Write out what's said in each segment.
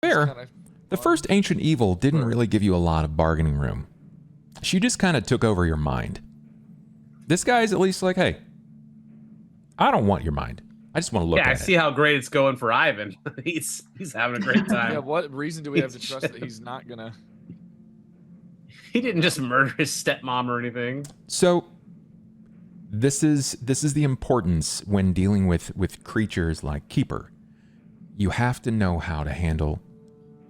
Fair. The first ancient evil didn't really give you a lot of bargaining room. She just kind of took over your mind. This guy's at least like, hey, I don't want your mind. I just want to look at it. Yeah, I see how great it's going for Ivan. he's having a great time. Yeah, what reason do we have to trust that he's not gonna... He didn't just murder his stepmom or anything. So this is the importance when dealing with creatures like Keeper. You have to know how to handle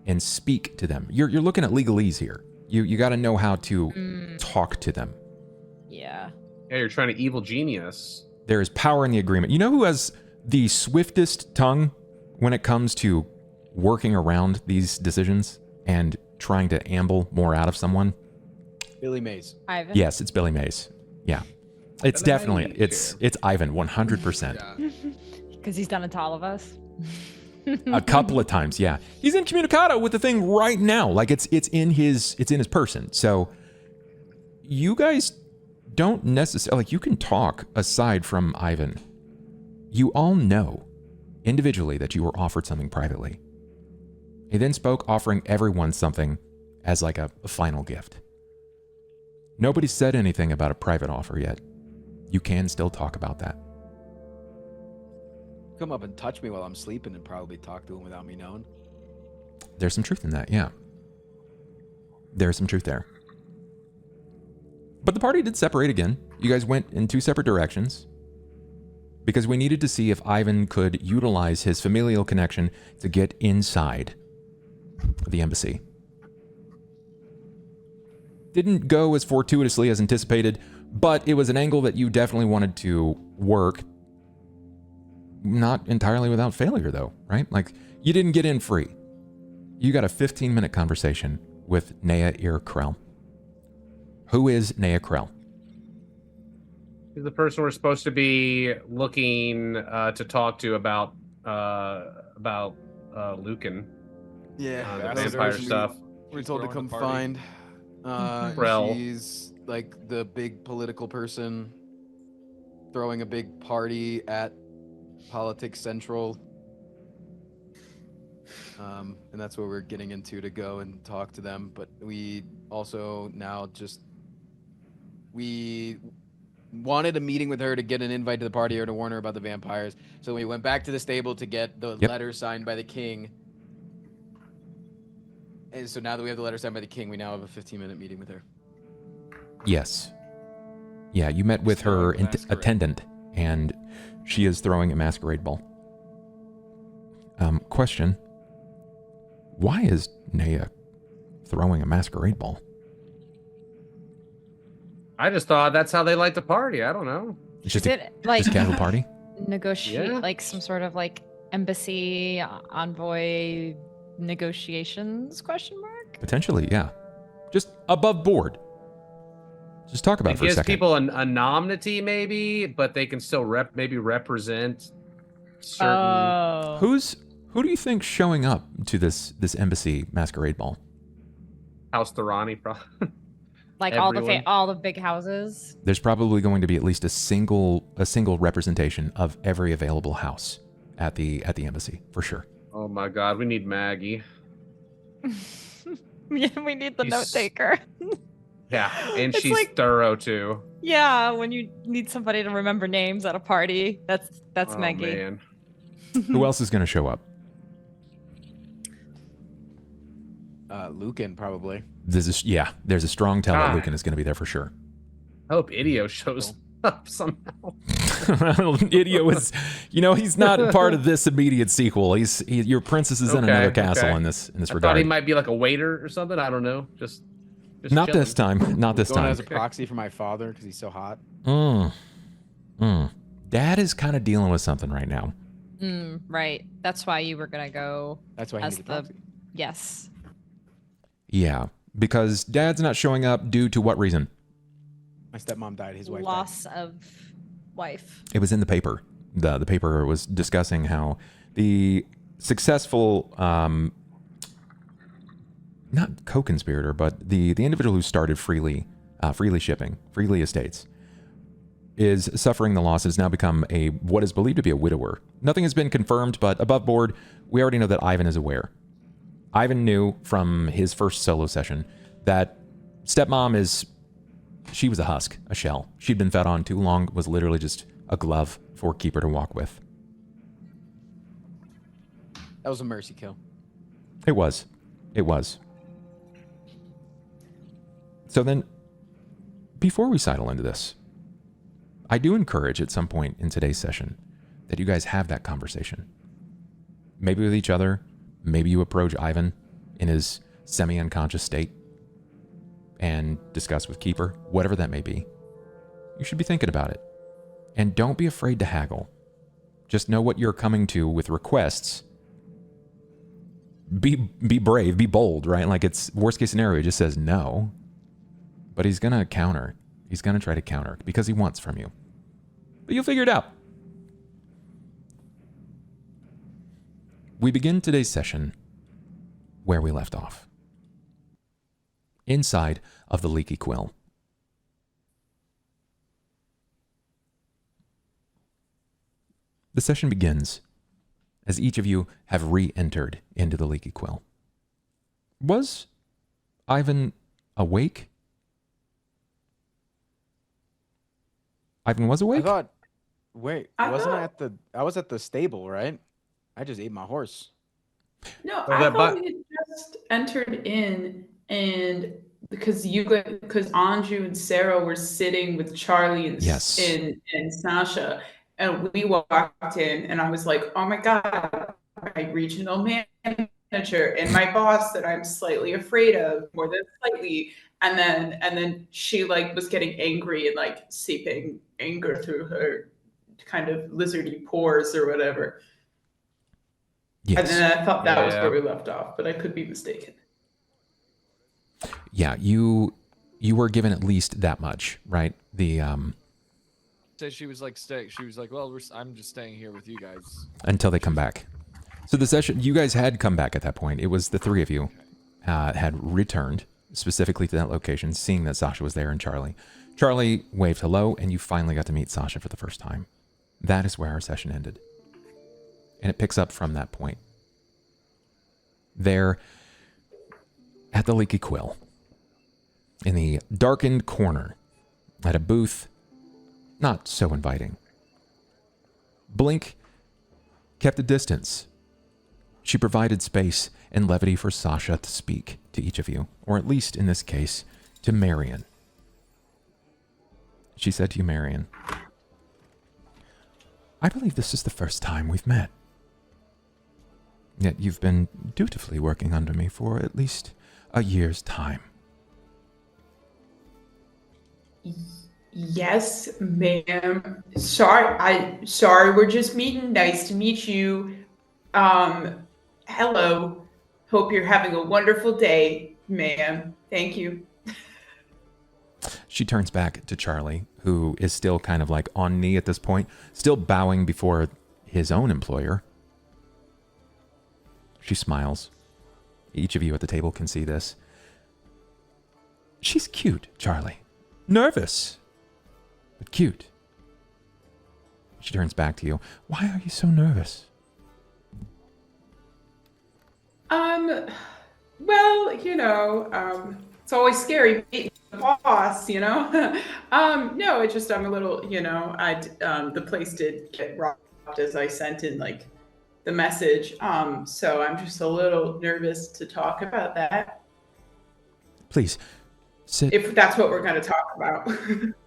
and speak to them. You're looking at legalese here. You got to know how to talk to them. Yeah. Yeah, you're trying to evil genius. There is power in the agreement. You know who has the swiftest tongue when it comes to working around these decisions and trying to amble more out of someone? Billy Mays. Ivan. Yes, it's Billy Mays. Yeah. It's definitely, it's Ivan, 100%. Because he's done it to all of us. A couple of times, yeah. He's incommunicado with the thing right now. Like it's in his person. So you guys don't necessarily, like, you can talk aside from Ivan. You all know individually that you were offered something privately. He then spoke, offering everyone something as like a final gift. Nobody said anything about a private offer yet. You can still talk about that. Come up and touch me while I'm sleeping and probably talk to him without me knowing. There's some truth in that, yeah. There's some truth there. But the party did separate again. You guys went in two separate directions because we needed to see if Ivan could utilize his familial connection to get inside the embassy. Didn't go as fortuitously as anticipated, but it was an angle that you definitely wanted to work. Not entirely without failure, though, right? Like, you didn't get in free. You got a 15-minute conversation with Nea Krell. Who is Nea Krell? He's the person we're supposed to be looking to talk to about Lucan. Yeah, the vampire stuff. We're told to come find. Krell. She's like the big political person throwing a big party at Politics Central. And that's what we're getting into to go and talk to them. But we also now we wanted a meeting with her to get an invite to the party or to warn her about the vampires. So we went back to the stable to get the letter signed by the king. And so now that we have the letter signed by the king, we now have a 15-minute meeting with her. Yes. Yeah, you met with her attendant, and she is throwing a masquerade ball. Question. Why is Nea throwing a masquerade ball? I just thought that's how they like to party. I don't know. It's just Is it like just a casual party? Negotiate like some sort of like embassy envoy negotiations ? Potentially, yeah. Just above board. Just talk about it for a gives second. people an anonymity, maybe, but they can still represent certain. Who do you think showing up to this embassy masquerade ball? House Thorani, probably. Like all the big houses. There's probably going to be at least a single representation of every available house at the embassy for sure. Oh my God, we need Maggie. Yeah, we need the note taker. Yeah, and It's she's like- thorough too. Yeah, when you need somebody to remember names at a party, that's Maggie. Man. Who else is going to show up? Lucan, probably. There's a strong tell that Lucan is going to be there for sure. I hope Idio shows up somehow. Idio is, he's not part of this immediate sequel. Your princess is in another castle in this I regard. thought he might be like a waiter or something. I don't know. Just not chilling. this time. Not this Going time. as a proxy for my father because he's so hot. Dad is kind of dealing with something right now. Right. That's why you were gonna go. That's why he as needed proxy. Yes. Yeah, because Dad's not showing up due to what reason? My stepmom died. His wife Loss of wife. It was in the paper. The paper was discussing how the successful, not co-conspirator, but the individual who started freely shipping, Freely Estates, is suffering the loss. Has now become what is believed to be a widower. Nothing has been confirmed, but above board, we already know that Ivan is aware. Ivan knew from his first solo session that stepmom she was a husk, a shell. She'd been fed on too long, was literally just a glove for Keeper to walk with. That was a mercy kill. It was. It was. So then, before we sidle into this, I do encourage at some point in today's session that you guys have that conversation. Maybe with each other. Maybe you approach Ivan in his semi-unconscious state and discuss with Keeper, whatever that may be. You should be thinking about it. And don't be afraid to haggle. Just know what you're coming to with requests. Be brave, be bold, right? Like, it's worst case scenario, he just says no. But he's going to counter. He's going to try to counter because he wants from you. But you'll figure it out. We begin today's session where we left off. Inside of the Leaky Quill. The session begins as each of you have re-entered into the Leaky Quill. Was Ivan awake? Ivan was awake? I was at the stable, right? I just ate my horse. No, Oh, I that thought we had just entered in, and because Anju and Sera were sitting with Charlie and Yes. and Sasha, and we walked in, and I was like, "Oh my god, my regional manager and my boss that I'm slightly afraid of, more than slightly." And then she like was getting angry and like seeping anger through her kind of lizardy pores or whatever. Yes. And then I thought that was Yeah. where we left off, but I could be mistaken. Yeah, you were given at least that much, right? The Said she was like she was like, well, I'm just staying here with you guys. until they come back. So the session, you guys had come back at that point. It was the three of you had returned specifically to that location, seeing that Sasha was there and Charlie. Charlie waved hello, and you finally got to meet Sasha for the first time. That is where our session ended. And it picks up from that point. There, at the Leaky Quill, in the darkened corner, at a booth not so inviting. Blink kept a distance. She provided space and levity for Sasha to speak to each of you, or at least in this case, to Marian. She said to you, Marian, I believe this is the first time we've met. Yet you've been dutifully working under me for at least a year's time. Yes, ma'am. Sorry, we're just meeting. Nice to meet you. Hello. Hope you're having a wonderful day, ma'am. Thank you. She turns back to Charlie, who is still kind of like on knee at this point, still bowing before his own employer. She smiles. Each of you at the table can see this. She's cute, Charlie. Nervous, but cute. She turns back to you. Why are you so nervous? Well, it's always scary meeting the boss, No, it's just I'm a little, the place did get robbed as I sent in like the message. So I'm just a little nervous to talk about that. Please, sit. If that's what we're going to talk about.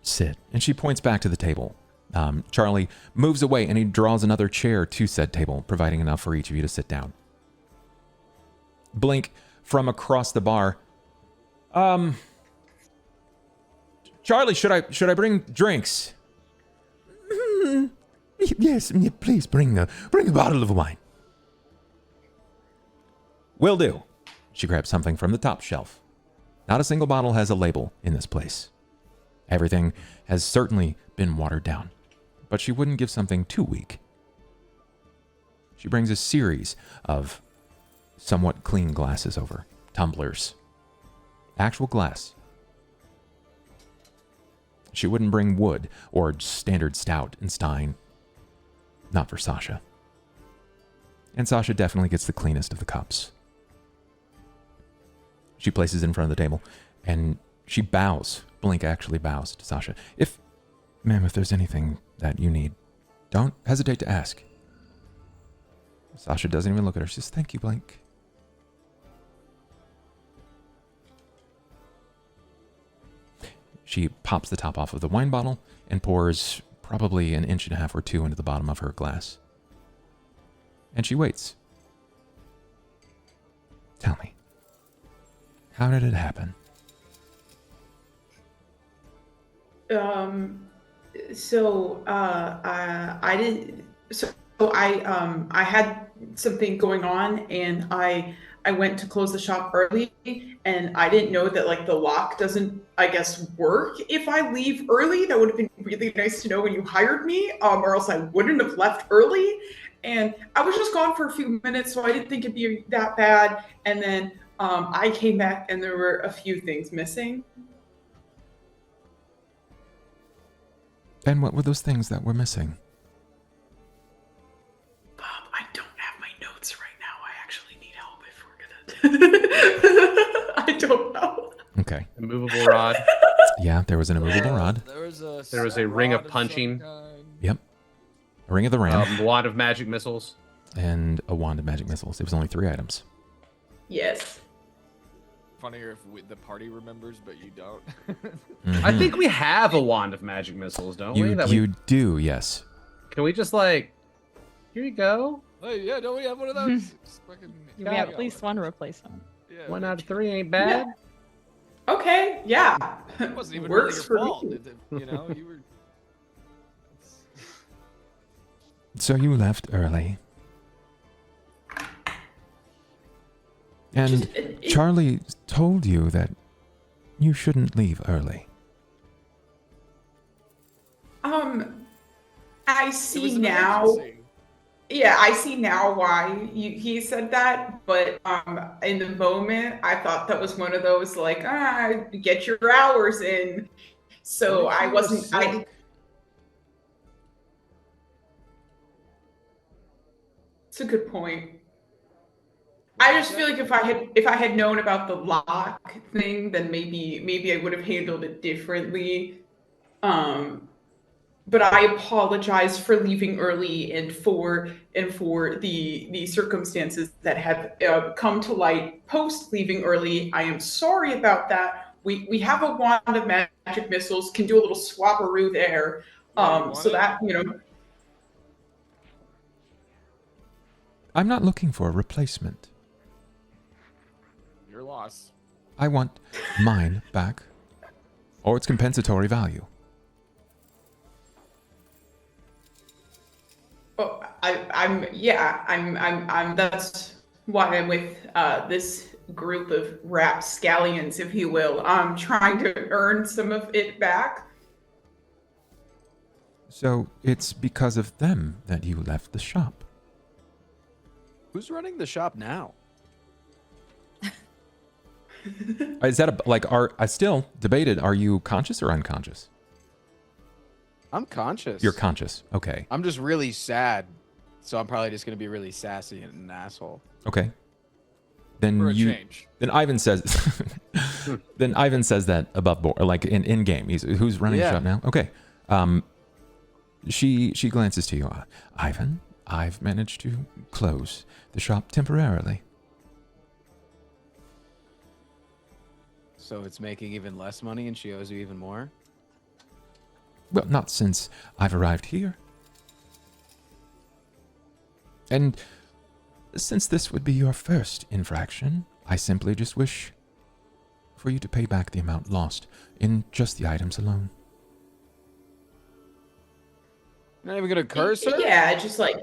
Sit. And she points back to the table. Charlie moves away and he draws another chair to said table, providing enough for each of you to sit down. Blink from across the bar. Charlie, should I bring drinks? Yes, please bring a bottle of wine. Will do. She grabs something from the top shelf. Not a single bottle has a label in this place. Everything has certainly been watered down, but she wouldn't give something too weak. She brings a series of somewhat clean glasses over, tumblers, actual glass. She wouldn't bring wood or standard stout and stein. Not for Sasha. And Sasha definitely gets the cleanest of the cups. She places it in front of the table, and she bows. Blink actually bows to Sasha. Ma'am, if there's anything that you need, don't hesitate to ask. Sasha doesn't even look at her. She says, thank you, Blink. She pops the top off of the wine bottle and pours probably an inch and a half or two into the bottom of her glass. And she waits. Tell me, how did it happen? I had something going on, and I went to close the shop early, and I didn't know that like the lock doesn't, I guess, work if I leave early. That would have been really nice to know when you hired me, or else I wouldn't have left early. And I was just gone for a few minutes, so I didn't think it'd be that bad. And then I came back, and there were a few things missing. And what were those things that were missing? Bob, I don't have my notes right now. I actually need help if we're gonna. I don't know. Okay. Immovable rod. Yeah, there was an immovable rod. There was a ring of punching. Yep. A ring of the ram. Wand of magic missiles. And a wand of magic missiles. It was only 3 items. Yes. Funnier if the party remembers, but you don't. Mm-hmm. I think we have a wand of magic missiles, don't we? You do, yes. Can we just like, here you go. Hey, yeah, don't we have one of those? We have at least one replacement. Yeah, 1 out of 3 ain't bad. Yeah. Okay. Yeah. It wasn't even Works really your for fault. me. You know, you were. So you left early. And Charlie told you that you shouldn't leave early. I see now. Yeah, I see now why he said that, but in the moment, I thought that was one of those like, get your hours in. So I wasn't. It's a good point. I just feel like if I had known about the lock thing, then maybe I would have handled it differently. But I apologize for leaving early and for the circumstances that have come to light post leaving early. I am sorry about that. We have a wand of magic missiles, can do a little swapperoo there. So that, I'm not looking for a replacement. Your loss. I want mine back, or its compensatory value. Oh, I'm that's why I'm with this group of rapscallions, if you will. I'm trying to earn some of it back. So it's because of them that you left the shop. Who's running the shop now? Is that I still debated, are you conscious or unconscious? I'm conscious. You're conscious. Okay. I'm just really sad, so I'm probably just gonna be really sassy and an asshole. Okay. Then For a change. Then Ivan says that above board, like in game. Who's running the shop now? Okay. She glances to you. Ivan, I've managed to close the shop temporarily. So it's making even less money and she owes you even more? Well, not since I've arrived here. And since this would be your first infraction, I simply just wish for you to pay back the amount lost in just the items alone. You're not even gonna curse her? Yeah, just like,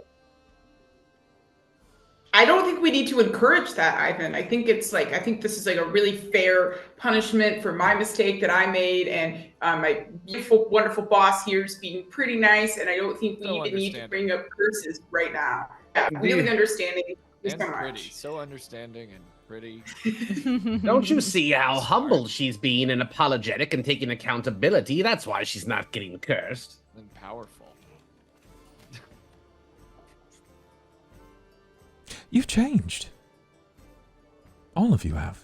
I don't think we need to encourage that, Ivan. I think this is like a really fair punishment for my mistake that I made, and my beautiful, wonderful boss here is being pretty nice, and I don't think we even need to bring up curses right now. Yeah, really understanding. And pretty. So understanding and pretty. Don't you see how humble she's being and apologetic and taking accountability? That's why she's not getting cursed. And powerful. You've changed. All of you have.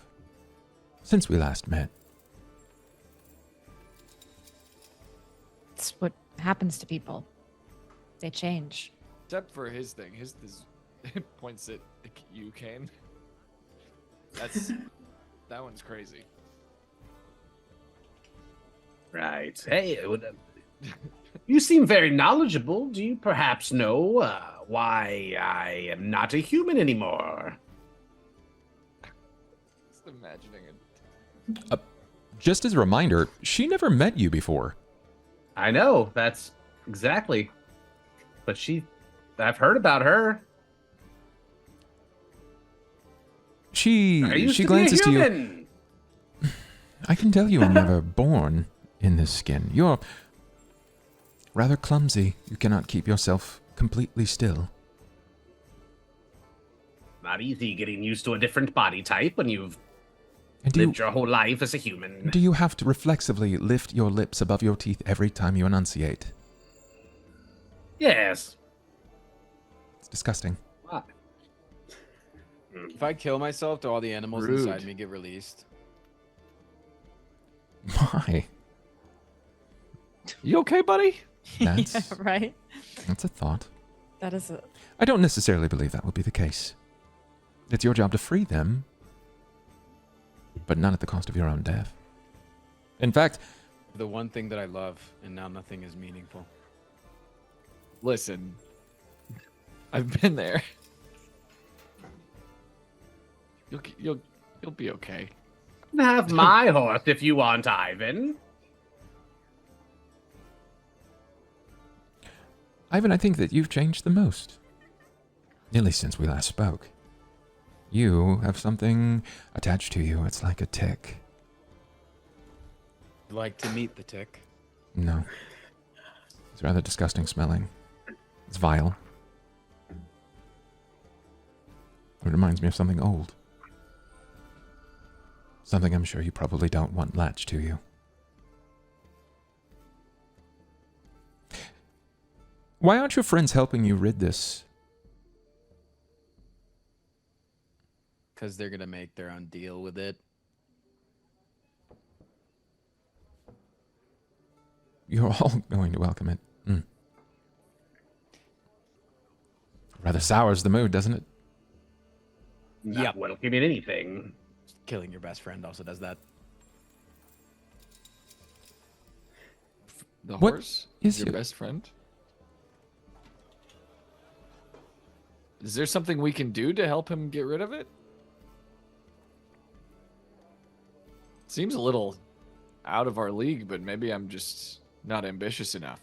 since we last met. It's what happens to people. They change. Except for his thing. His points at you, Cain. That one's crazy. Right. Hey, you seem very knowledgeable. Do you perhaps know why I am not a human anymore? Just imagining it. Just as a reminder, she never met you before. I know, that's exactly. But I've heard about her. She to glances to you. human. I can tell you were never born in this skin. You're rather clumsy. You cannot keep yourself completely still. Not easy getting used to a different body type when you've And lived your whole life as a human. do you have to reflexively lift your lips above your teeth every time you enunciate? Yes. It's disgusting. Why? If I kill myself, do all the animals Rude. inside me get released? Why? You okay, buddy? That's, Yeah, right? that's a thought. That is a... I don't necessarily believe that would be the case. It's your job to free them, but not at the cost of your own death. In fact, The one thing that I love, and now nothing is meaningful. Listen, I've been there. You'll be okay. Have my horse if you want, Ivan. Ivan, I think that you've changed the most. At least since we last spoke. You have something attached to you. It's like a tick. Like to meet the tick. No. It's rather disgusting smelling. It's vile. It reminds me of something old. Something I'm sure you probably don't want latched to you. Why aren't your friends helping you rid this? Because they're going to make their own deal with it. You're all going to welcome it. Rather sours the mood, doesn't it? Not Yep. welcoming anything. Killing your best friend also does that. The What horse is your your- best friend. Is there something we can do to help him get rid of it? Seems a little out of our league, but maybe I'm just not ambitious enough.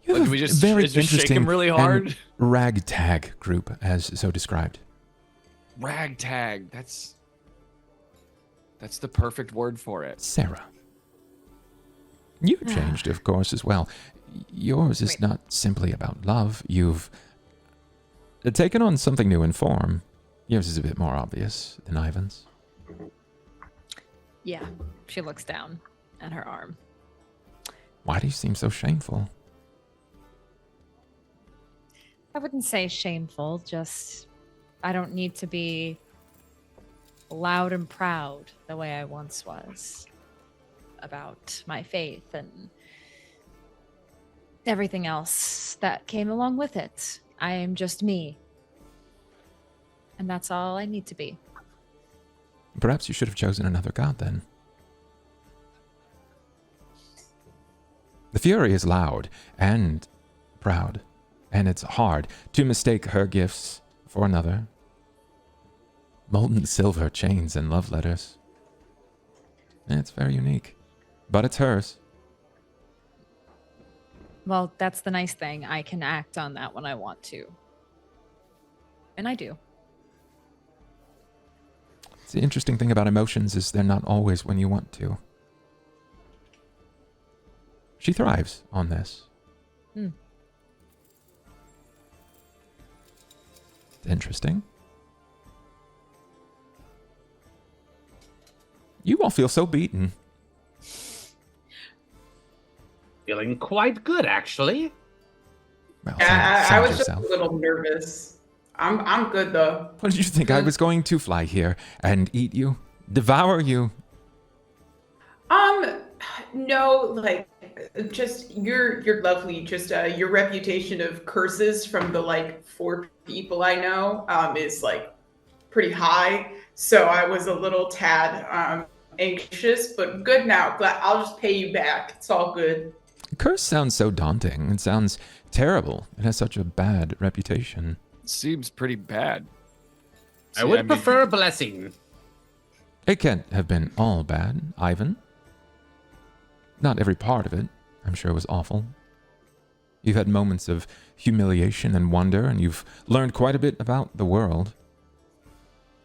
You Like, have do we a just- very just shake interesting him really and hard? ragtag group, as so described. Ragtag. That's the perfect word for it. Sera. You changed, of course, as well. Yours is not simply about love. You've taken on something new in form. Yours is a bit more obvious than Ivan's. Yeah. She looks down at her arm. Why do you seem so shameful? I wouldn't say shameful, just I don't need to be loud and proud the way I once was about my faith and everything else that came along with it. I am just me. And that's all I need to be. Perhaps you should have chosen another god then. The Fury is loud and proud, and it's hard to mistake her gifts for another. Molten silver chains and love letters. It's very unique, but it's hers. Well, that's the nice thing. I can act on that when I want to. And I do. The interesting thing about emotions is they're not always when you want to. She thrives on this. Hmm. It's interesting. You all feel so beaten. Feeling quite good, actually. Well, I sound was just a yourself. little nervous. I'm good though. What did you think? I was going to fly here and eat you? Devour you? No, like just you're lovely. Just your reputation of curses from the like 4 people I know is like pretty high. So I was a little tad anxious, but good now. Glad I'll just pay you back. It's all good. Curse sounds so daunting. It sounds terrible. It has such a bad reputation. Seems pretty bad. I would prefer a blessing. It can't have been all bad, Ivan. Not every part of it, I'm sure, was awful. You've had moments of humiliation and wonder, and you've learned quite a bit about the world.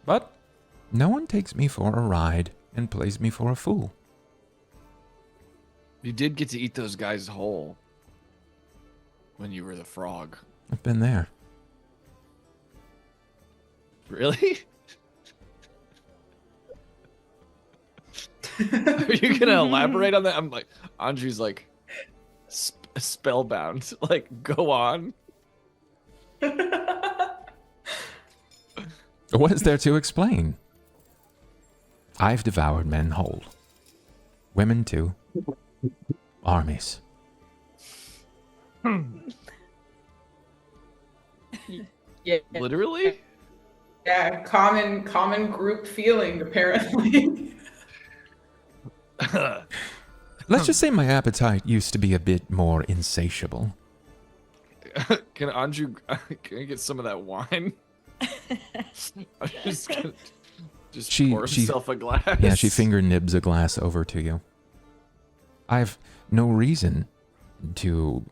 But no one takes me for a ride and plays me for a fool. You did get to eat those guys whole when you were the frog. I've been there. Really? Are you gonna elaborate on that? I'm like, Anju's like spellbound. Like, go on. What is there to explain? I've devoured men whole. Women too. Armies. Yeah, Literally? yeah. Common group feeling apparently. Let's just say my appetite used to be a bit more insatiable. Can Anju can I get some of that wine? I'm just gonna pour himself a glass. Yeah, she finger nibs a glass over to you. I've no reason to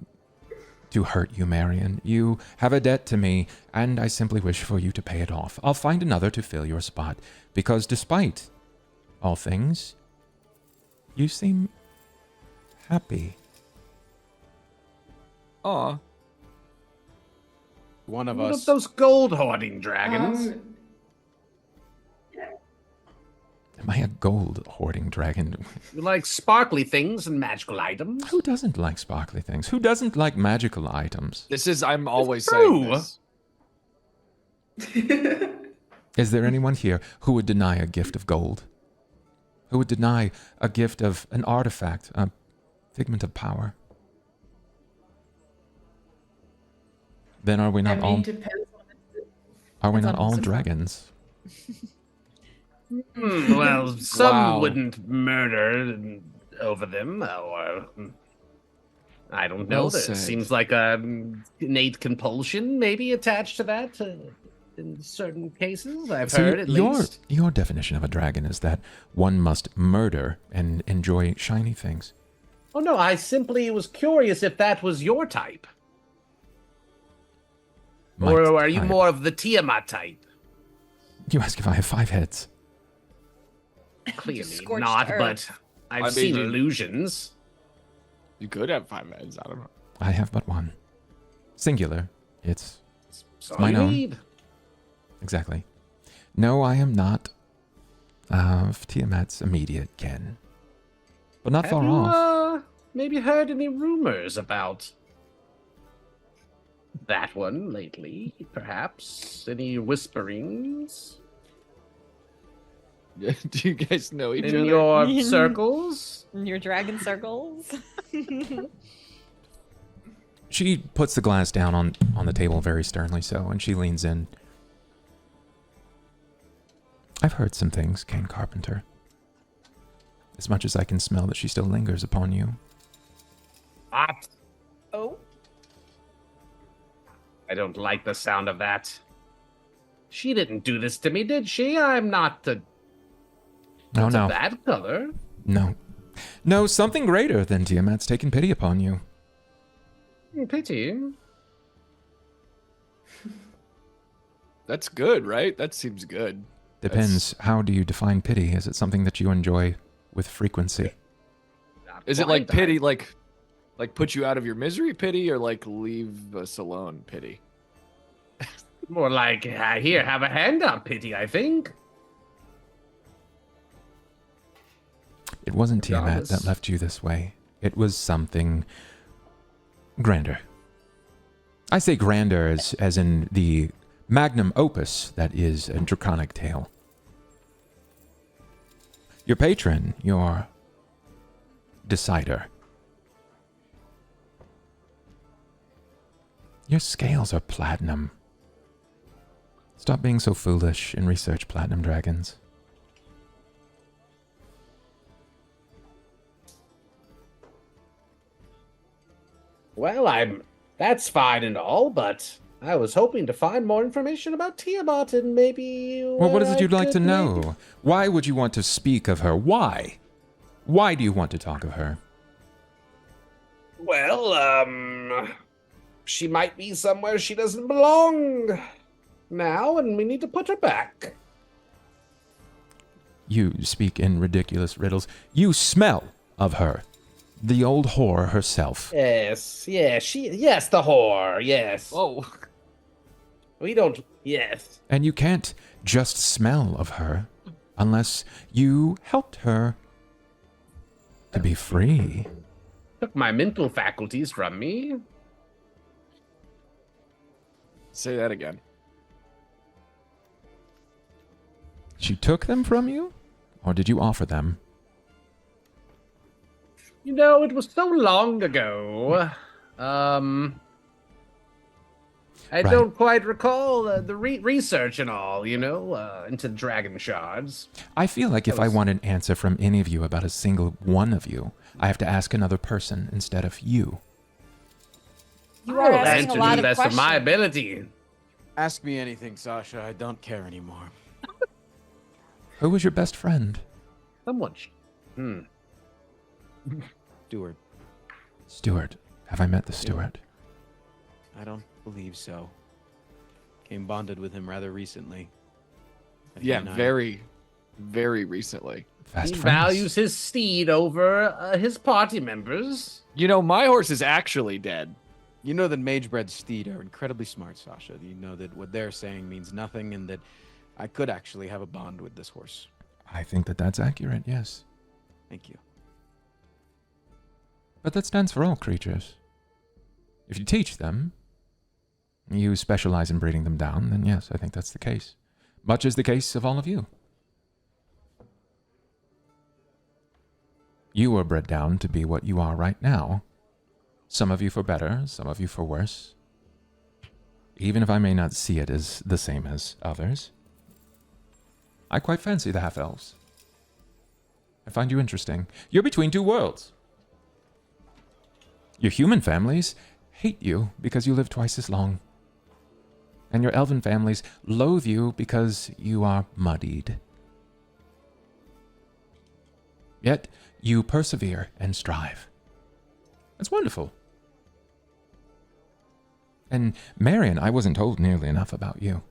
hurt you, Marian. You have a debt to me, and I simply wish for you to pay it off. I'll find another to fill your spot, because despite all things, you seem happy. Aw. One of What us. of those gold hoarding dragons? Am I a gold hoarding dragon? You like sparkly things and magical items? Who doesn't like sparkly things? Who doesn't like magical items? I'm always true. saying this. Is there anyone here who would deny a gift of gold? Who would deny a gift of an artifact, a figment of power? Then are we not all? Depends on Are we Depends not on all who's in dragons? Well, some Wow. wouldn't murder over them, or I don't know. Well There said. seems like a innate compulsion maybe attached to that in certain cases. I've So heard at least. your definition of a dragon is that one must murder and enjoy shiny things. Oh no, I simply was curious if that was your type, My or are you type. more of the Tiamat type? You ask if I have 5 heads. Clearly scorched not, earth. but I've I seen mean, illusions. You could have 5 heads. I don't know. I have but one. Singular. It's So mine you own. need. exactly. No, I am not of Tiamat's immediate kin. But not Have far you off. maybe heard any rumors about that one lately? Perhaps any whisperings Do you guys know each in other? your circles? In your dragon circles. She puts the glass down on the table very sternly so, and she leans in. I've heard some things, Cain Carpenter. As much as I can smell that she still lingers upon you. What? Oh. I don't like the sound of that. She didn't do this to me, did she? I'm not the No, no. bad color. No. No, something greater than Tiamat's taken pity upon you. Pity. That's good, right? That seems good. Depends, how do you define pity? Is it something that you enjoy with frequency? Not Is it like quite. pity, like put you out of your misery pity, or like leave us alone pity? More like, here, have a handout pity, I think. It wasn't Tiamat Regardless. that left you this way. It was something grander. I say grander as in the magnum opus that is a draconic tale. Your patron, your decider. Your scales are platinum. Stop being so foolish and research platinum dragons. Well, that's fine and all, but I was hoping to find more information about Tiamat and maybe... Well, what is it you'd like to know? Why would you want to speak of her? Why? Why do you want to talk of her? Well, she might be somewhere she doesn't belong now, and we need to put her back. You speak in ridiculous riddles. You smell of her. The old whore herself. Yes, the whore, yes. Oh. We don't, yes. And you can't just smell of her unless you helped her to be free. Took my mental faculties from me. Say that again. She took them from you? Or did you offer them? You know, it was so long ago. I Right. don't quite recall the research and all, into the dragon shards. I feel like if I want an answer from any of you about a single one of you, I have to ask another person instead of you. You are I'll asking answer a lot to the of best of my questions. ability. Ask me anything, Sasha. I don't care anymore. Who was your best friend? Someone. Stewart. Stuart. Have I met the Stuart? I don't believe so. Came bonded with him rather recently. But he Yeah, and I- very, very recently. Fast He friends. values his steed over his party members. You know, my horse is actually dead. You know that mage-bred steed are incredibly smart, Sasha. You know that what they're saying means nothing and that I could actually have a bond with this horse. I think that that's accurate, yes. Thank you. But that stands for all creatures. If you teach them, you specialize in breeding them down, then yes, I think that's the case. Much is the case of all of you. You were bred down to be what you are right now. Some of you for better, some of you for worse. Even if I may not see it as the same as others. I quite fancy the half-elves. I find you interesting. You're between two worlds. Your human families hate you because you live twice as long. And your elven families loathe you because you are muddied. Yet you persevere and strive. That's wonderful. And Marian, I wasn't told nearly enough about you.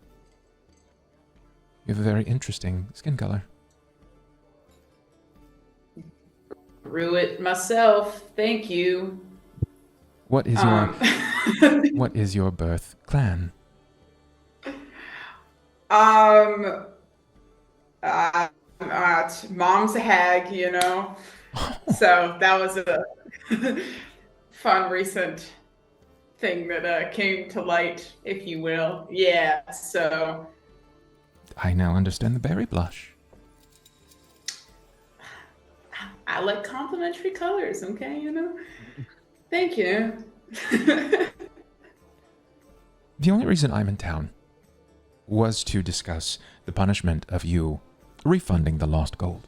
You have a very interesting skin color. Grew it myself. Thank you. What is what is your birth clan? Mom's a hag, So that was a fun recent thing that came to light, if you will. Yeah, so I now understand the berry blush. I like complementary colors, okay, Thank you. The only reason I'm in town was to discuss the punishment of you refunding the lost gold.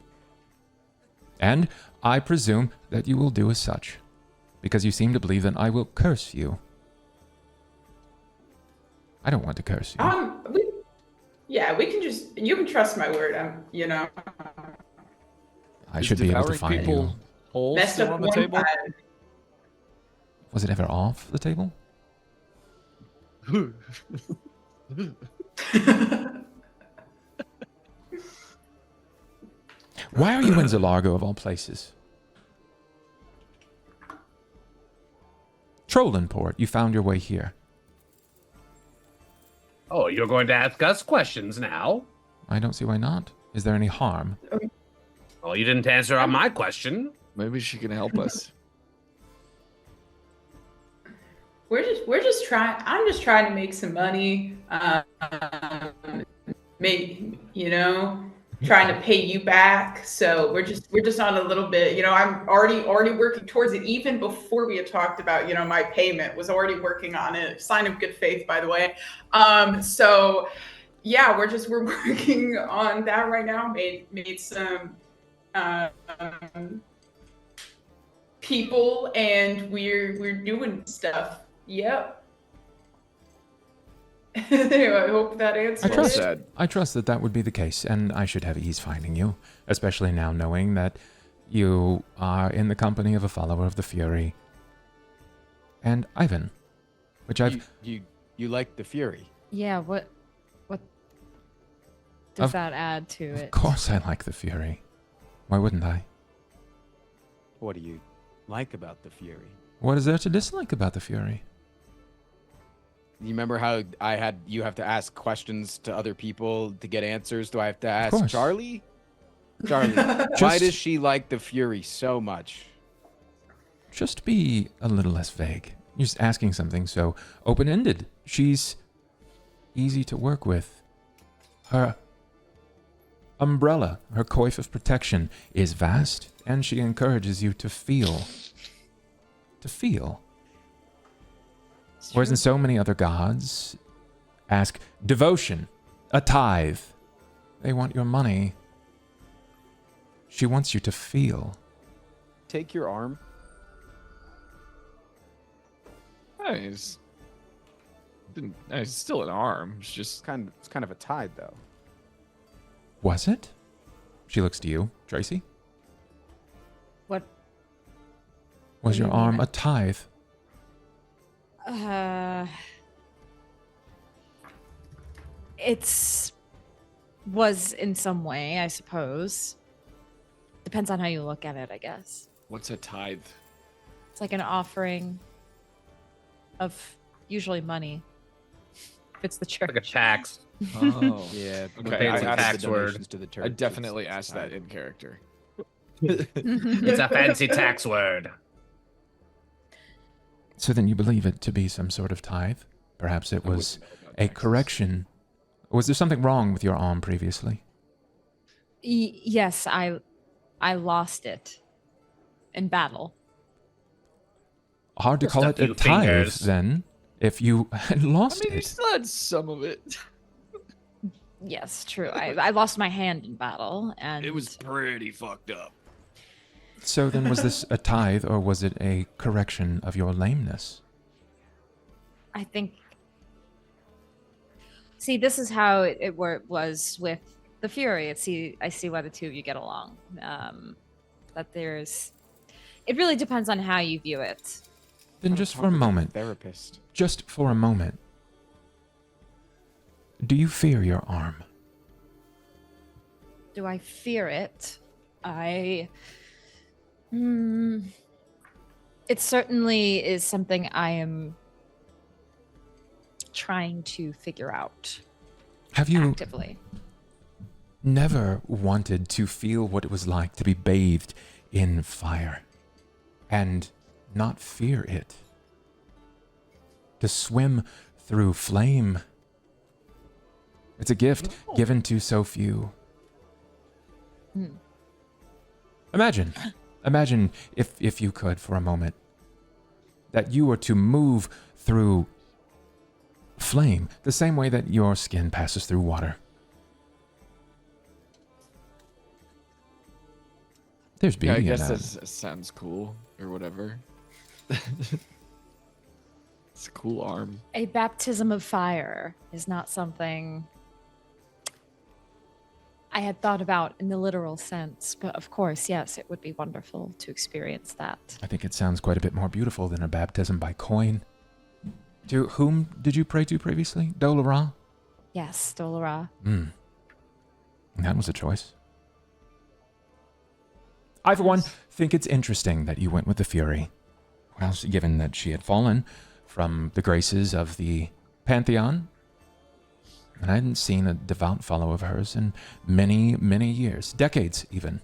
And I presume that you will do as such, because you seem to believe that I will curse you. I don't want to curse you. You can trust my word, I should be able to find you. Holes Messed still up on the one table? time. Was it ever off the table? Why are you in Zalargo of all places? Trollenport, you found your way here. Oh, you're going to ask us questions now? I don't see why not. Is there any harm? Oh, you didn't answer on my question. Maybe she can help us. We're just trying. I'm just trying to make some money. Maybe, trying to pay you back. So we're just on a little bit, I'm already working towards it. Even before we had talked about, my payment, was already working on it. Sign of good faith, by the way. So yeah, we're working on that right now. Made some people, and we're doing stuff. Yep. I hope that answers it. I trust that would be the case, and I should have ease finding you, especially now knowing that you are in the company of a follower of the Fury and Ivan, which I've... You like the Fury? Yeah, what does that add to it? Of course I like the Fury. Why wouldn't I? What do you like about the Fury? What is there to dislike about the Fury? You remember how you have to ask questions to other people to get answers? Do I have to ask Charlie? Charlie, why does she like the Fury so much? Just be a little less vague. You're just asking something so open-ended. She's easy to work with. Her umbrella, her coif of protection is vast, and she encourages you to feel. To feel. Whereas in so many other gods, ask devotion, a tithe. They want your money. She wants you to feel. Take your arm. Nice. It's still an arm. It's just it's kind of a tithe, though. Was it? She looks to you, Tracy. What? Was your arm a tithe? Was in some way, I suppose. Depends on how you look at it, I guess. What's a tithe? It's like an offering of usually money. If it's the church. Like a tax. Oh. Yeah. Okay, It's a tax word. To the church, I definitely it's asked that tithe. in character. It's a fancy tax word. So then you believe it to be some sort of tithe? Perhaps it was a correction. Was there something wrong with your arm previously? Yes, I lost it in battle. Hard to Just call a it a few tithe, fingers. then, if you had lost I mean, you it. still had some of it. Yes, true. I lost my hand in battle, and It was pretty fucked up. So then was this a tithe, or was it a correction of your lameness? I think. See, this is how it was with the Fury. I see why the two of you get along. That there's. It really depends on how you view it. Then just for a moment. Therapist. Just for a moment. Do you fear your arm? Do I fear it? It certainly is something I am trying to figure out Have you actively. never wanted to feel what it was like to be bathed in fire and not fear it? To swim through flame. It's a gift given to so few. Imagine if you could for a moment that you were to move through flame the same way that your skin passes through water. There's Yeah, I beauty in guess that. that sounds cool or whatever. It's a cool arm. A baptism of fire is not something I had thought about in the literal sense, but of course, yes, it would be wonderful to experience that. I think it sounds quite a bit more beautiful than a baptism by coin. To whom did you pray to previously? Dolara? Yes, Dolara. That was a choice. I, for one, think it's interesting that you went with the Fury. Well, given that she had fallen from the graces of the Pantheon, and I hadn't seen a devout follower of hers in many, many years, decades even.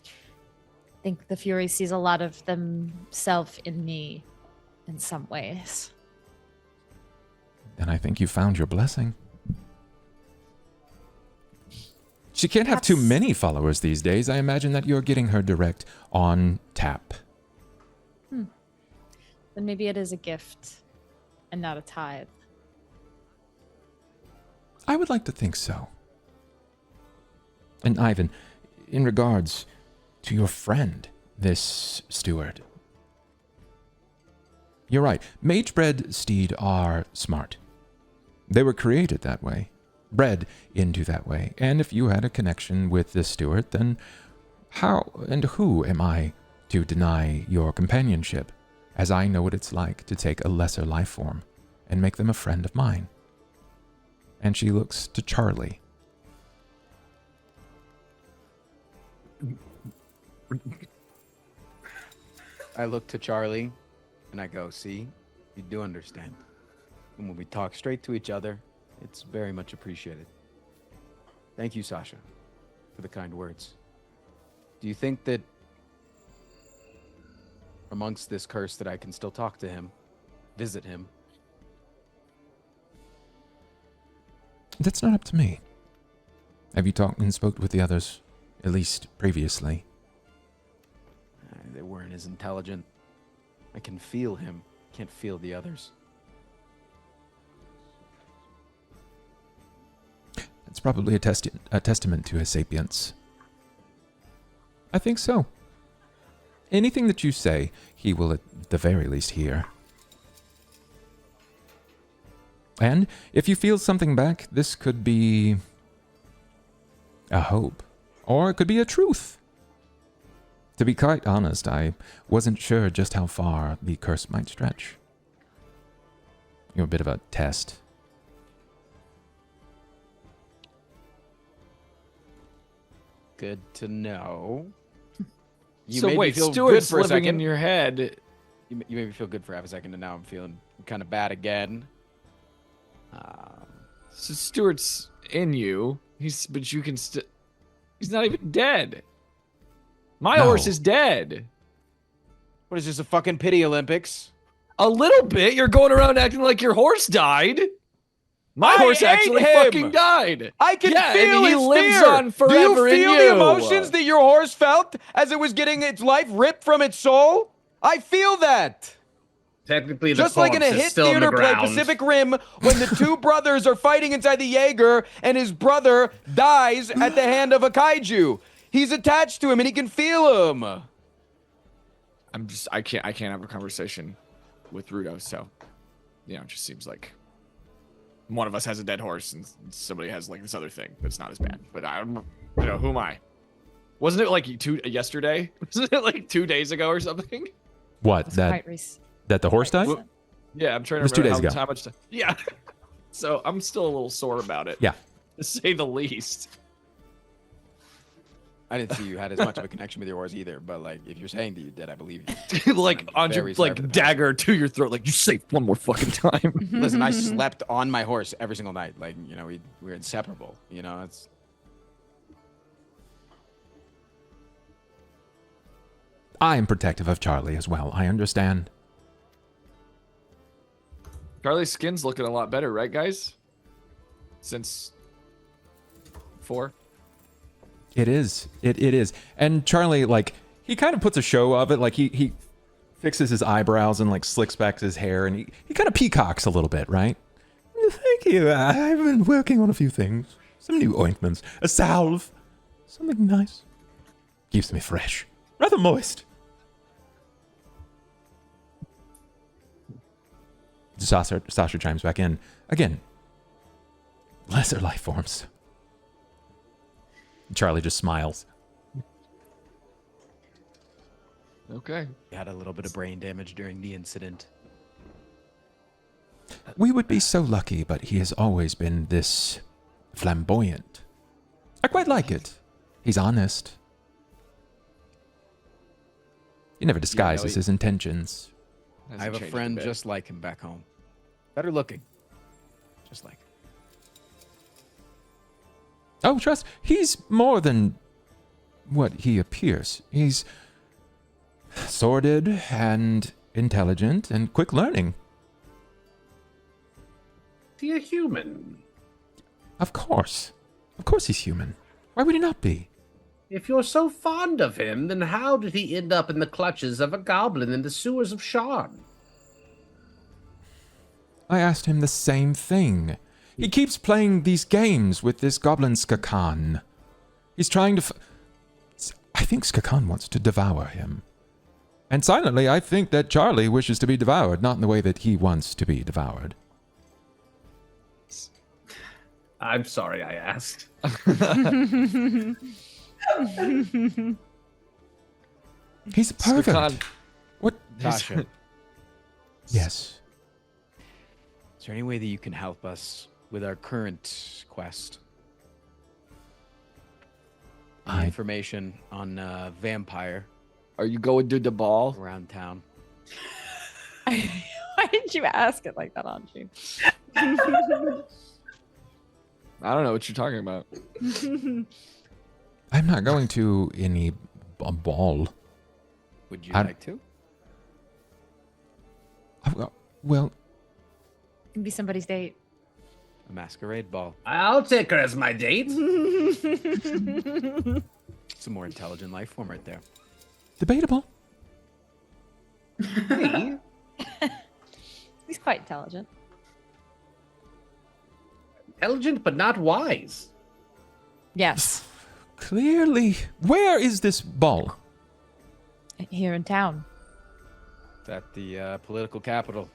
I think the Fury sees a lot of themselves in me in some ways. then I think you found your blessing. She can't have too many followers these days. I imagine that you're getting her direct on tap. Then maybe it is a gift and not a tithe. I would like to think so. And Ivan, in regards to your friend, this steward, you're right. Mage-bred steed are smart. They were created that way, bred into that way. And if you had a connection with this steward, then how and who am I to deny your companionship, as I know what it's like to take a lesser life form and make them a friend of mine? And she looks to Charlie. I look to Charlie and I go, see, you do understand. And when we talk straight to each other, it's very much appreciated. Thank you, Sasha, for the kind words. Do you think that amongst this curse that I can still talk to him, visit him? That's not up to me. Have you talked and spoke with the others, at least previously? They weren't as intelligent. I can feel him. Can't feel the others. It's probably a testament to his sapience. I think so. Anything that you say, he will at the very least hear. And if you feel something back, this could be a hope, or it could be a truth. To be quite honest, I wasn't sure just how far the curse might stretch. You're a bit of a test. Good to know. So wait, Stuart's living in your head. You made me feel good for half a second, and now I'm feeling kind of bad again. So Stuart's in you. But you can still. He's not even dead. My horse is dead. What is this, a fucking pity Olympics? A little bit. You're going around acting like your horse died. My horse actually fucking died. I can feel he his lives fear. on forever. Do you feel in the you? emotions that your horse felt as it was getting its life ripped from its soul? I feel that. Technically, the just like in a corpse is hit still in the theater play, ground. Pacific Rim, when the two brothers are fighting inside the Jaeger and his brother dies at the hand of a kaiju. He's attached to him and he can feel him. I can't have a conversation with Rudo, so it just seems like one of us has a dead horse and somebody has like this other thing that's not as bad. But who am I? Wasn't it like yesterday? Wasn't it like 2 days ago or something? What? That the horse died? Yeah, I'm trying to remember 2 days ago. How much time. Yeah. So I'm still a little sore about it. Yeah. To say the least. I didn't see you had as much of a connection with your horse either, but like if you're saying that you did, I believe you. Like Anju, like dagger to your throat, like you say one more fucking time. Listen, I slept on my horse every single night. Like, we're inseparable. It's. I am protective of Charlie as well. I understand. Charlie's skin's looking a lot better, right, guys? Since 4. It is. It is. And Charlie, like, he kind of puts a show of it. Like, he fixes his eyebrows and, like, slicks back his hair. And he kind of peacocks a little bit, right? Thank you. I've been working on a few things. Some new ointments. A salve. Something nice. Keeps me fresh. Rather moist. Sasha chimes back in. Again, lesser life forms. Charlie just smiles. Okay. He had a little bit of brain damage during the incident. We would be so lucky, but he has always been this flamboyant. I quite like it. He's honest. He never disguises his intentions. I have a friend just like him back home. Better looking. Just like him. Oh, trust. He's more than what he appears. He's sordid and intelligent and quick learning. he a human? Of course. Of course he's human. Why would he not be? If you're so fond of him, then how did he end up in the clutches of a goblin in the sewers of Sharn? I asked him the same thing. He keeps playing these games with this goblin Skakan. He's trying to... I think Skakan wants to devour him. And silently, I think that Charlie wishes to be devoured, not in the way that he wants to be devoured. I'm sorry I asked. He's a pervert. Skakan. What? Tasha, Yes. is there any way that you can help us with our current quest? Any information on vampire Are you going to the ball? around town? Why did you ask it like that, Anju? I don't know what you're talking about. I'm not going to any ball. Would you I- like to? Well, Can be somebody's date. A masquerade ball. I'll take her as my date. It's a more intelligent life form right there. debatable. Me? He's quite intelligent. Intelligent but not wise. Yes. Clearly. Where is this ball? Here in town. It's at the political capital.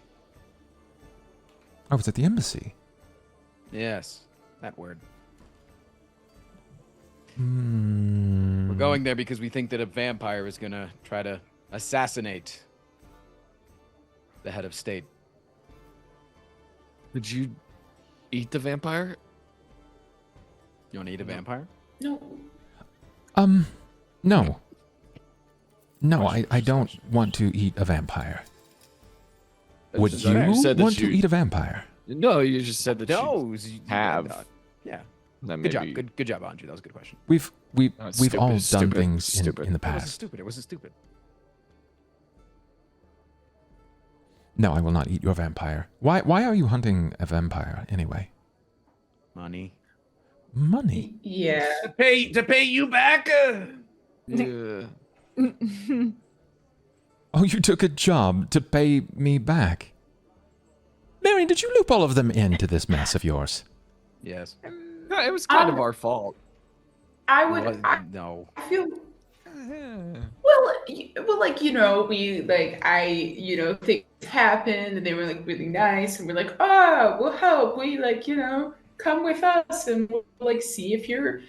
Oh, it's at the embassy. Yes, that word. Hmm. We're going there because we think that a vampire is gonna try to assassinate the head of state. Did you eat the vampire? You want to eat a vampire? No. No. No, I don't want to eat a vampire. Would just- you you said that want to you- eat a vampire? No, you just said that you you have. Yeah. That Good job. maybe- Good job, Anju. That was a good question. We've No, it's all stupid, done it's stupid, things it's stupid. in the It wasn't past. stupid. It wasn't stupid. No, I will not eat your vampire. Why are you hunting a vampire anyway? Money. Money. Yeah. To pay you back? Yeah. Oh, you took a job to pay me back. Marian, did you loop all of them into this mess of yours? Yes. No, it was kind of our fault. I would. What? I No. feel Yeah. well, like, you know, we like things happened and they were like really nice and we're like, oh, we'll help. We like, come with us and we'll like see if you're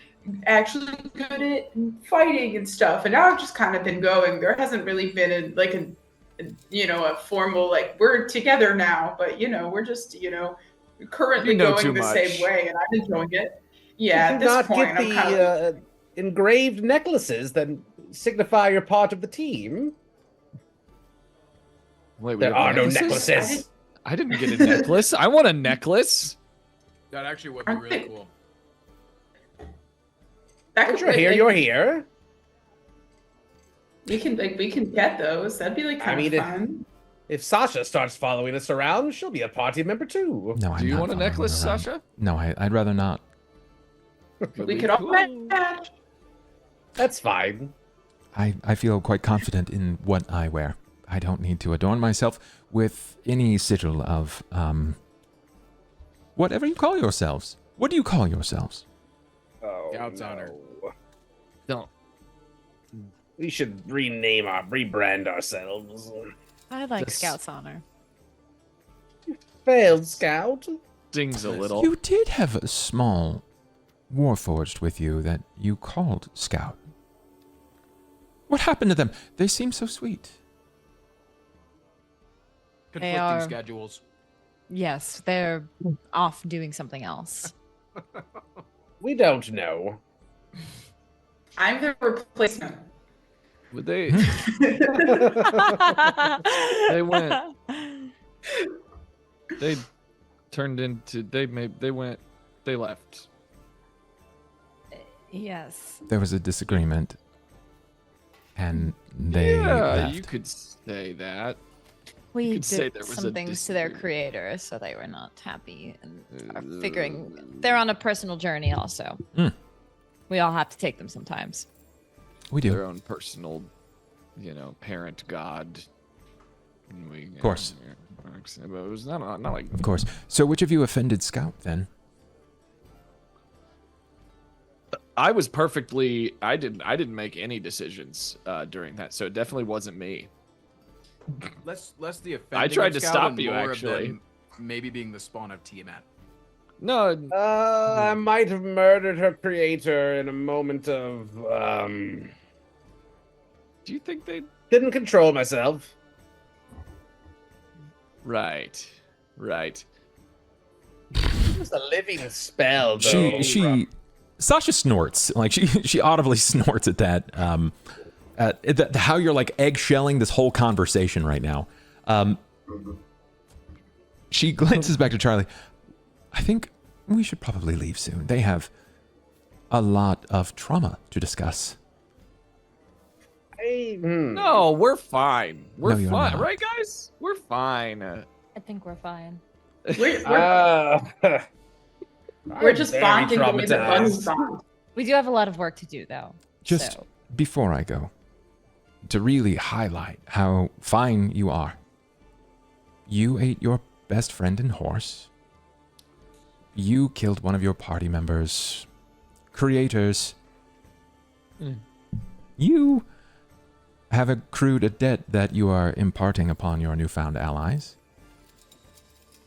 actually good at fighting and stuff. And now I've just kind of been going. There hasn't really been a formal like we're together now, but we're just currently You know going too the much. same way and I'm enjoying it. Yeah, at Did you this not point, get I'm kind of the engraved necklaces that signify you're part of the team? Wait, we There have are no necklaces? necklaces. I didn't get a necklace. I want a necklace. That actually would be really cool. that Once could you're here, like, you're here. we can get those. That'd be like I kind mean, of fun. If Sasha starts following us around, she'll be a party member too. No, I'm Do you not want a following necklace, you around. Sasha? No, I'd rather not. We could all Cool. match. That's fine. I feel quite confident in what I wear. I don't need to adorn myself with any sigil of, whatever you call yourselves. What do you call yourselves? Oh, Scout's honor. Don't. We should rebrand ourselves. I like This- Scout's honor. Failed Scout. Stings a little. You did have a small warforged with you that you called Scout. What happened to them? They seem so sweet. Conflicting are- schedules. Yes, they're off doing something else. We don't know. I'm the replacement. Would they? They went. They turned into. They left. Yes. There was a disagreement, and they Yeah, left. you could say that. We could say did there was some a things to their disagreement. creator, so they were not happy and are figuring they're on a personal journey also. Mm. We all have to take them sometimes. We do. Their own personal, parent god. Of course. But it was not like. Of course. So which of you offended Scout then? I was perfectly. I didn't make any decisions during that, so it definitely wasn't me. Less the offending. I tried to of Scout stop and you, more of actually. them maybe being the spawn of Tiamat. No, I might have murdered her creator in a moment of do you think they? didn't control myself. Right. It was a living spell, though. She Sasha snorts. Like she audibly snorts at that. How you're like eggshelling this whole conversation right now. She glances back to Charlie. I think we should probably leave soon. They have a lot of trauma to discuss. No, we're fine. We're No, you're fine, not. right, guys? We're fine. I think we're fine. We're just very bonding the way the traumatized. bunnies bond. We do have a lot of work to do, though. Just so. before I go, to really highlight how fine you are. You ate your best friend and horse. You killed one of your party members. Creators. You have accrued a debt that you are imparting upon your newfound allies.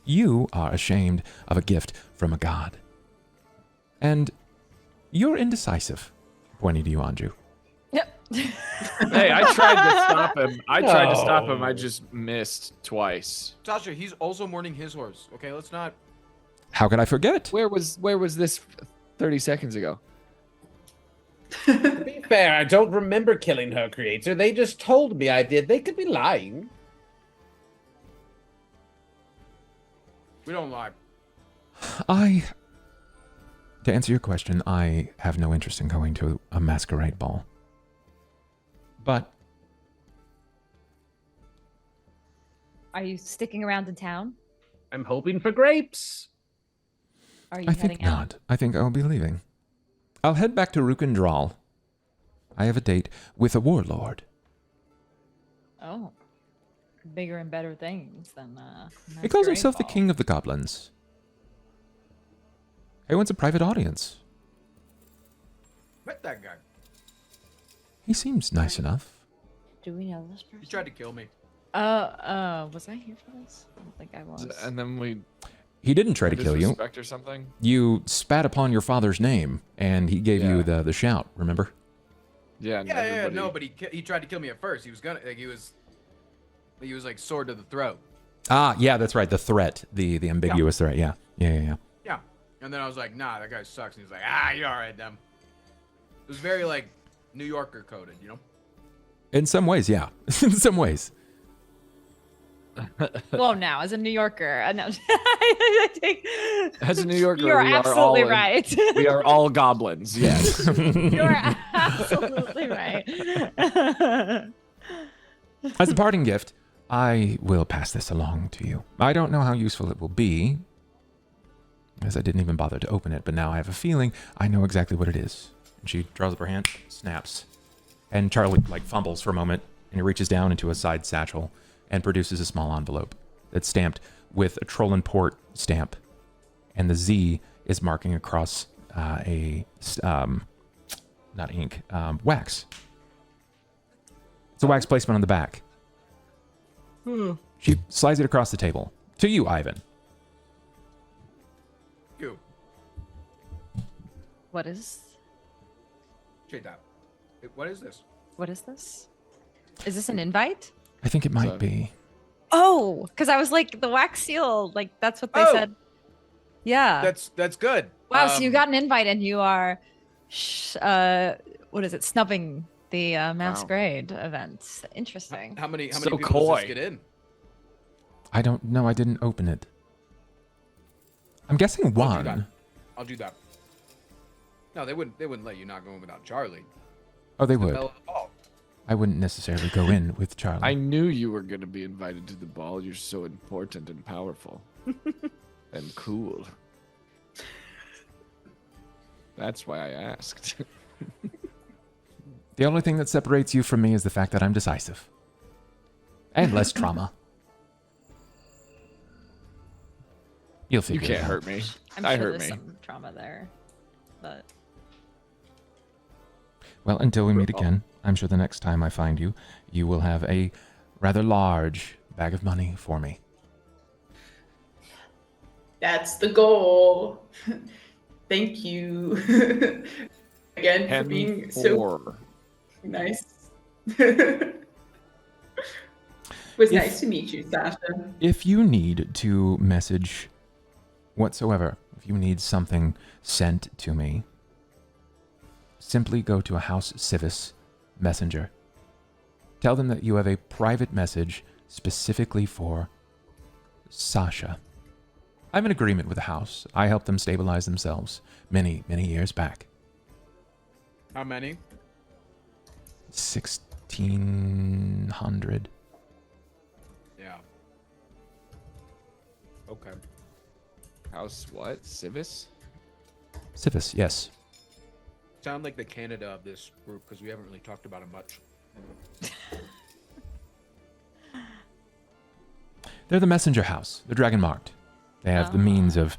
You are ashamed of a gift from a god. And you're indecisive, pointing to you, Anju. Yep. Hey, I tried to stop him. I just missed twice. Sasha, he's also mourning his horse. Okay, let's not. How could I forget? Where was this 30 seconds ago? To be fair, I don't remember killing her creator. They just told me I did. They could be lying. We don't lie. To answer your question, I have no interest in going to a masquerade ball. But Are you sticking around in town? I'm hoping for grapes. Are you I heading think out? not. I think I'll be leaving. I'll head back to Rukendral. I have a date with a warlord. Oh. Bigger and better things than He calls himself the Masquerade king of the goblins. He wants a private audience. Met that guy. He seems nice enough. Ball. Do we know this person? He tried to kill me. Was I here for this? I don't think I was. And then we He didn't try to kill you. disrespect or something. You spat upon your father's name, and he gave you the shout, remember? Yeah, and Yeah, everybody- no, but he tried to kill me at first. He was gonna, he was like sword to the throat. Ah, yeah, that's right. The threat, the ambiguous threat. Yeah. Yeah, and then I was like, nah, that guy sucks. And he was like, you're all right, then. It was very like New Yorker coded, you know. In some ways, yeah. In some ways. Well, now as a New Yorker, no, I think As a New Yorker, you're we are absolutely all right. We are all goblins. Yes. You're absolutely right. As a parting gift, I will pass this along to you. I don't know how useful it will be, as I didn't even bother to open it, but now I have a feeling I know exactly what it is. And she draws up her hand, snaps. And Charlie, fumbles for a moment, and he reaches down into a side satchel and produces a small envelope that's stamped with a Troll and Port stamp. And the Z is marking across not ink, wax. It's a wax placement on the back. She slides it across the table. To you, Ivan. You. What is? Shade that. What is this? What is this? Is this an invite? I think it might So- be. Oh, because I was like the wax seal. Like that's what they Oh! said. Yeah. That's good. Wow. So you got an invite, and you are, what is it? Snubbing the masquerade event. Interesting. How many So people does coy. this get in? I don't know. I didn't open it. I'm guessing I'll do one. that. I'll do that. No, they wouldn't let you not go in without Charlie. Oh, they The would. belle of the ball. I wouldn't necessarily go in with Charlie. I knew you were going to be invited to the ball. You're so important and powerful. And cool. That's why I asked. The only thing that separates you from me is the fact that I'm decisive. And less trauma. You'll figure You it can't out. hurt me. I'm I sure hurt there's me. some trauma there, but Well, until we meet again, I'm sure the next time I find you, you will have a rather large bag of money for me. That's the goal. Thank you again for being so nice. It was nice to meet you, Sasha. If you need to message whatsoever, if you need something sent to me, simply go to a House Civis messenger. Tell them that you have a private message specifically for Sasha. I have an agreement with the house. I helped them stabilize themselves many, many years back. How many? 1600. Yeah. Okay. House what? Civis? Civis, yes. Sound like the Canada of this group because we haven't really talked about it much. They're the messenger house. They're dragon marked. They have the means of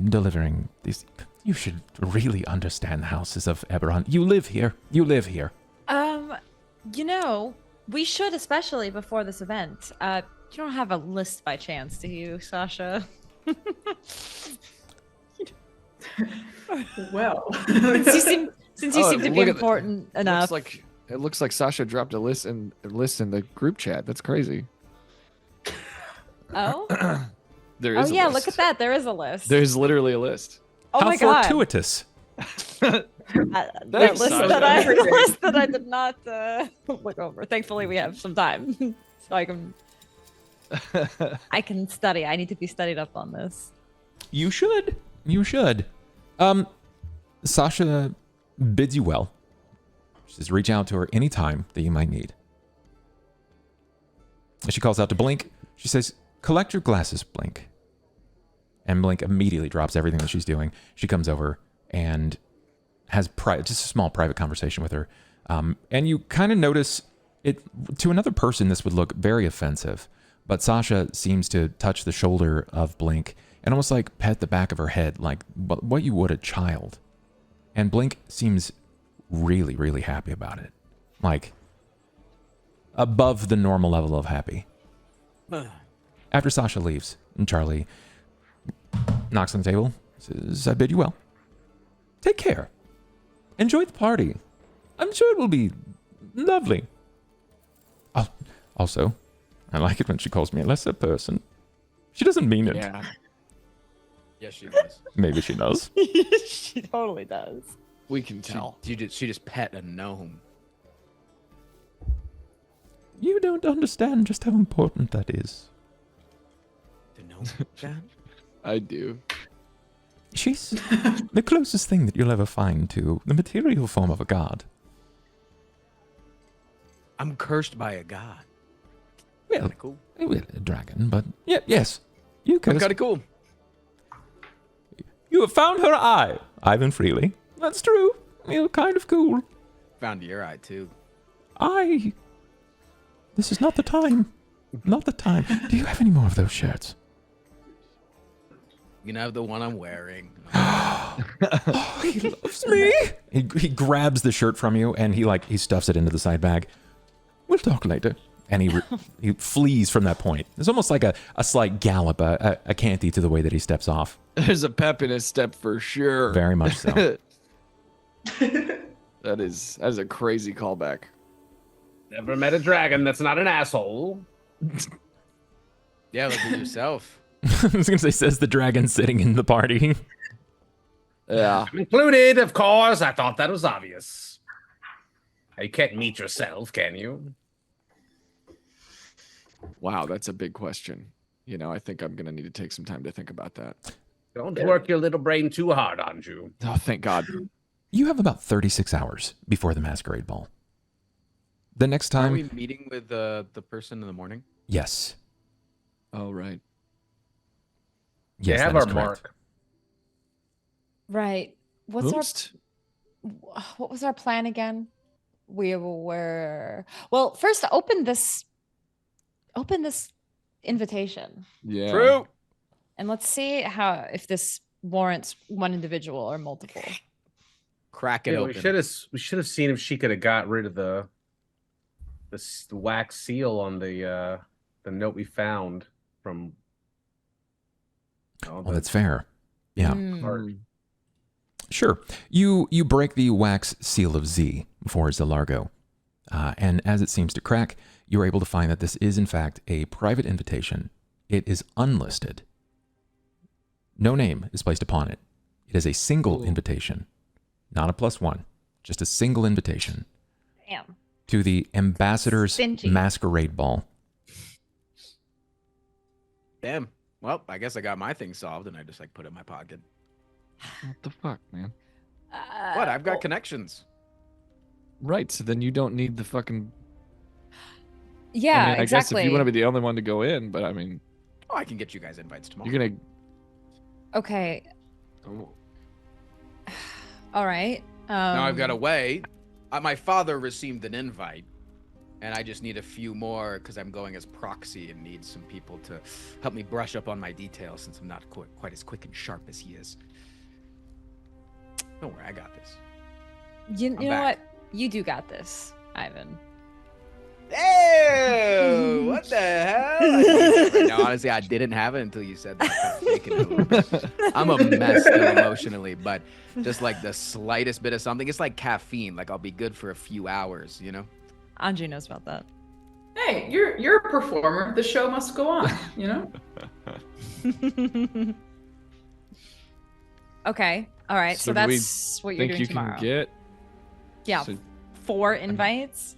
delivering these. You should really understand the houses of Eberron. You live here. You live here. you know, we should, especially before this event. You don't have a list by chance, do you, Sasha? Well, since you seem to be look at important enough. It looks like Sasha dropped a list in the group chat. That's crazy. Oh? There is. Oh a yeah, list. look at that. There is a list. There's literally a list. Oh How my god. fortuitous. That Thanks, list Sasha. that I did not look over. Thankfully, we have some time, so I can study. I need to be studied up on this. You should. You should. Sasha bids you well. She says reach out to her anytime that you might need. She calls out to Blink. She says, collect your glasses, Blink. And Blink immediately drops everything that she's doing. She comes over and has just a small private conversation with her. And you kind of notice it. To another person, this would look very offensive. But Sasha seems to touch the shoulder of Blink and almost like pet the back of her head, like what you would a child. And Blink seems really, really happy about it. Like, above the normal level of happy. After Sasha leaves, and Charlie knocks on the table, says, I bid you well. Take care. Enjoy the party. I'm sure it will be lovely. Oh, also, I like it when she calls me a lesser person. She doesn't mean it. Yeah. Yes, she does. Maybe she does. She totally does. We can tell. She just pet a gnome. You don't understand just how important that is. The gnome, Dad? I do. She's the closest thing that you'll ever find to the material form of a god. I'm cursed by a god. Well, Cool. a dragon, but yeah, yes. You I'm could. kind of cool. You have found her eye, Ivan Freely. That's true. You're kind of cool. Found your eye too. This is not the time. Not the time. Do you have any more of those shirts? You can have the one I'm wearing. Oh, he loves me. He grabs the shirt from you and he stuffs it into the side bag. We'll talk later. And he flees from that point. It's almost like a slight gallop, a canty to the way that he steps off. There's a pep in his step for sure. Very much so. That is a crazy callback. Never met a dragon that's not an asshole. Yeah, look at yourself. I was going to say, says the dragon sitting in the party. Yeah. I'm included, of course. I thought that was obvious. You can't meet yourself, can you? Wow, that's a big question. You know, I think I'm going to need to take some time to think about that. Don't work your little brain too hard, Anju. Oh, thank God. You have about 36 hours before the masquerade ball. The next Are time, we meeting with the person in the morning? yes, Oh, right. yes, they have that is our correct. mark. Right. What was our plan again? We were well. First, open this invitation, Yeah. True. and let's see if this warrants one individual or multiple. Crack it Yeah, open. we should have seen if she could have got rid of the wax seal on the note we found from. Well, that's fair. Yeah. Mm. Sure. You break the wax seal of Z for Zalargo. And as it seems to crack, you're able to find that this is, in fact, a private invitation. It is unlisted. No name is placed upon it. It is a single invitation, not a +1, just a single invitation. Damn. To the Ambassador's Stingy. Masquerade Ball. Damn. Well, I guess I got my thing solved, and I just put it in my pocket. What the fuck, man? What? I've got connections. Right. So then you don't need the fucking. Yeah, I mean, I guess exactly. if you want to be the only one to go in, but I mean, Oh, I can get you guys invites tomorrow. you're gonna. Okay. Oh, All right. Now I've got to wait. My father received an invite, and I just need a few more because I'm going as proxy and need some people to help me brush up on my details since I'm not quite as quick and sharp as he is. Don't worry, I got this. You know back. what? You do got this, Ivan. Ew! What the hell? No, honestly, I didn't have it until you said that. I'm faking it a little bit. I'm a mess still emotionally, but just like the slightest bit of something, it's like caffeine. Like I'll be good for a few hours, you know? Anju knows about that. Hey, you're a performer. The show must go on, you know? Okay. All right. So, do we that's what you're think doing you tomorrow. can get? Yeah. So- 4 invites.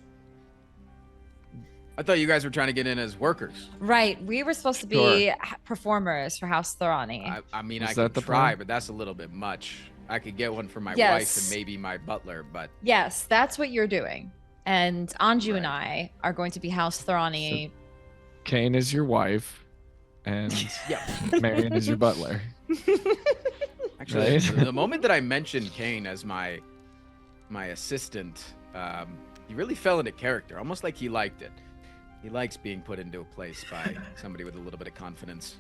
I thought you guys were trying to get in as workers. Right. We were supposed to be performers for House Thorani. I mean, Is I that could the try, plan? but that's a little bit much. I could get one for my wife Yes. and maybe my butler, but Yes, that's what you're doing. And Anju and Right. I are going to be House Thorani. Cain is your wife, and yeah. Marian is your butler. Actually, Right? the moment that I mentioned Cain as my assistant, he really fell into character, almost like he liked it. He likes being put into a place by somebody with a little bit of confidence.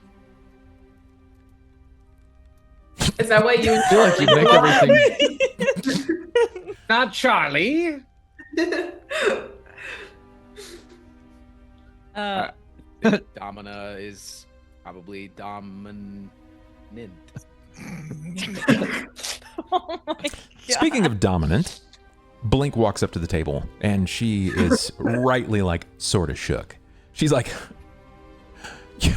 Is that why you I feel like you make everything. Not Charlie. Domina is probably dominant. Oh my God. Speaking of dominant, Blink walks up to the table, and she is rightly, sort of shook. She's like, you...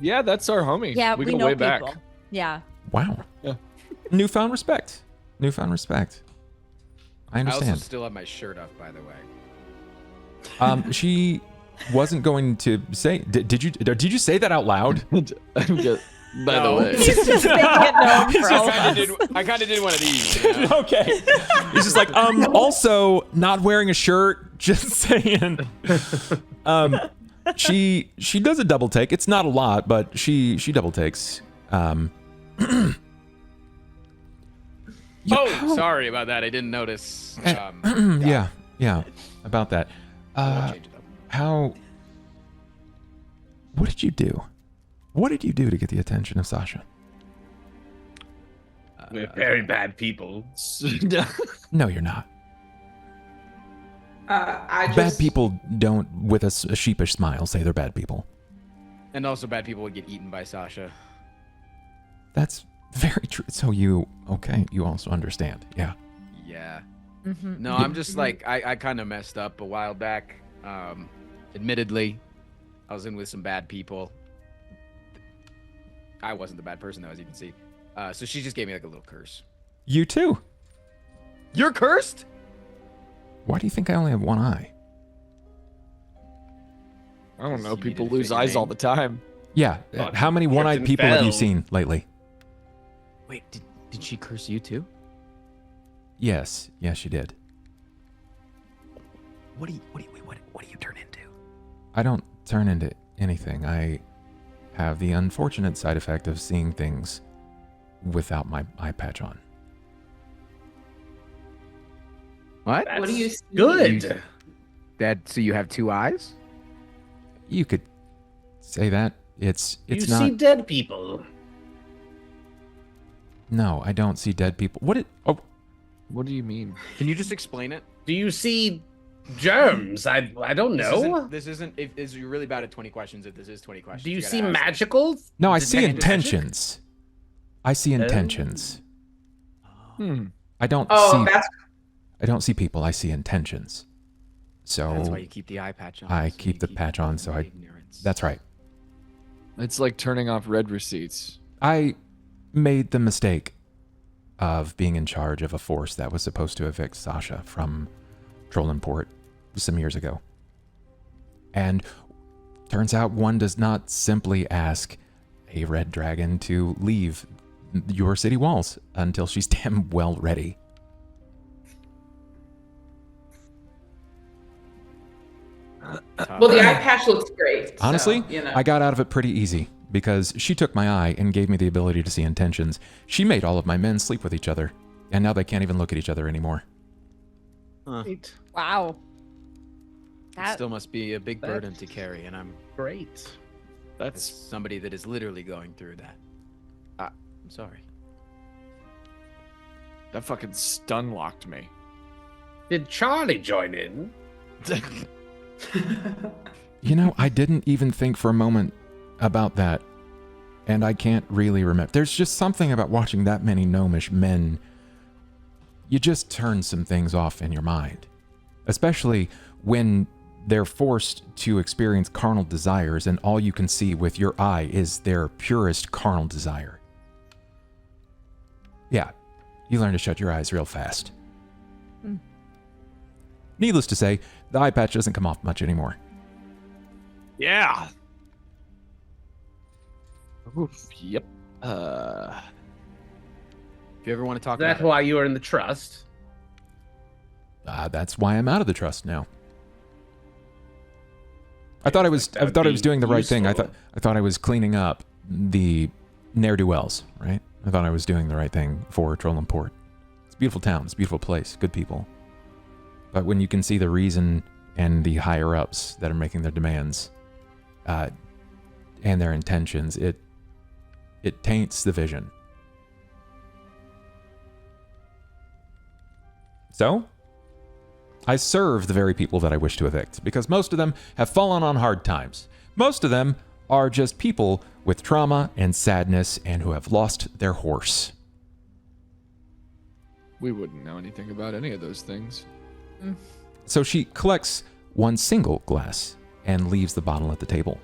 Yeah, that's our homie. Yeah, we we go know way people. back. Yeah. Wow. Yeah. Newfound respect. I I also understand. still have my shirt off, by the way. She wasn't going to say. Did you say that out loud? By the way, He's just making it known for all of us. I kind of did one of these. You know? Okay. He's just like, also not wearing a shirt. Just saying. She does a double take. It's not a lot, but she double takes. Sorry about that. I didn't notice. Yeah, about that. I'll change it up. What did you do? What did you do to get the attention of Sasha? We're very bad people. No, you're not. I just Bad people don't, with a sheepish smile, say they're bad people. And also, bad people would get eaten by Sasha. That's very true. So you also understand. Yeah. Yeah. Mhm. No, I'm just I kind of messed up a while back. Admittedly, I was in with some bad people. I wasn't the bad person, though, as you can see. So she just gave me a little curse. You too. You're cursed? Why do you think I only have one eye? I don't know. You People needed to lose fit your eyes all name. the time. Yeah. Oh, How many one-eyed Captain people have you Bell. seen lately? Wait, did she curse you too? Yes. Yes, she did. What do you turn into? I don't turn into anything. I have the unfortunate side effect of seeing things without my eye patch on. What? What do you see? Good. So you have two eyes? You could say that. It's You not. see dead people. No, I don't see dead people. Oh, What do you mean? Can you just explain it? Do you see germs? I don't know. This isn't. If you're really bad at 20 questions, if this is 20 questions, Do you gotta see ask it. magical? no, I see detect magic? intentions. I see intentions. I don't Oh, see. that's I don't see people. I see intentions. So That's why you keep the eye patch on. I so keep you the patch on. So ignorance. that's right. It's like turning off red receipts. I made the mistake of being in charge of a force that was supposed to evict Sasha from Trollenport some years ago. And turns out one does not simply ask a red dragon to leave your city walls until she's damn well ready. well, the eye patch looks great. so, Honestly, you know. I got out of it pretty easy because she took my eye and gave me the ability to see intentions. She made all of my men sleep with each other, and now they can't even look at each other anymore. Great. Wow. It That still must be a big burden to carry, and I'm Great. as That's somebody that is literally going through that. I'm sorry. that fucking stun locked me. Did Charlie join in? You know, I didn't even think for a moment about that, and I can't really remember. There's just something about watching that many gnomish men. You just turn some things off in your mind, especially when they're forced to experience carnal desires and all you can see with your eye is their purest carnal desire. Yeah, you learn to shut your eyes real fast. Needless to say, the eye patch doesn't come off much anymore. Yeah. Oof, yep. If you ever want to talk That's about why you are in the trust. That's why I'm out of the trust now. I thought I was doing the right thing. I thought I was cleaning up the ne'er-do-wells, right? I thought I was doing the right thing for Trollenport. It's a beautiful town. It's a beautiful place. Good people. But when you can see the reason and the higher-ups that are making their demands and their intentions, it taints the vision. So, I serve the very people that I wish to evict, because most of them have fallen on hard times. Most of them are just people with trauma and sadness and who have lost their horse. We wouldn't know anything about any of those things. So she collects one single glass and leaves the bottle at the table.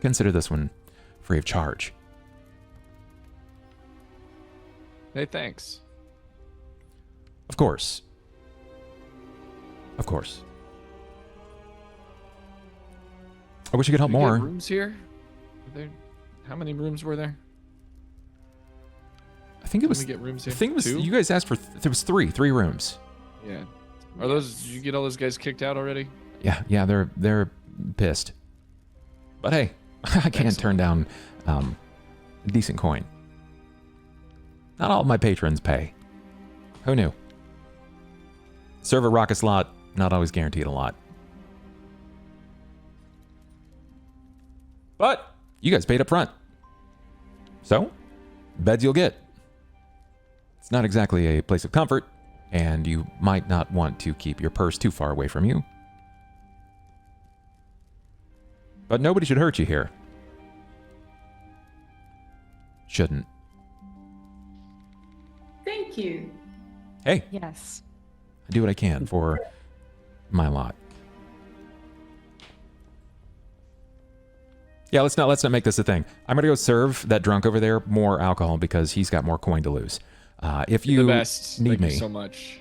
Consider this one free of charge. Hey, thanks. Of course. Of course. I wish you could help Did we get more. rooms here? How many rooms were there? I think it was. Can we get rooms here? I think it was. Two? You guys asked for. There was three rooms. Yeah. Are those? Did you get all those guys kicked out already? Yeah. They're pissed. But hey, I can't turn down a decent coin. Not all of my patrons pay. Who knew? Serve a raucous lot, not always guaranteed a lot. But you guys paid up front. So, beds you'll get. It's not exactly a place of comfort, and you might not want to keep your purse too far away from you. But nobody should hurt you here. Shouldn't. Thank you. Hey, yes. I do what I can for my lot. Yeah, let's not make this a thing. I'm gonna go serve that drunk over there more alcohol because he's got more coin to lose. If you the best. need Thank me, you so much.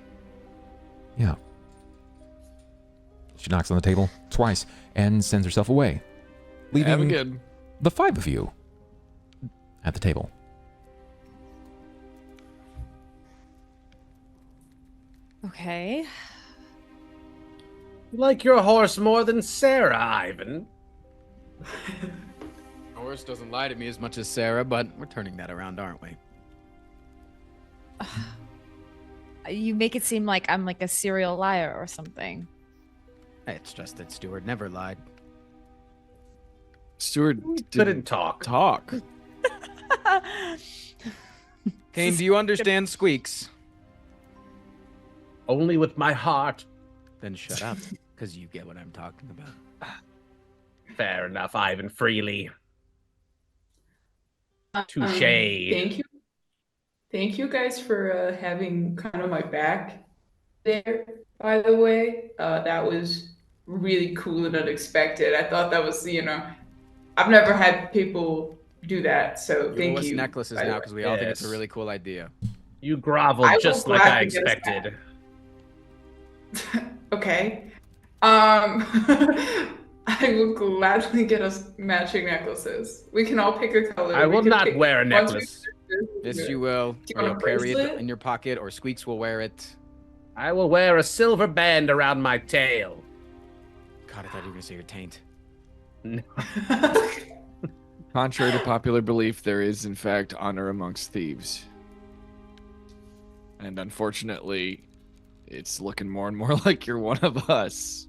yeah. She knocks on the table twice and sends herself away, Have a leaving good. the five of you at the table. Okay. You like your horse more than Sera, Ivan. Horse doesn't lie to me as much as Sera, but we're turning that around, aren't we? You make it seem like I'm like a serial liar or something. It's just that Stuart never lied. Stuart Couldn't talk. Cain, do you understand squeaks? Only with my heart. Then shut up, because you get what I'm talking about. Fair enough, Ivan Freely. Touche. Thank you guys for having kind of my back there, by the way. That was really cool and unexpected. I thought that was, I've never had people do that, so thank Give us you. necklaces now, because we all think it's a really cool idea. You groveled just like I expected. Okay. I will gladly get us matching necklaces. We can all pick a color. I will not wear a necklace. Yes, you will. Or you'll carry it in your pocket, or Squeaks will wear it. I will wear a silver band around my tail. God, I thought you were going to say your taint. No. Contrary to popular belief, there is, in fact, honor amongst thieves. And unfortunately, it's looking more and more like you're one of us.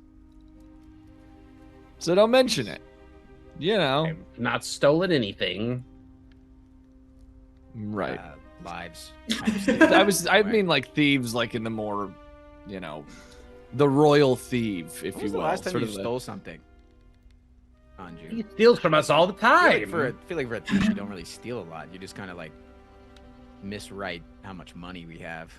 So don't mention it. You know. I've not stolen anything. Right. Lives. I mean like thieves, like in the more, the royal thief, if When you was will. the last time Sort you of stole something? Anju. He steals from us all the I time. feel like for a thief, you don't really steal a lot. You just kind of like miswrite how much money we have.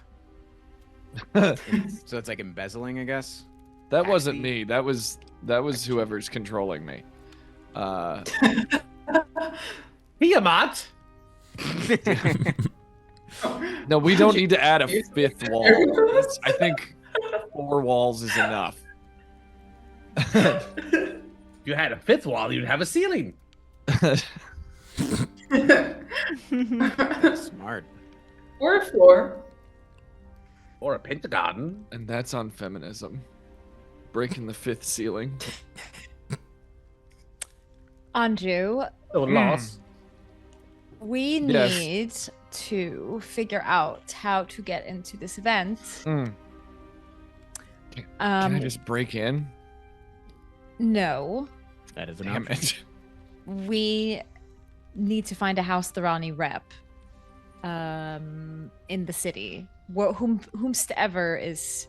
So it's like embezzling, I guess. That wasn't me. That was whoever's controlling me. Tiamat. No, we don't need to add a fifth wall. I think 4 walls is enough. If you had a fifth wall, you'd have a ceiling. Smart. Or a floor. Or a pentagon. And that's on feminism. Breaking the 5th ceiling. Anju, No loss. we Yes. need to figure out how to get into this event. Can I just break in? No, That is an Damn option. it. we need to find a House Thorani rep in the city, whomsoever is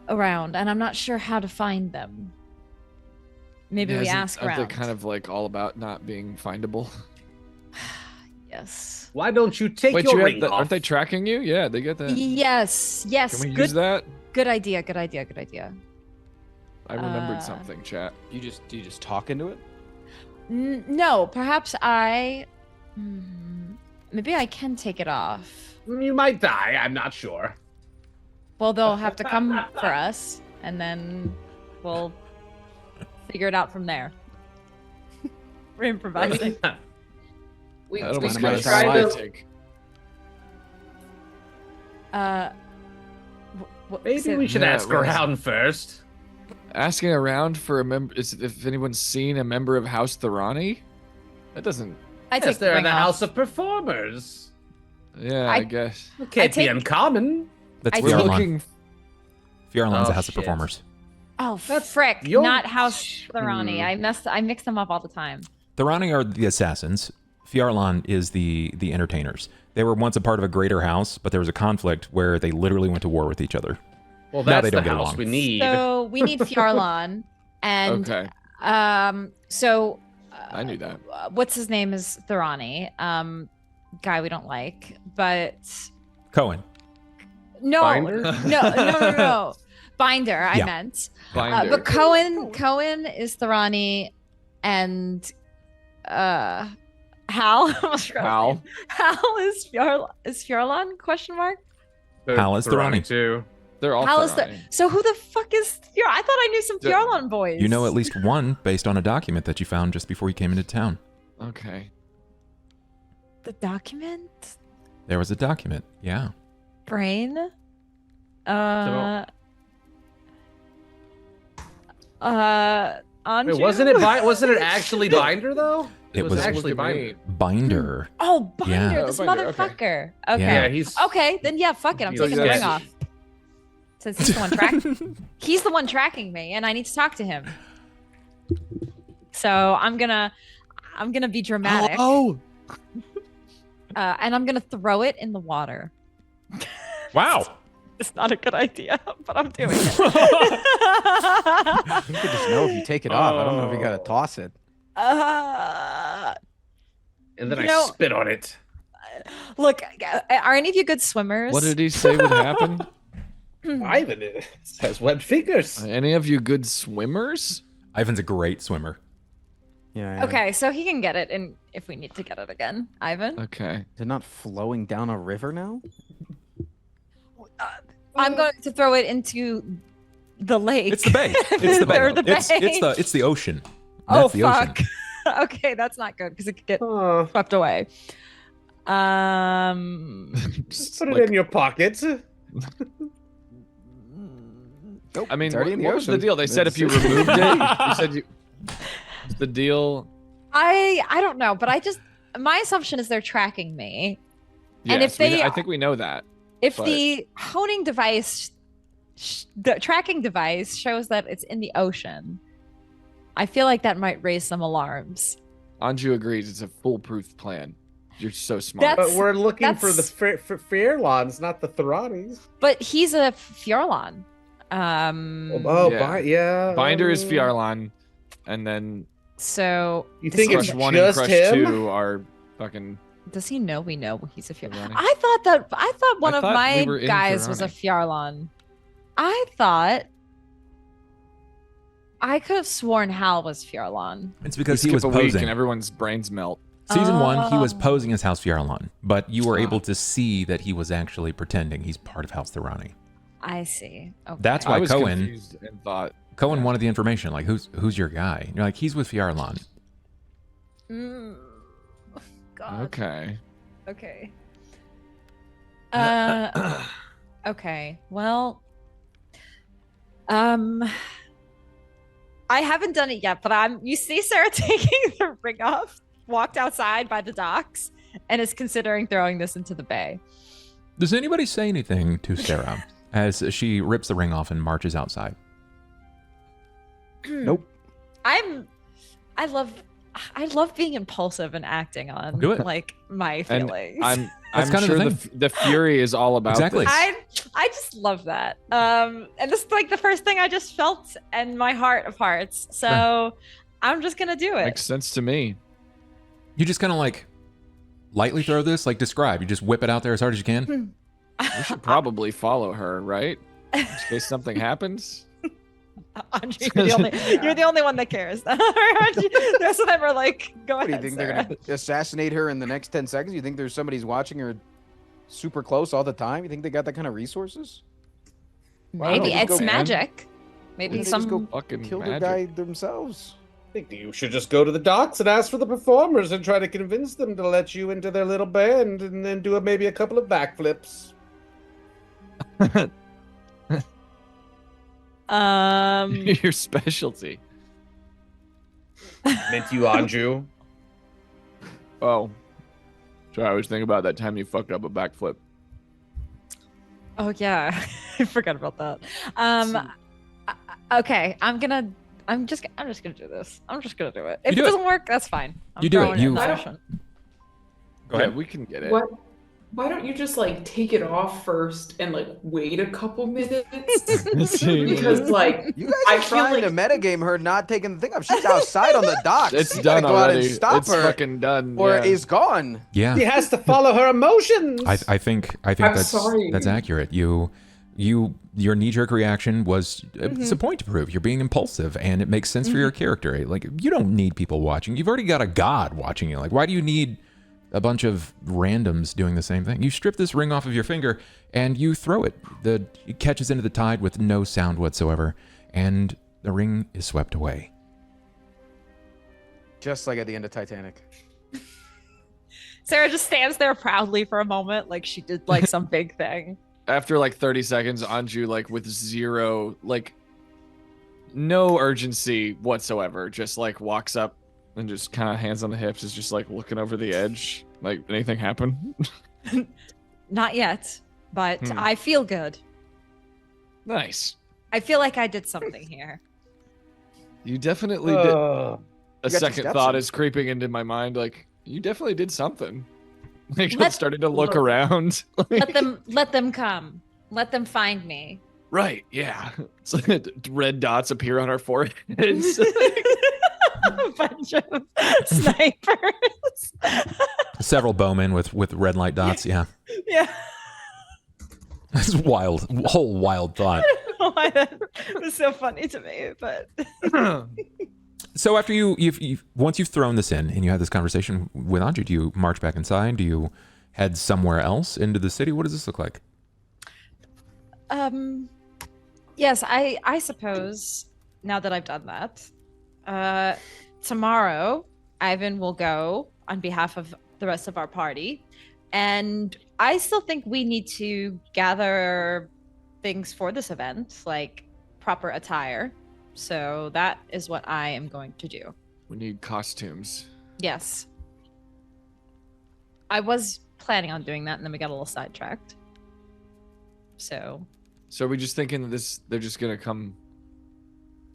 around, and I'm not sure how to find them. Maybe we ask Aren't around. they kind of like all about not being findable? Yes. Why don't you take Wait, your ring off? aren't they tracking you? Yeah, they get that. Yes. Yes. Can we good. use that? Good idea. Good idea. Good idea. I remembered something, chat. Do you just talk into it? No. Perhaps I. Maybe I can take it off. You might die. I'm not sure. Well, they'll have to come for us, and then we'll figure it out from there. We're improvising. We I don't we want could to try to. Maybe we should Yeah, ask well, around first. Asking around for a member, if anyone's seen a member of House Thorani? That doesn't. I Yes, take the they're ring the off. House of Performers. Yeah, I- I guess. It can't be take- uncommon. That's I We're think- Fjarlan. looking. Fjarlan's Oh, a house of shit. performers. Oh, That's frick! your- Not House Thorani. I mix them up all the time. Thorani are the assassins. Fjarlan is the entertainers. They were once a part of a greater house, but there was a conflict where they literally went to war with each other. Well, Now that's they the don't get house along. we need. So we need Fjarlan, and Okay, so I knew that. what's his name is Thorani, guy we don't like, but Cohen. no, Binder? no. Binder, I Yeah. meant. Binder. But Cohen is Thorani, and Hal. Hal. Hal is Fjarlan? Question mark. Hal is Thorani. too. They're all Hal is the. Thorani. So who the fuck is Fjar? I thought I knew some The- Fjarlan boys. You know at least one based on a document that you found just before you came into town. Okay. the document. There was a document. Yeah. Brain. Anju? Wait, wasn't it actually Binder though? It was actually Binder. Binder. Oh, Binder, Yeah. this Binder, motherfucker. Okay. Yeah, he's Okay, then yeah, fuck it. I'm So taking the you're ring sketchy. off. Since he's the one he's the one tracking me, and I need to talk to him. So I'm gonna be dramatic. Oh. And I'm gonna throw it in the water. Wow. It's not a good idea, but I'm doing it. You could just know if you take it off. I don't know if you gotta toss it. and then you I know- spit on it. Look, are any of you good swimmers? What did he say would happen? Ivan has webbed fingers. Any of you good swimmers? Ivan's a great swimmer. Yeah. Okay, so he can get it, and if we need to get it again, Ivan. Okay. Is it not flowing down a river now? I'm going to throw it into the lake. It's the bay. It's the bay. Or the bay. It's the ocean. Oh, That's the ocean. fuck. Okay, that's not good because it could get Oh, swept away. just put it in your pocket. Nope. I mean, it's already in the what was the ocean. deal? They said if you removed it, you said you. What's the deal? I don't know, but my assumption is they're tracking me. And if I think we know that. If But- the honing device, the tracking device shows that it's in the ocean, I feel like that might raise some alarms. Anju agrees. It's a foolproof plan. You're so smart. That's- But we're looking for the that's- Fairlawns, not the Theranis. But he's a Fjorlan. Yeah. Binder is Fjarlan, and then So You does think he- it's Crush 1 and just Crush him? 2 are fucking. Does he know we know he's a Fjorlan? Fjarlani. I thought one I of thought my we were in guys was a Fjarlan. I thought I could have sworn Hal was Fjarlan. It's because We he was skip a week posing. and everyone's brains melt. Season 1, he was Oh. posing as House Fjarlan, but you were Ah. able to see that he was actually pretending he's part of House Thorani. I see. Okay. That's I why was Cohen confused and thought. wanted the information. Like, who's your guy? And you're like, he's with Fjarlan. Mm. God. Okay. Okay. Okay. Well, I haven't done it yet, but you see Sera taking the ring off, walked outside by the docks, and is considering throwing this into the bay. Does anybody say anything to Sera as she rips the ring off and marches outside? Nope. I love being impulsive and acting on Do it. like my And feelings. I'm That's kind of sure the the fury is all about Exactly. this. I just love that. And this is like the first thing I just felt in my heart of hearts. So I'm just gonna do it. Makes sense to me. You just kind of like lightly throw this, like describe. You just whip it out there as hard as you can. We should probably follow her, right? In case something happens. Andre, you're the only one that cares. The rest of them are like, go What do you ahead. think Sarah. they're gonna assassinate her in the next 10 seconds? You think there's somebody's watching her super close all the time? You think they got that kind of resources? Why don't Maybe they just it's go- magic. Why Maybe don't they just go some. Fucking kill the magic. guy themselves. I think you should just go to the docks and ask for the performers and try to convince them to let you into their little band and then do maybe a couple of backflips. Your specialty. Meant you, Anju. Oh. Sorry, I was thinking about that time you fucked up a backflip. Oh yeah, I forgot about that. Okay, I'm just gonna do this. I'm just gonna do it. If it do it. doesn't work, that's fine. I'm You do it. throwing in the You- ocean. Go Yeah, ahead. we can get it. Why don't you just like take it off first and like wait a couple minutes? See, Because like You guys I are feel trying like- to metagame her not taking the thing off. She's outside on the docks. It's You gotta done go out already. and stop It's her, fucking done. or yeah. is gone. Yeah. He has to follow her emotions. I think I'm that's sorry. that's accurate. Your knee-jerk reaction was it's a point to prove. You're being impulsive, and it makes sense for your character. Like, you don't need people watching. You've already got a god watching you. Like, why do you need a bunch of randoms doing the same thing? You strip this ring off of your finger and you throw it. It catches into the tide with no sound whatsoever, and the ring is swept away. Just like at the end of Titanic. Sarah just stands there proudly for a moment, like she did like some big thing. After like 30 seconds, Anju, like with zero, like no urgency whatsoever. Just like walks up and just kind of hands on the hips, is just like looking over the edge. Like, anything happen? Not yet, but I feel good. Nice. I feel like I did something here. You definitely did. A second thought is creeping into my mind. Like, you definitely did something. Like, I'm starting to look around. Let them come. Let them find me. Right, yeah. It's like red dots appear on our foreheads. A bunch of snipers. Several bowmen with red light dots. Yeah. Yeah. That's wild. Whole wild thought. I don't know why that was so funny to me, but. So after once you've thrown this in and you had this conversation with Anju, do you march back inside? Do you head somewhere else into the city? What does this look like? Yes, I suppose now that I've done that, tomorrow Ivan will go on behalf of the rest of our party, and I still think we need to gather things for this event, like proper attire. So that is what I am going to do. We need costumes. Yes. I was planning on doing that, and then we got a little sidetracked. So are we just thinking that they're just gonna come?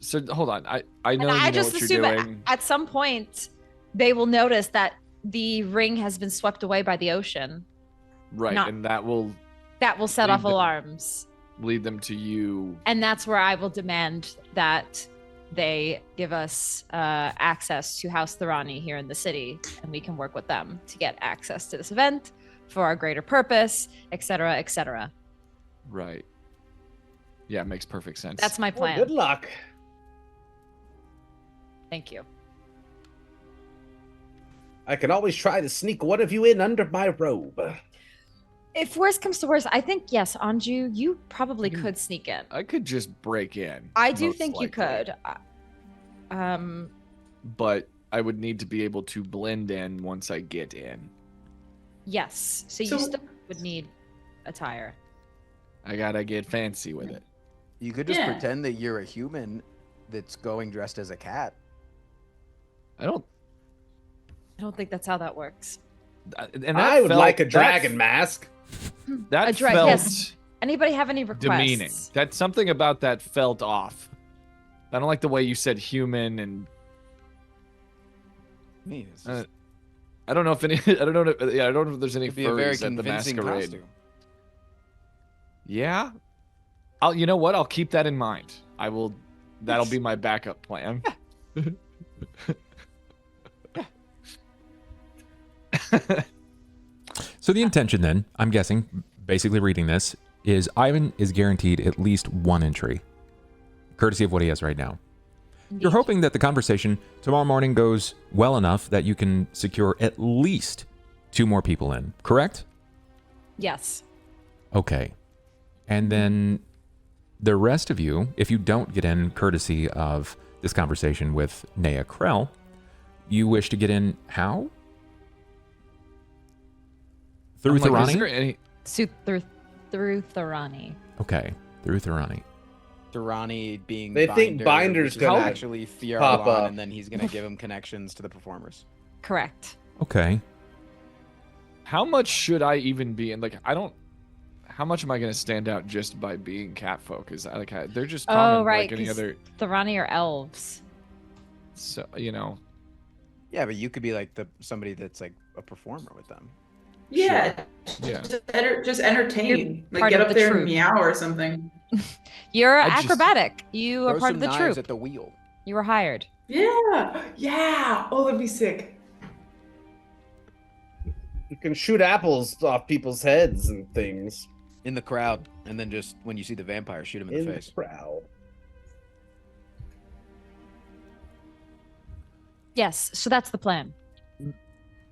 So hold on, I know I you know just what assume you're doing. at some point they will notice that the ring has been swept away by the ocean. Right, and that will set off alarms. Lead them to you. And that's where I will demand that they give us access to House Thorani here in the city, and we can work with them to get access to this event for our greater purpose, etc., etc. Right. Yeah, it makes perfect sense. That's my plan. Well, good luck. Thank you. I can always try to sneak one of you in under my robe. If worse comes to worse, I think, yes, Anju, you probably could sneak in. I could just break in. I do think likely. you could. But I would need to be able to blend in once I get in. Yes. So you still would need attire. I gotta get fancy with it. You could just pretend that you're a human that's going dressed as a cat. I don't think that's how that works. And I would like a dragon mask. That felt yes. Anybody have any requests? demeaning. That something about that felt off. I don't like the way you said human and. I don't know if any. I don't know if there's any furries at the masquerade. Costume. Yeah, you know what? I'll keep that in mind. I will. That'll be my backup plan. So the intention then, I'm guessing, basically reading this, is Ivan is guaranteed at least one entry, courtesy of what he has right now. Indeed. You're hoping that the conversation tomorrow morning goes well enough that you can secure at least 2 more people in, correct? Yes. Okay. And then the rest of you, if you don't get in courtesy of this conversation with Nea Krell, you wish to get in how? Through Thorani? Through Thorani. Okay, through Thorani. Thorani being they Binder, think Binder's gonna actually pop up, and then he's gonna give him connections to the performers. Correct. Okay. How much should I even be in? Like, how much am I gonna stand out just by being catfolk? Is like they're just common like any other. Thorani are elves. So you know. Yeah, but you could be like somebody that's like a performer with them. Yeah. Sure. Yeah. Just entertain. You're like get up there troop. and meow or something. You're acrobatic. You are part of the troop. At the wheel. You were hired. Yeah. Yeah. Oh, that'd be sick. You can shoot apples off people's heads and things. In the crowd, and then just when you see the vampire, shoot him in the face. The crowd. Yes, so that's the plan.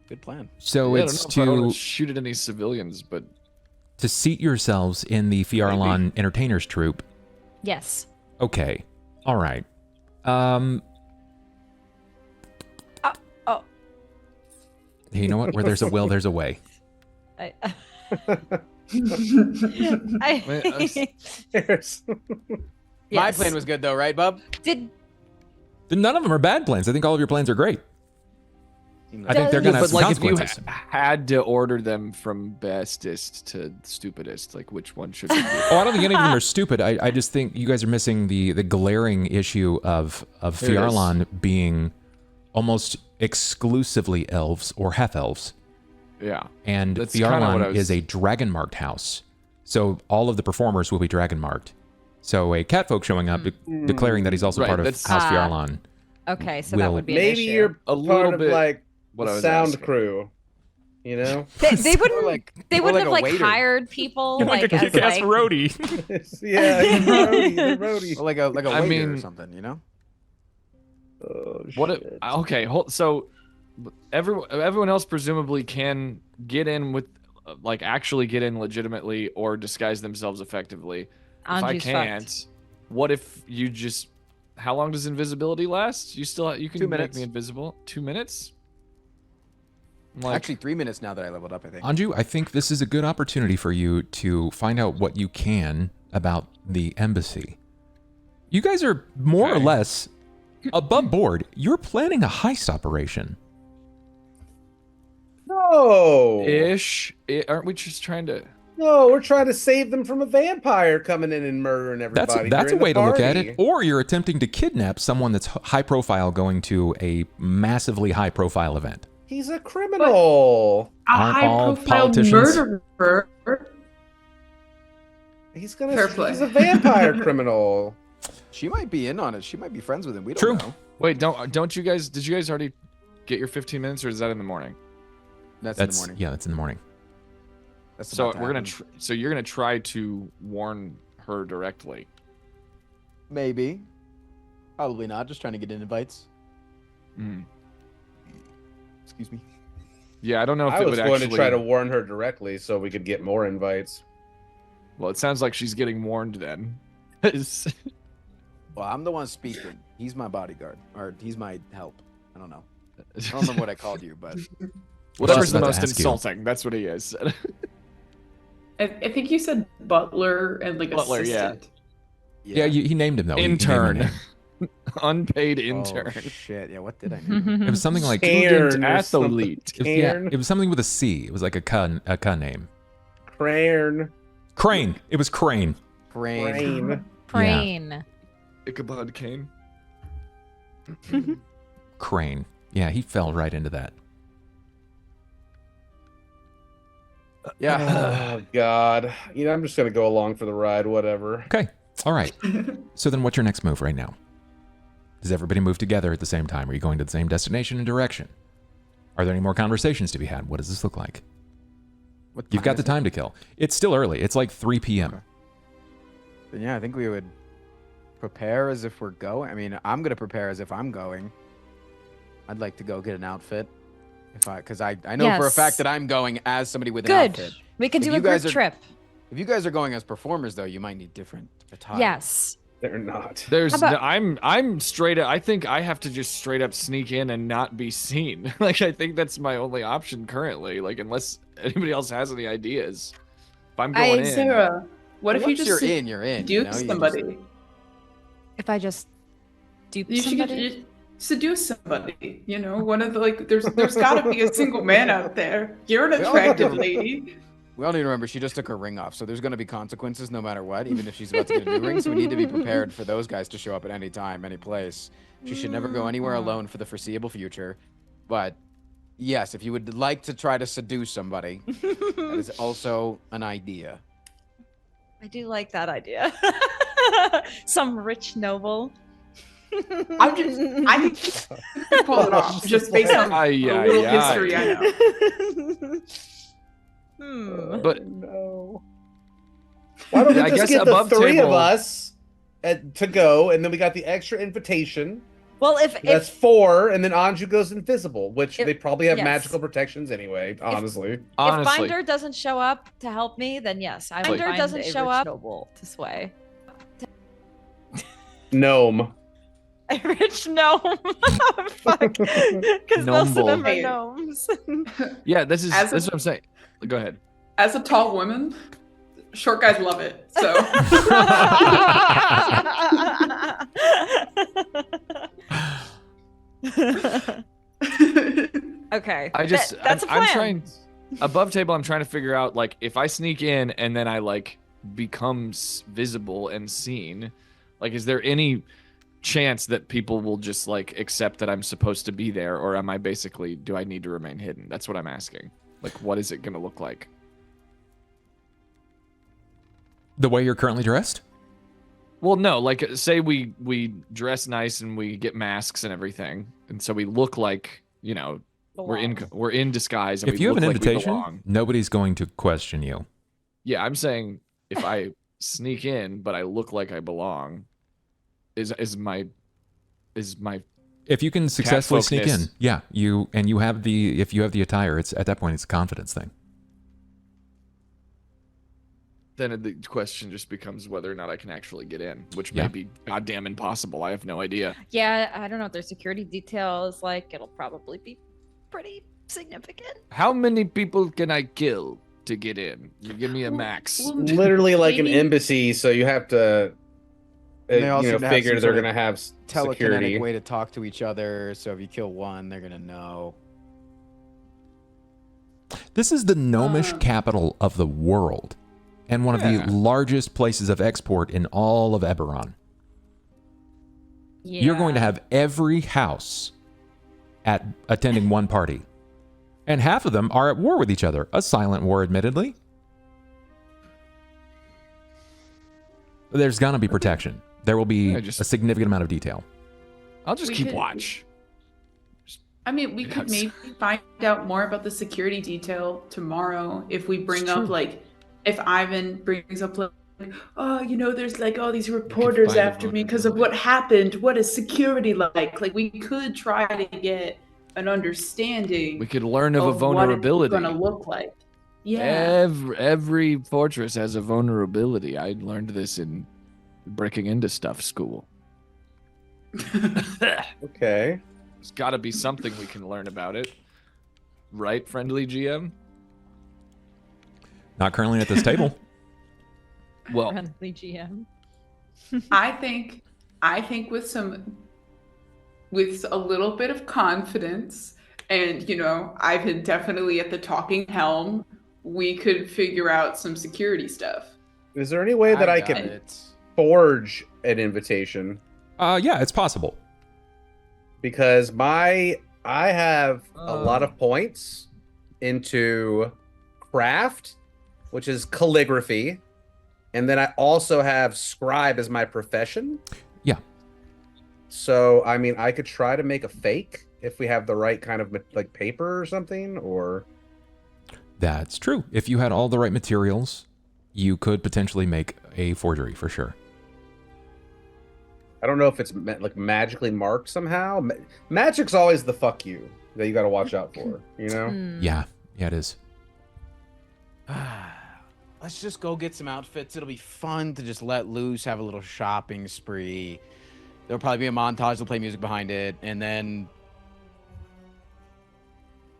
Good plan. So yeah, it's I don't shoot at any civilians, but to seat yourselves in the Fiarlan Entertainers troupe. Yes. Okay. All right. You know what? Where there's a will, there's a way. My Yes. plan was good though, right, Bub? None of them are bad plans. I think all of your plans are great. I think they're Does- going to have But some like, if you consequences. had to order them from bestest to stupidest, like which one should we do? Oh, I don't think any of them are stupid. I just think you guys are missing the glaring issue of Here it is. Fjarlan being almost exclusively elves or half elves. Yeah. And That's kinda what I Fjarlan was- is a dragon marked house. So all of the performers will be dragon marked. So a Catfolk showing up declaring that he's also Right, part of that's- House Ah. Fjarlan. Okay, so Will- that would be an Maybe issue. you're A part little of bit like what I the was sound asking. crew. You know? They wouldn't. They more wouldn't have a like waiter. hired people You're like a as kick-ass like. roadie. Yeah, the roadie. Or like a I waiter mean- or something, you know? Oh, What? shit. Okay. So everyone else presumably can get in with, like, actually get in legitimately or disguise themselves effectively. If I Anju's can't, fucked. what if you just? How long does invisibility last? You can 2 make minutes. me invisible. 2 minutes. Like, Actually, 3 minutes now that I leveled up, I think. Anju, I think this is a good opportunity for you to find out what you can about the embassy. You guys are more or Okay. less above board. You're planning a heist operation. No. ish. Aren't we just trying to? No, we're trying to save them from a vampire coming in and murdering everybody. That's a during the way to look at party. it. Or you're attempting to kidnap someone that's high profile going to a massively high profile event. He's a criminal. A Aren't all high-profile politicians- murderer. He's Fair play. he's a vampire criminal. She might be in on it. She might be friends with him. We True. don't know. Wait, don't you guys? Did you guys already get your 15 minutes, or is that in the morning? That's in the morning. Yeah, that's in the morning. That's So about to we're gonna. happen. So you're gonna try to warn her directly. Maybe. Probably not. Just trying to get in invites. Mm. Excuse me. Yeah, I don't know if I it was would going actually. to try to warn her directly so we could get more invites. Well, it sounds like she's getting warned then. Well, I'm the one speaking. He's my bodyguard, or he's my help. I don't know. I don't remember what I called you, but Whatever's Well, the I was most about to ask you. insulting. That's what he is. I think you said butler and like Butler, yeah. assistant. Yeah, he named him though. He named him Intern. name. Unpaid intern. Oh, shit. Yeah, what did I name? It was something like Cairn Student or something. athlete. It was, yeah, Cairn. it was something with a C. It was like a K name. Crane. Crane. It was Crane. Brain. Crane. Prane. Ichabod Cain. Crane. Yeah, he fell right into that. Yeah. Oh God. You know, I'm just gonna go along for the ride. Whatever. Okay. All right. So then what's your next move right now? Does everybody move together at the same time? Are you going to the same destination and direction? Are there any more conversations to be had? What does this look like? What You've got the is it? time to kill. It's still early. It's like 3 p.m. Okay. Then yeah, I think we would prepare as if we're going. I mean, I'm gonna prepare as if I'm going. I'd like to go get an outfit, because I know for a Yes. fact that I'm going as somebody with an Good. outfit. We can If do you a group guys are- trip. If you guys are going as performers, though, you might need different attire. Yes. They're not. There's How about- I'm straight up. I think I have to just straight up sneak in and not be seen. Like, I think that's my only option currently. Like, unless anybody else has any ideas. If I'm going in, Sarah, what if you Once just you're in, you're in. seduce you know? somebody? If I just dupe You should somebody. get, seduce somebody. You know, one of the like. There's got to be a single man out there. You're an We all attractive do. lady. We all need to remember she just took her ring off, so there's going to be consequences no matter what, even if she's about to get a new ring. So we need to be prepared for those guys to show up at any time, any place. She should never go anywhere alone for the foreseeable future. But yes, if you would like to try to seduce somebody, that is also an idea. I do like that idea. Some rich noble. I think you pull it off just based on Aye, a aye, little aye. history I know. but No. Why don't we I just guess get the above three of table- us to go, and then we got the extra invitation. Well, if That's 4, and then Anju goes invisible, which If- they probably have yes. magical protections anyway. Honestly, if honestly, Binder doesn't show up to help me, then yes, I would Binder find doesn't a show rich up. noble to sway. gnome. A rich gnome. Fuck. Because most of them are Hey. gnomes. yeah, this is As a- what I'm saying. Go ahead. As a tall woman, short guys love it. So Okay. That's a plan. I'm trying above table. I'm trying to figure out like if I sneak in and then I like become visible and seen, like is there any chance that people will just like accept that I'm supposed to be there, or am I basically do I need to remain hidden? That's what I'm asking. Like, what is it going to look like? The way you're currently dressed? Well, no, like say we dress nice and we get masks and everything, and so we look like, you know, we're in disguise. And If you have look an like we invitation, belong. nobody's going to question you. Yeah, I'm saying if I sneak in but I look like I belong, is my if you can successfully sneak in, Catfolkness. yeah, if you have the attire, it's at that point it's a confidence thing. then the question just becomes whether or not I can actually get in, which Yeah. may be goddamn impossible. I have no idea. Yeah, I don't know what their security details like. It'll probably be pretty significant. How many people can I kill to get in? You give me a max. Literally like an Maybe- embassy, so you have to They all seem to have figure some they're sort of gonna have Telekinetic security. way to talk to each other. So if you kill one, they're gonna know. This is the gnomish capital of the world, and one of Yeah. the largest places of export in all of Eberron. Yeah. You're going to have every house at attending one party. And half of them are at war with each other. A silent war, admittedly. There's gonna be protection. There will be Yeah, just- a significant amount of detail. I'll just We keep could- watch. I mean, we could maybe find out more about the security detail tomorrow if we bring up, like, if Ivan brings up, like, oh, you know, there's like all these reporters find a after me because of what happened. What is security like? Like, we could try to get an understanding We could learn of a what vulnerability. it's going to look like. Yeah. Every fortress has a vulnerability. I learned this in breaking into stuff school. Okay. There's got to be something we can learn about it. Right, friendly GM? Not currently at this table. Well, Friendly GM. I think with a little bit of confidence and, you know, Ivan definitely at the talking helm, we could figure out some security stuff. Is there any way that I got can it. forge an invitation? Yeah, it's possible. Because I have a lot of points into craft, which is calligraphy, and then I also have scribe as my profession. Yeah. So I mean, I could try to make a fake if we have the right kind of like paper or something, or That's true. If you had all the right materials, you could potentially make a forgery for sure. I don't know if it's like magically marked somehow. Magic's always the fuck you that you got to watch out for, you know? Yeah, it is. Let's just go get some outfits. It'll be fun to just let loose, have a little shopping spree. There'll probably be a montage. They'll play music behind it, and then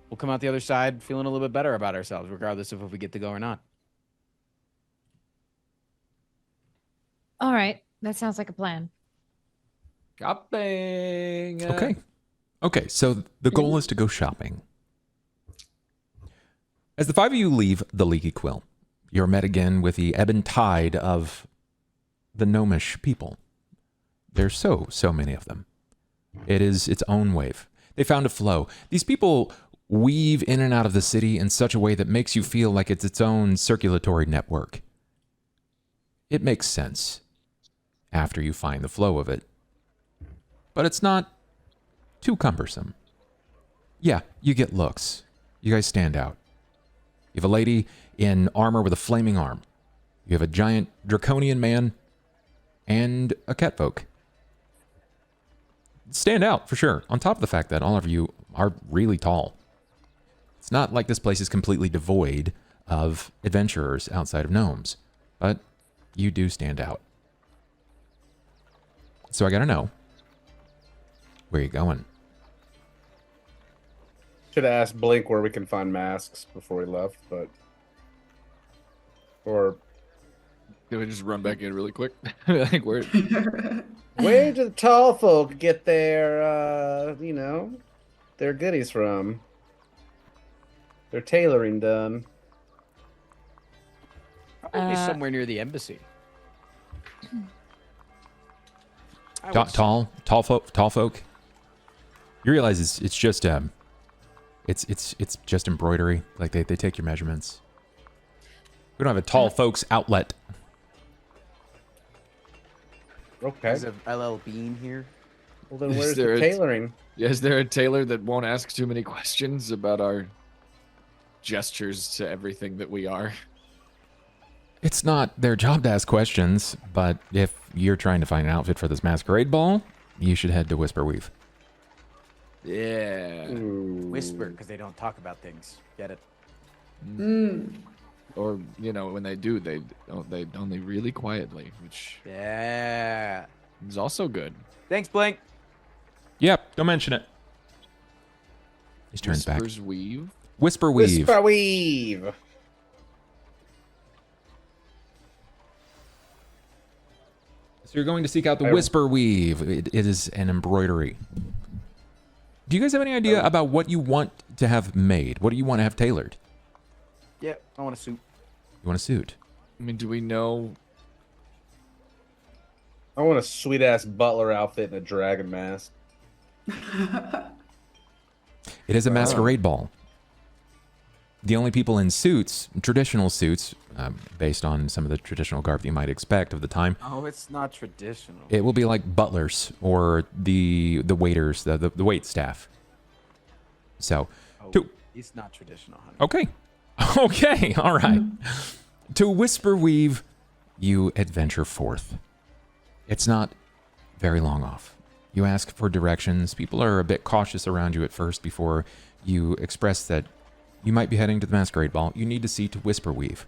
we'll come out the other side feeling a little bit better about ourselves, regardless of if we get to go or not. All right. That sounds like a plan. shopping. Okay, so the goal is to go shopping. As the five of you leave the Leaky Quill, you're met again with the ebb and tide of the gnomish people. There's so many of them. It is its own wave. They found a flow. These people weave in and out of the city in such a way that makes you feel like it's its own circulatory network. It makes sense after you find the flow of it. But it's not too cumbersome. Yeah, you get looks. You guys stand out. You have a lady in armor with a flaming arm. You have a giant draconian man and a catfolk. Stand out for sure, on top of the fact that all of you are really tall. It's not like this place is completely devoid of adventurers outside of gnomes, but you do stand out. So I gotta know, where are you going? Should have asked Blink where we can find masks before we left, but or Can we just run back in really quick? Like where? where do the tall folk get their their goodies from? They're tailoring done. Probably somewhere near the embassy. Tall folk. You realize it's just it's just embroidery. Like they take your measurements. We don't have a tall folks outlet. Okay. Is LL Bean here? Well, then where's the tailoring? Is there a tailor that won't ask too many questions about our gestures to everything that we are? It's not their job to ask questions, but if you're trying to find an outfit for this masquerade ball, you should head to Whisperweave. Yeah. Ooh. Whisper, because they don't talk about things. Get it? Or, you know, when they do, they only really quietly, which Yeah. is also good. Thanks, Blink. Yep, don't mention it. He turns back. Whispers weave. Whisperweave. Whisperweave. So you're going to seek out the Whisperweave. It is an embroidery. Do you guys have any idea about what you want to have made? What do you want to have tailored? Yeah, I want a suit. You want a suit? I mean, do we know? I want a sweet ass butler outfit and a dragon mask. It is a masquerade ball. The only people in suits, traditional suits, based on some of the traditional garb that you might expect of the time. Oh, it's not traditional. It will be like butlers or the waiters, the wait staff. So, It's not traditional, honey. okay. Okay, all right. To Whisperweave, you adventure forth. It's not very long off. You ask for directions. People are a bit cautious around you at first before you express that you might be heading to the masquerade ball. You need to see to Whisperweave.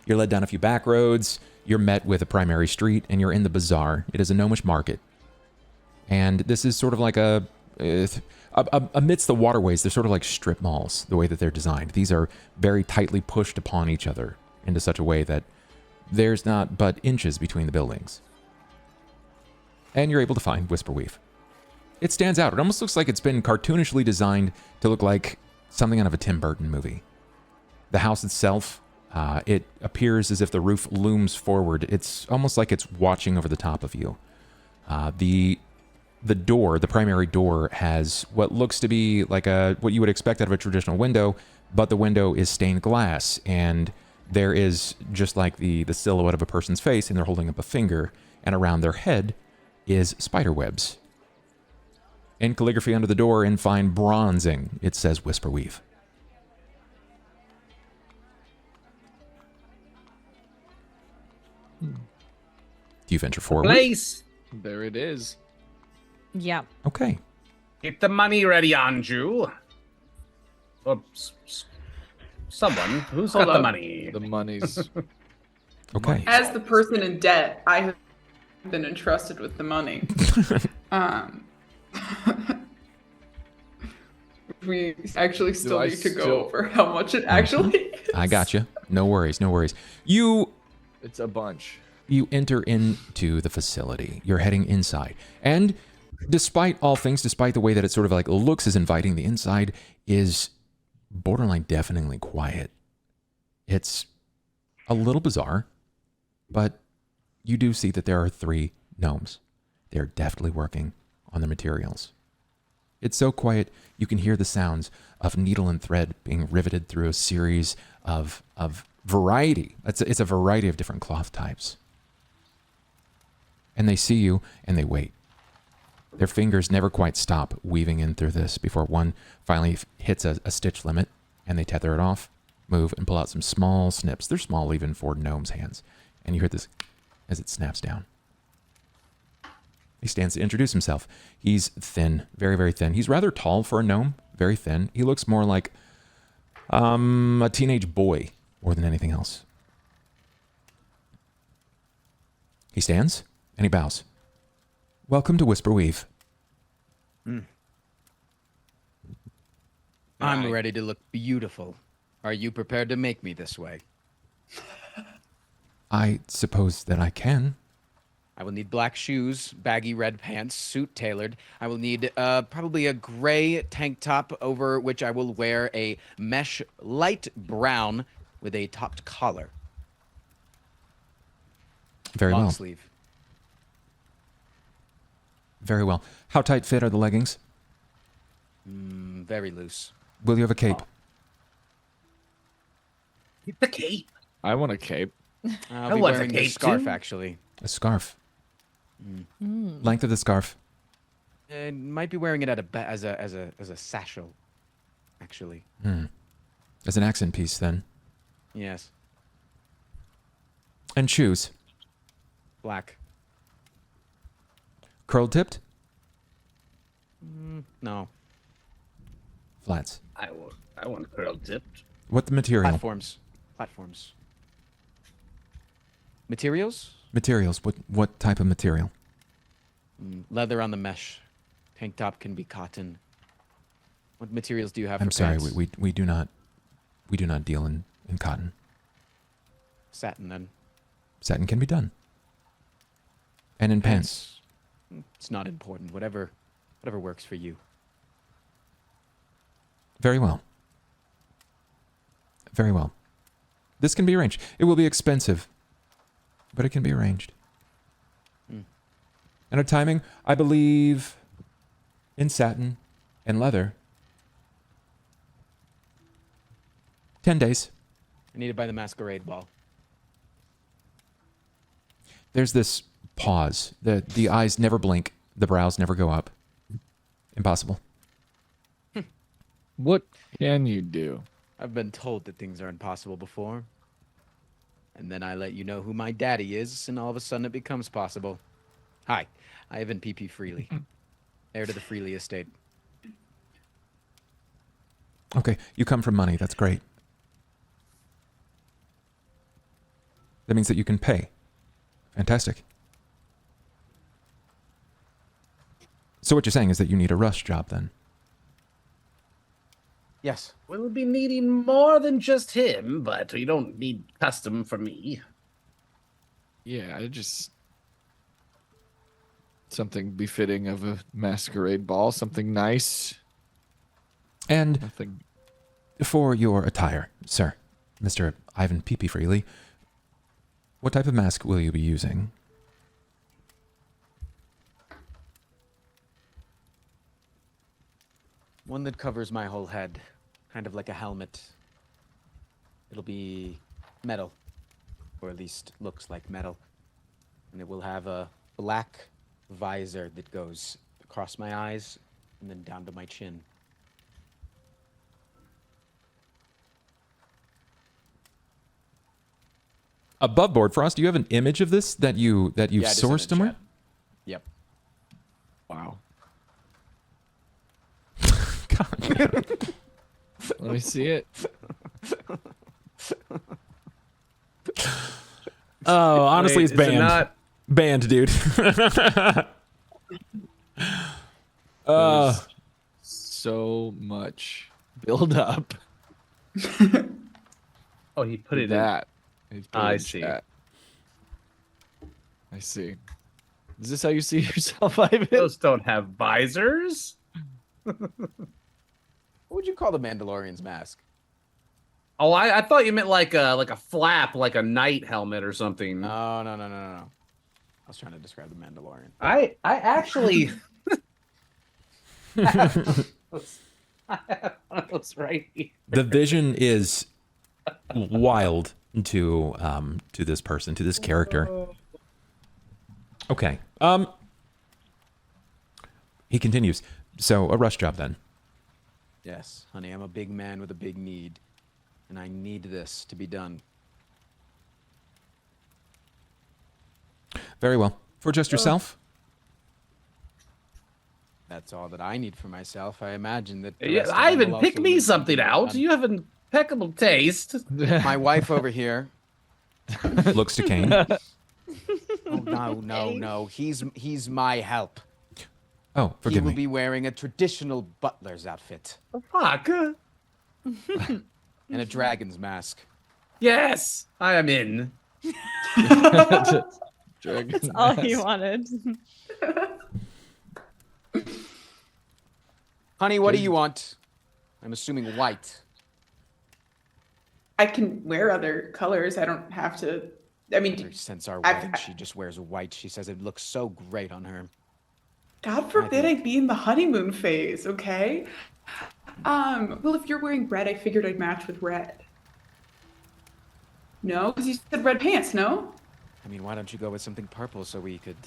You're led down a few back roads. You're met with a primary street, and you're in the bazaar. It is a gnomish market. And this is sort of like amidst the waterways, they're sort of like strip malls, the way that they're designed. These are very tightly pushed upon each other into such a way that there's not but inches between the buildings. And you're able to find Whisperweave. It stands out. It almost looks like it's been cartoonishly designed to look like something out of a Tim Burton movie. The house itself, it appears as if the roof looms forward. It's almost like it's watching over the top of you. The door, the primary door, has what looks to be like what you would expect out of a traditional window, but the window is stained glass, and there is just like the silhouette of a person's face, and they're holding up a finger, and around their head is spider webs. In calligraphy under the door in fine bronzing, it says Whisperweave. Do you venture forward? Place. There it is. Yeah. Okay. Get the money ready, Anju. Or someone who's got the money. The money's Okay. As the person in debt, I have been entrusted with the money. We actually still need to go over how much it actually is. I got you. No worries. No worries. It's a bunch. You enter into the facility. You're heading inside. And despite all things, despite the way that it sort of like looks as inviting, the inside is borderline deafeningly quiet. It's a little bizarre, but you do see that there are 3 gnomes. They're deftly working on the materials. It's so quiet, you can hear the sounds of needle and thread being riveted through a series of variety. It's a variety of different cloth types. And they see you, and they wait. Their fingers never quite stop weaving in through this before one finally hits a stitch limit, and they tether it off, move, and pull out some small snips. They're small even for gnomes' hands. And you hear this as it snaps down. He stands to introduce himself. He's thin, very, very thin. He's rather tall for a gnome, very thin. He looks more like a teenage boy more than anything else. He stands and he bows. Welcome to Whisperweave. I'm ready to look beautiful. Are you prepared to make me this way? I suppose that I can. I will need black shoes, baggy red pants, suit tailored. I will need probably a gray tank top over which I will wear a mesh light brown with a topped collar. Very Long well. sleeve. Very well. How tight fit are the leggings? Very loose. Will you have a cape? Keep the cape. I want a cape. I'll be want a wearing the cape scarf, too. actually. A scarf. Length of the scarf. Might be wearing it as a satchel, actually. As an accent piece, then. Yes. And shoes. Black. Curled tipped? No. Flats. I want curl tipped. What the material? Platforms. Materials? Materials. What type of material? Leather on the mesh. Tank top can be cotton. What materials do you have I'm for sorry, pants? we do not deal in cotton. Satin, then. Satin can be done. And in pants. It's not important. Whatever works for you. Very well. Very well. This can be arranged. It will be expensive, but it can be arranged. And our timing, I believe, in satin and leather, 10 days. I need it by the masquerade ball. There's this pause. The eyes never blink. The brows never go up. Impossible. What can you do? I've been told that things are impossible before. And then I let you know who my daddy is, and all of a sudden it becomes possible. Hi, Ivan P.P. Freely, heir to the Freely estate. Okay, you come from money. That's great. That means that you can pay. Fantastic. So what you're saying is that you need a rush job then? Yes. We'll be needing more than just him, but you don't need custom for me. Yeah, I just something befitting of a masquerade ball, something nice. And Nothing. for your attire, sir, Mr. Ivan P.P. Freely, what type of mask will you be using? One that covers my whole head, kind of like a helmet. It'll be metal, or at least looks like metal. And it will have a black visor that goes across my eyes and then down to my chin. Above board, Frost, do you have an image of this that you've Yeah, I just sent sourced it in somewhere? chat. Yep. Wow. God. Let me see it. Oh, honestly, Wait, it's banned. not... Banned, dude. There's so much build up. Oh, he put it in. That. He's put it I in see. chat. I see. Is this how you see yourself, Ivan? Those don't have visors. What would you call the Mandalorian's mask? Oh, I thought you meant like a flap, like a knight helmet or something. No. I was trying to describe the Mandalorian. I actually I have one of those right here. The vision is wild to this person, to this character. Okay. He continues. So a rush job then. Yes, honey, I'm a big man with a big need, and I need this to be done. Very well. For just yourself? That's all that I need for myself. I imagine that. the Yeah, rest of them Ivan, will pick also me need something out. done. You have impeccable taste. My wife over here. Looks to Cain. Oh, no. He's my help. Oh, He forgive will me. be wearing a traditional butler's outfit Fuck. and a dragon's mask. Yes, I am in. Dragon That's all he mask. wanted. Honey, what do you want? I'm assuming white. I can wear other colors. I don't have to. I mean, Her scents are I've- white. She just wears white. She says it looks so great on her. God forbid I be in the honeymoon phase, okay? Well, if you're wearing red, I figured I'd match with red. No? Because you said red pants, no? I mean, why don't you go with something purple so we could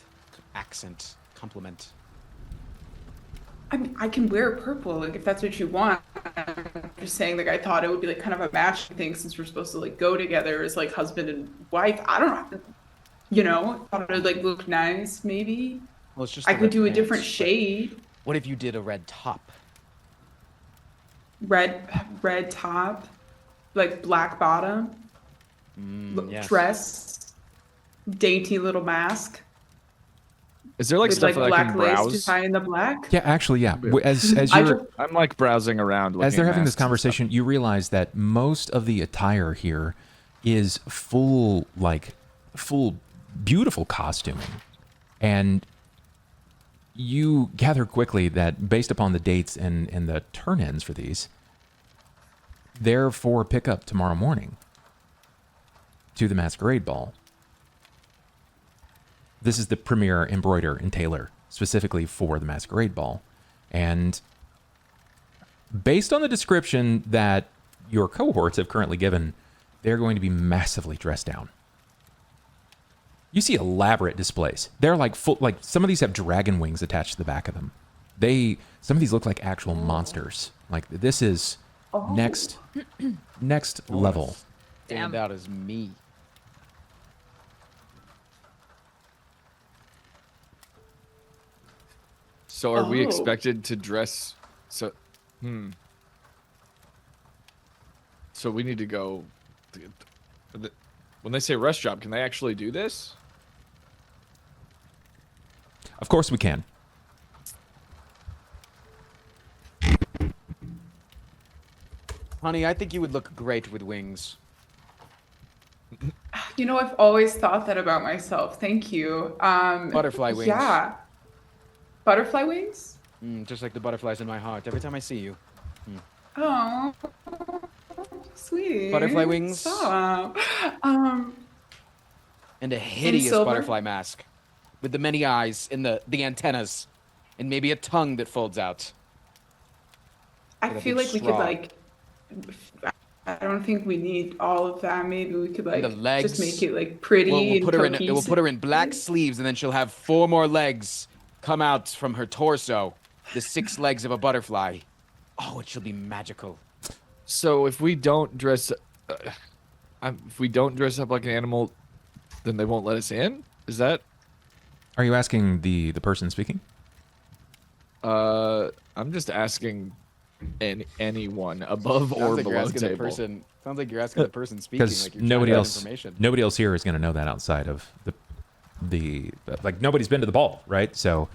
accent, complement? I mean, I can wear purple, like, if that's what you want. I'm just saying, like, I thought it would be, like, kind of a matching thing since we're supposed to, like, go together as, like, husband and wife. I don't know. You know? Thought it would, like, look nice, maybe. Well, it's just I the could red do a pants, different but shade. What if you did a red top? Red top, like, black bottom, Yes. dress, dainty little mask. Is there like with stuff like that I black can lace to browse? tie in the black. Yeah, actually, yeah. As I you're just- I'm like browsing around. as looking they're at having this masks and stuff. conversation, you realize that most of the attire here is full beautiful costuming. And you gather quickly that based upon the dates and the turn-ins for these, they're for pickup tomorrow morning to the Masquerade Ball. This is the premier embroider and tailor specifically for the Masquerade Ball. And based on the description that your cohorts have currently given, they're going to be massively dressed down. You see elaborate displays. They're like full, like some of these have dragon wings attached to the back of them. Some of these look like actual monsters. Like this is next level. Stand out as me. So are we Oh. expected to dress? So we need to go. When they say rest job, can they actually do this? Of course we can. Honey, I think you would look great with wings. You know, I've always thought that about myself. Thank you. Butterfly wings. Yeah. Butterfly wings? Just like the butterflies in my heart every time I see you. Oh, sweet. Butterfly wings. Stop. And a hideous silver? butterfly mask. With the many eyes and the antennas. And maybe a tongue that folds out. I With a feel big like we could straw. like. I don't think we need all of that. Maybe we could like the legs. just make it like pretty We'll and put her in. cohesive. We'll put her in black sleeves, and then she'll have 4 more legs come out from her torso. The 6 legs of a butterfly. Oh, it shall be magical. So if we don't dress, if we don't dress up like an animal, then they won't let us in. Is that? Are you asking the person speaking? I'm just asking anyone above Sounds or like you're below asking table. the person. Sounds like you're asking the person speaking. Because Like you're trying to get information. nobody else here is going to know that outside of the like nobody's been to the ball, right? So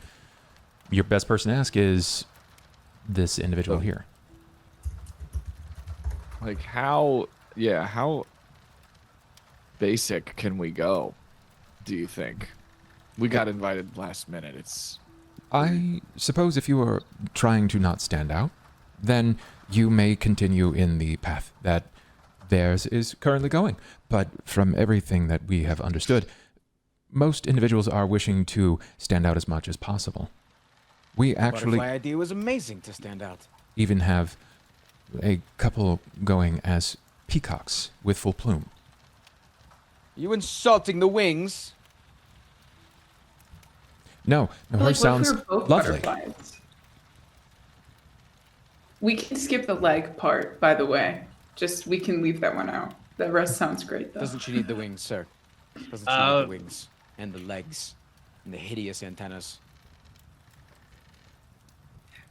your best person to ask is this individual here. Like how basic can we go? Do you think? We got invited last minute. It's I suppose if you are trying to not stand out, then you may continue in the path that theirs is currently going. But from everything that we have understood, most individuals are wishing to stand out as much as possible. We actually Butterfly idea was amazing to stand out. even have a couple going as peacocks with full plume. You insulting the wings? No, Like, her what if sounds we were both lovely. butterflies? We can skip the leg part, by the way. Just we can leave that one out. The rest sounds great though. Doesn't she need the wings, sir? Doesn't she need the wings and the legs and the hideous antennas?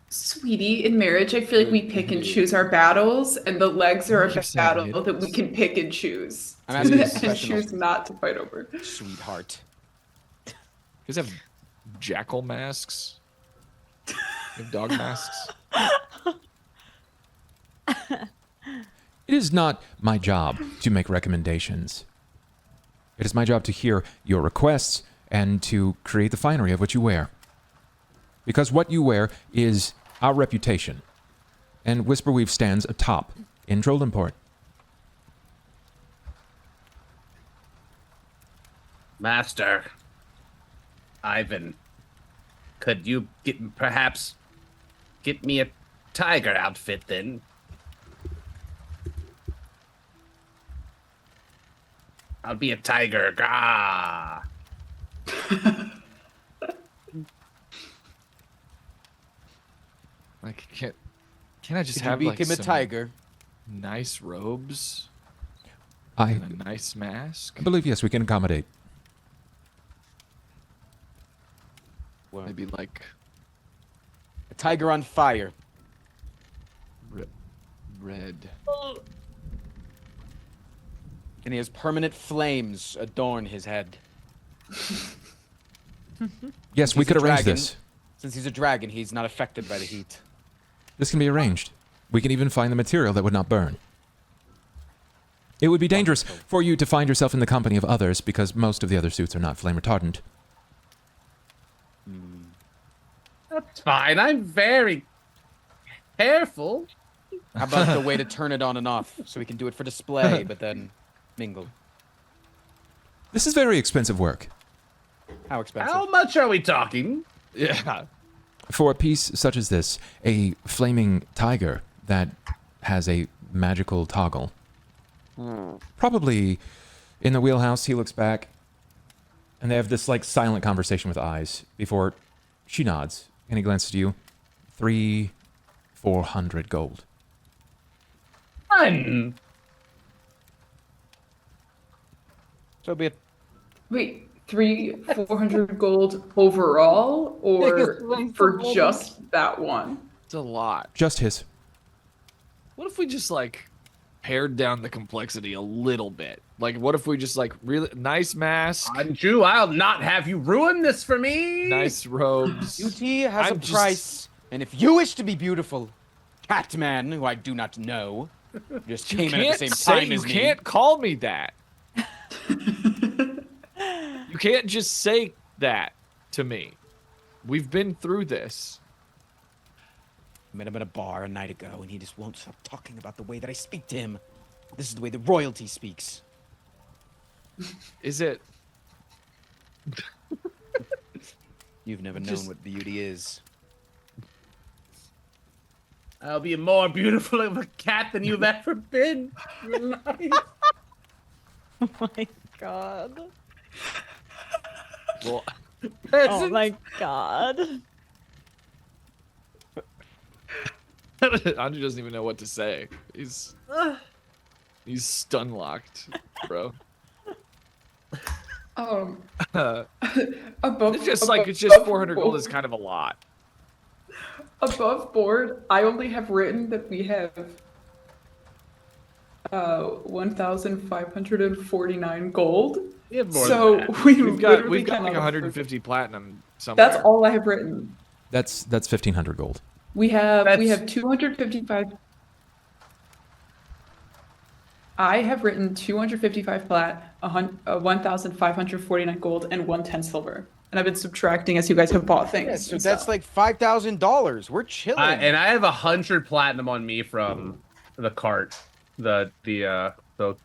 Sweetie, in marriage, I feel like we pick and choose our battles, and the legs are a Keep saying battle it. that we can pick and choose. I'm asking a and professional. choose not to fight over. Sweetheart. you guys have jackal masks. You have dog masks. It is not my job to make recommendations. It is my job to hear your requests and to create the finery of what you wear. Because what you wear is our reputation, and Whisperweave stands atop in Troldenport. Master Ivan, could you perhaps get me a tiger outfit then? I'll be a tiger. Gah! Like, can I just Could have you like make him a some tiger? nice robes I and a nice mask? believe, yes, we can accommodate. Well, Maybe like a tiger on fire. red. And he has permanent flames adorn his head. Yes, we He's could a arrange dragon. this. Since he's a dragon, he's not affected by the heat. This can be arranged. We can even find the material that would not burn. It would be dangerous for you to find yourself in the company of others because most of the other suits are not flame retardant. That's fine. I'm very careful. How about the way to turn it on and off so we can do it for display, but then mingle? This is very expensive work. How expensive? How much are we talking? Yeah. For a piece such as this, a flaming tiger that has a magical toggle. Probably in the wheelhouse, he looks back, and they have this like silent conversation with eyes before she nods, and he glances at you. 400 gold. Fun. So be it. Wait, 400 gold overall, or for just that one? It's a lot. Just his. What if we just like pared down the complexity a little bit? Like, what if we just like really nice mask, Anju, I'll not have you ruin this for me. nice robes? Beauty has I'm a just- price, and if you wish to be beautiful, Catman, who I do not know, just came in at the same time you as me. can't call me that. You can't just say that to me. We've been through this. I met him at a bar a night ago, and he just won't stop talking about the way that I speak to him. This is the way the royalty speaks. Is it? You've never known what beauty is. I'll be more beautiful of a cat than you've ever been. Nice. Oh my god. Well, Oh my god. Anju doesn't even know what to say. He's stun locked, bro. Above, It's just 400 gold is kind of a lot. above board. I only have written that we have 1,549 gold. We have more So than that. we've We've literally got like cannot 150 platinum somewhere. That's all I have written. That's 1,500 gold. We have That's- 255. I have written 255 plat, 1,549 gold, and 110 silver. And I've been subtracting as you guys have bought things. Yeah, so and that's stuff. like $5,000. We're chilling. And I have 100 platinum on me from the cart, the carriage that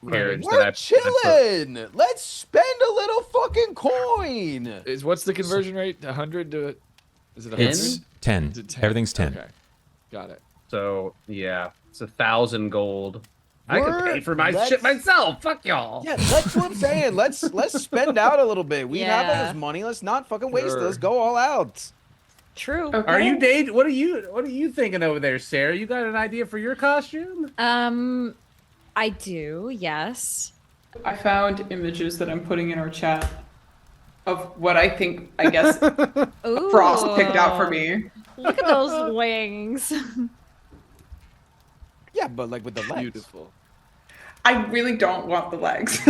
We're I chilling. Let's spend a little fucking coin. What's the conversion rate? 100 to? Is it 100? It's 10. Is it 10? Everything's 10. Okay, got it. So yeah, it's 1,000 gold. I could We're- pay for my let's- shit myself. Fuck y'all. Yeah, that's what I'm saying. Let's spend out a little bit. We have all Yeah. this money. Let's not fucking waste it. Sure. Let's go all out. True. Okay. Are you Dave? What are you thinking over there, Sarah? You got an idea for your costume? I do, yes. I found images that I'm putting in our chat of what I think, I guess, Ooh. Frost picked out for me. Look at those wings. Yeah, but like with the legs. Beautiful. I really don't want the legs.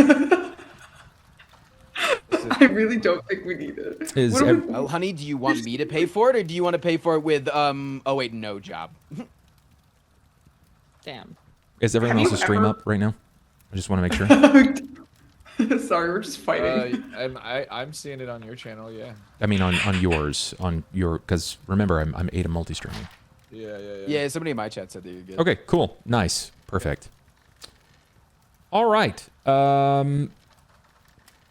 I really don't think we need it. Is What do ev- we- Well, honey, do you want me to pay for it, or do you want to pay for it with oh wait, no job? Damn. Is everyone Have you else's stream ever- up right now? I just want to make sure. Sorry, we're just fighting. I'm seeing it on your channel, yeah. I mean, on yours, because remember, I'm Ada multi-streaming. Yeah. Somebody in my chat said that you're good. Okay, cool, nice, perfect. All right.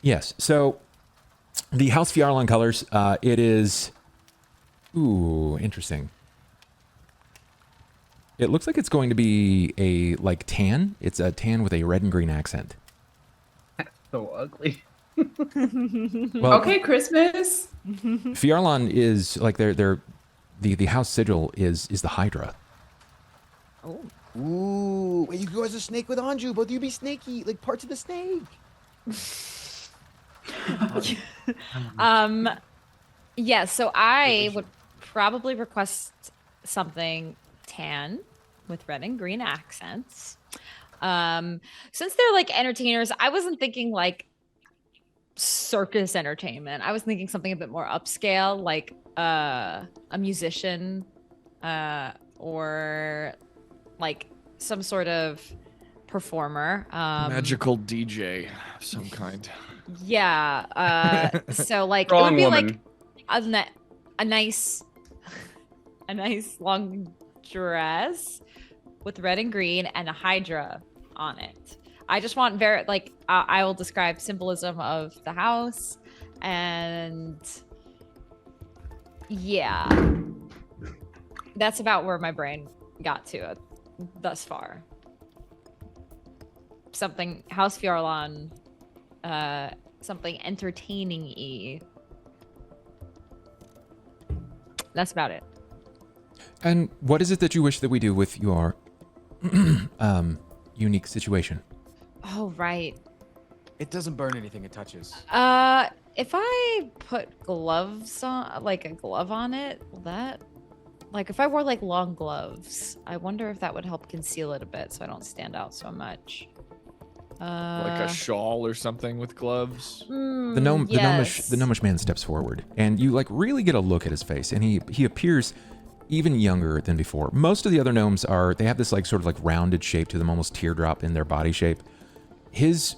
Yes. So the House Fjarlan colors. It is. Ooh, interesting. It looks like it's going to be a tan. It's a tan with a red and green accent. So ugly. Well, Okay, Christmas. Fjarlan is like the house sigil is the Hydra. Oh. Ooh, wait, you go as a snake with Anju, both of you be snaky, like parts of the snake. Yeah, so I would probably request something tan with red and green accents. Since they're like entertainers, I wasn't thinking like circus entertainment. I was thinking something a bit more upscale, like a musician, or like some sort of performer. Magical DJ of some kind. Yeah. So like Strong it would be woman. like a nice long dress with red and green and a Hydra on it. I just want very like I will describe symbolism of the house, and yeah, that's about where my brain got to thus far. Something House Fjarlan, something entertaining-y. That's about it. And what is it that you wish that we do with your unique situation? Oh, right. It doesn't burn anything it touches. If I put gloves on, like a glove on it, will that, like if I wore like long gloves, I wonder if that would help conceal it a bit so I don't stand out so much. Like a shawl or something with gloves. The gnomish man steps forward, and you like really get a look at his face, and he appears even younger than before. Most of the other gnomes they have this like sort of like rounded shape to them, almost teardrop in their body shape. His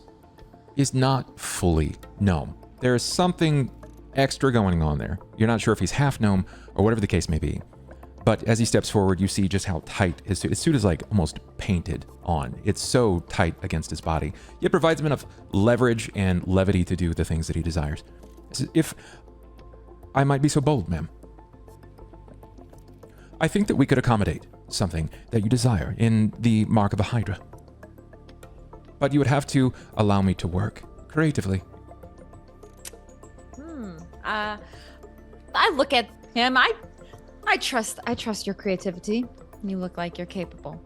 is not fully gnome. There is something extra going on there. You're not sure if he's half gnome or whatever the case may be. But as he steps forward, you see just how tight his suit is, like almost painted on. It's so tight against his body. It provides him enough leverage and levity to do the things that he desires. If I might be so bold, ma'am, I think that we could accommodate something that you desire in the mark of a Hydra. But you would have to allow me to work creatively. I look at him. I trust your creativity. You look like you're capable.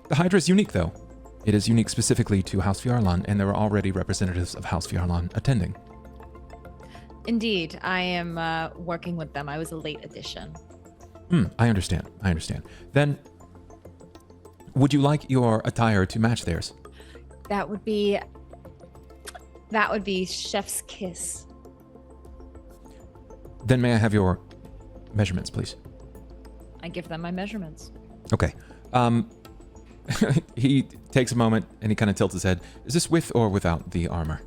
The Hydra is unique, though. It is unique specifically to House Fjarlan, and there are already representatives of House Fjarlan attending. Indeed, I am working with them. I was a late addition. I understand. Then, would you like your attire to match theirs? That would be chef's kiss. Then may I have your measurements, please? I give them my measurements. Okay. He takes a moment and he kind of tilts his head. Is this with or without the armor?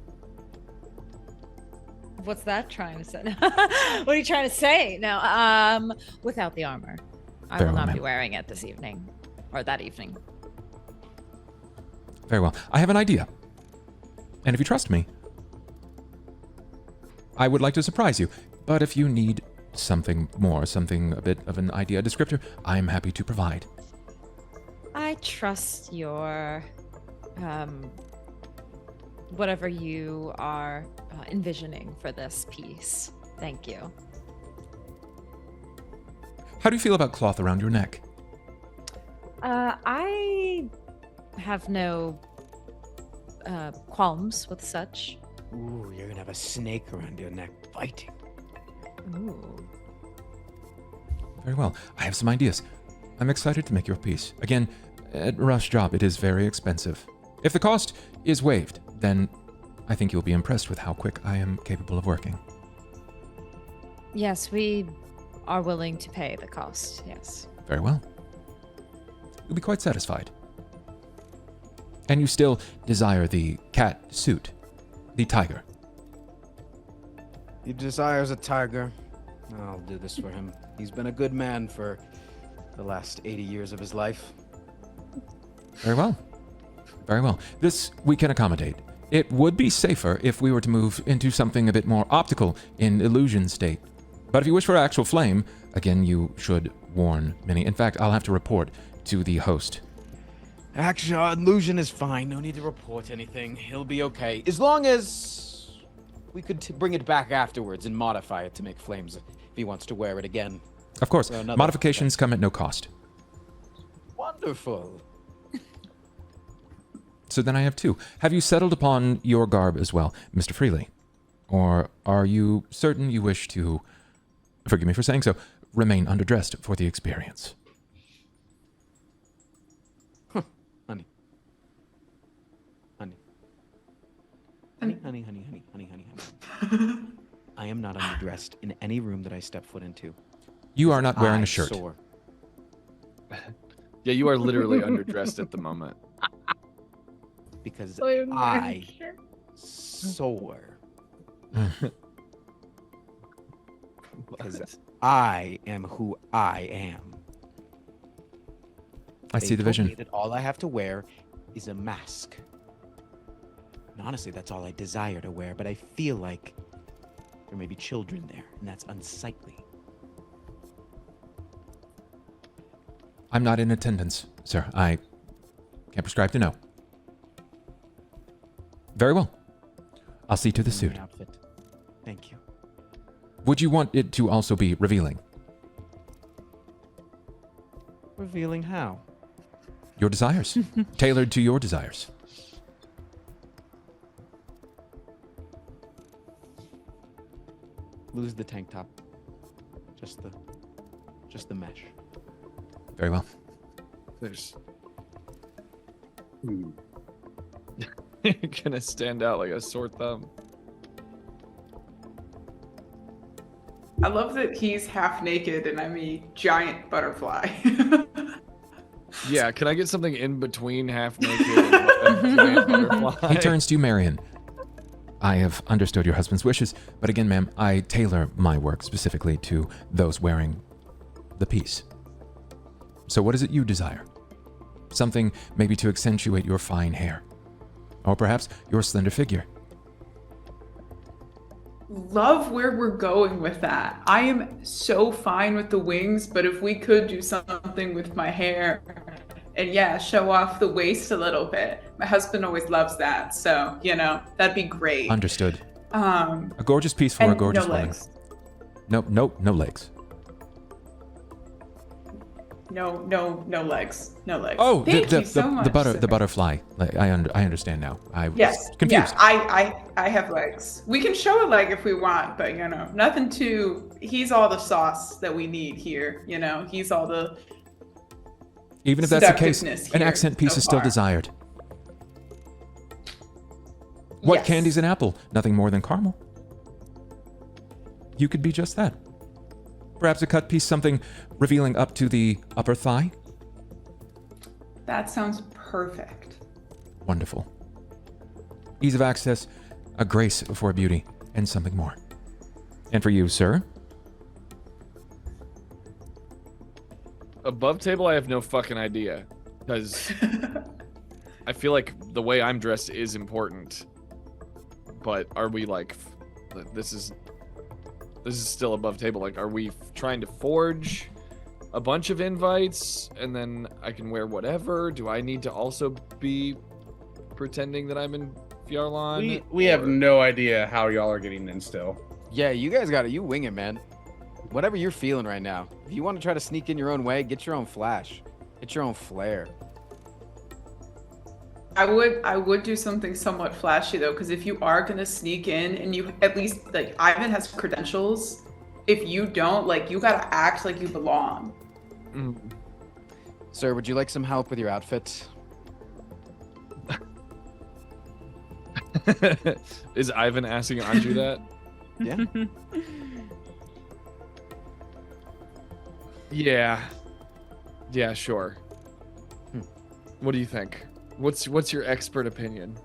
What's that trying to say? What are you trying to say? No, without the armor. I Very will well, not be ma'am. wearing it this evening. Or that evening. Very well. I have an idea. And if you trust me, I would like to surprise you. But if you need something more, something a bit of an idea descriptor, I am happy to provide. I trust your, whatever you are envisioning for this piece. Thank you. How do you feel about cloth around your neck? I have no qualms with such. Ooh, you're gonna have a snake around your neck fighting. Ooh. Very well. I have some ideas. I'm excited to make your piece. Again, at Rush Job, it is very expensive. If the cost is waived, then I think you'll be impressed with how quick I am capable of working. Yes, we are willing to pay the cost. Yes. Very well. You'll be quite satisfied. And you still desire the cat suit, the tiger. He desires a tiger. I'll do this for him. He's been a good man for the last 80 years of his life. Very well. Very well. This we can accommodate. It would be safer if we were to move into something a bit more optical in illusion state. But if you wish for actual flame, again, you should warn Minnie. In fact, I'll have to report to the host. Actually, illusion is fine. No need to report anything. He'll be okay. As long as we could bring it back afterwards and modify it to make flames if he wants to wear it again. Of course, modifications come at no cost. Wonderful. So then I have two. Have you settled upon your garb as well, Mr. Freely? Or are you certain you wish to, forgive me for saying so, remain underdressed for the experience? Honey. I am not underdressed in any room that I step foot into. You are not wearing a shirt. Soar. Yeah, you are literally underdressed at the moment. Because I soar. Because I am who I am. I see the vision. That all I have to wear is a mask. And honestly, that's all I desire to wear, but I feel like there may be children there, and that's unsightly. I'm not in attendance, sir. I can't prescribe to know. Very well. I'll see to the suit. Outfit. Thank you. Would you want it to also be revealing? Revealing how? Your desires. Tailored to your desires. Lose the tank top. Just the mesh. Very well. There's gonna stand out like a sore thumb. I love that he's half naked and I'm a giant butterfly. Yeah, can I get something in between half naked and giant butterfly? He turns to you, Marian. I have understood your husband's wishes, but again, ma'am, I tailor my work specifically to those wearing the piece. So what is it you desire? Something maybe to accentuate your fine hair. Or perhaps your slender figure. Love where we're going with that. I am so fine with the wings, but if we could do something with my hair and show off the waist a little bit. My husband always loves that. So, that'd be great. Understood. A gorgeous piece for a gorgeous woman. Legs. No legs. No legs. No legs. Oh, Thank you so much. the butterfly. Like, I understand now. I was confused. Yeah, I have legs. We can show a leg if we want, but nothing too. He's all the sauce that we need here. He's all the. Even if that's the case, an accent piece is still desired. What candy's an apple? Nothing more than caramel. You could be just that. Perhaps a cut piece, something revealing up to the upper thigh? That sounds perfect. Wonderful. Ease of access, a grace for a beauty, and something more. And for you, sir? Above table, I have no fucking idea. Because I feel like the way I'm dressed is important. But are we like, this is still above table. Like, are we trying to forge a bunch of invites and then I can wear whatever? Do I need to also be pretending that I'm in Fjarlan? We have no idea how y'all are getting in still. Yeah, you guys got it. You wing it, man. Whatever you're feeling right now. If you want to try to sneak in your own way, get your own flash. Get your own flair. I would do something somewhat flashy though, because if you are gonna sneak in and you at least like Ivan has credentials, if you don't, like you gotta act like you belong. Sir, would you like some help with your outfit? Is Ivan asking Anju that? Yeah. Yeah, sure. What do you think? What's your expert opinion?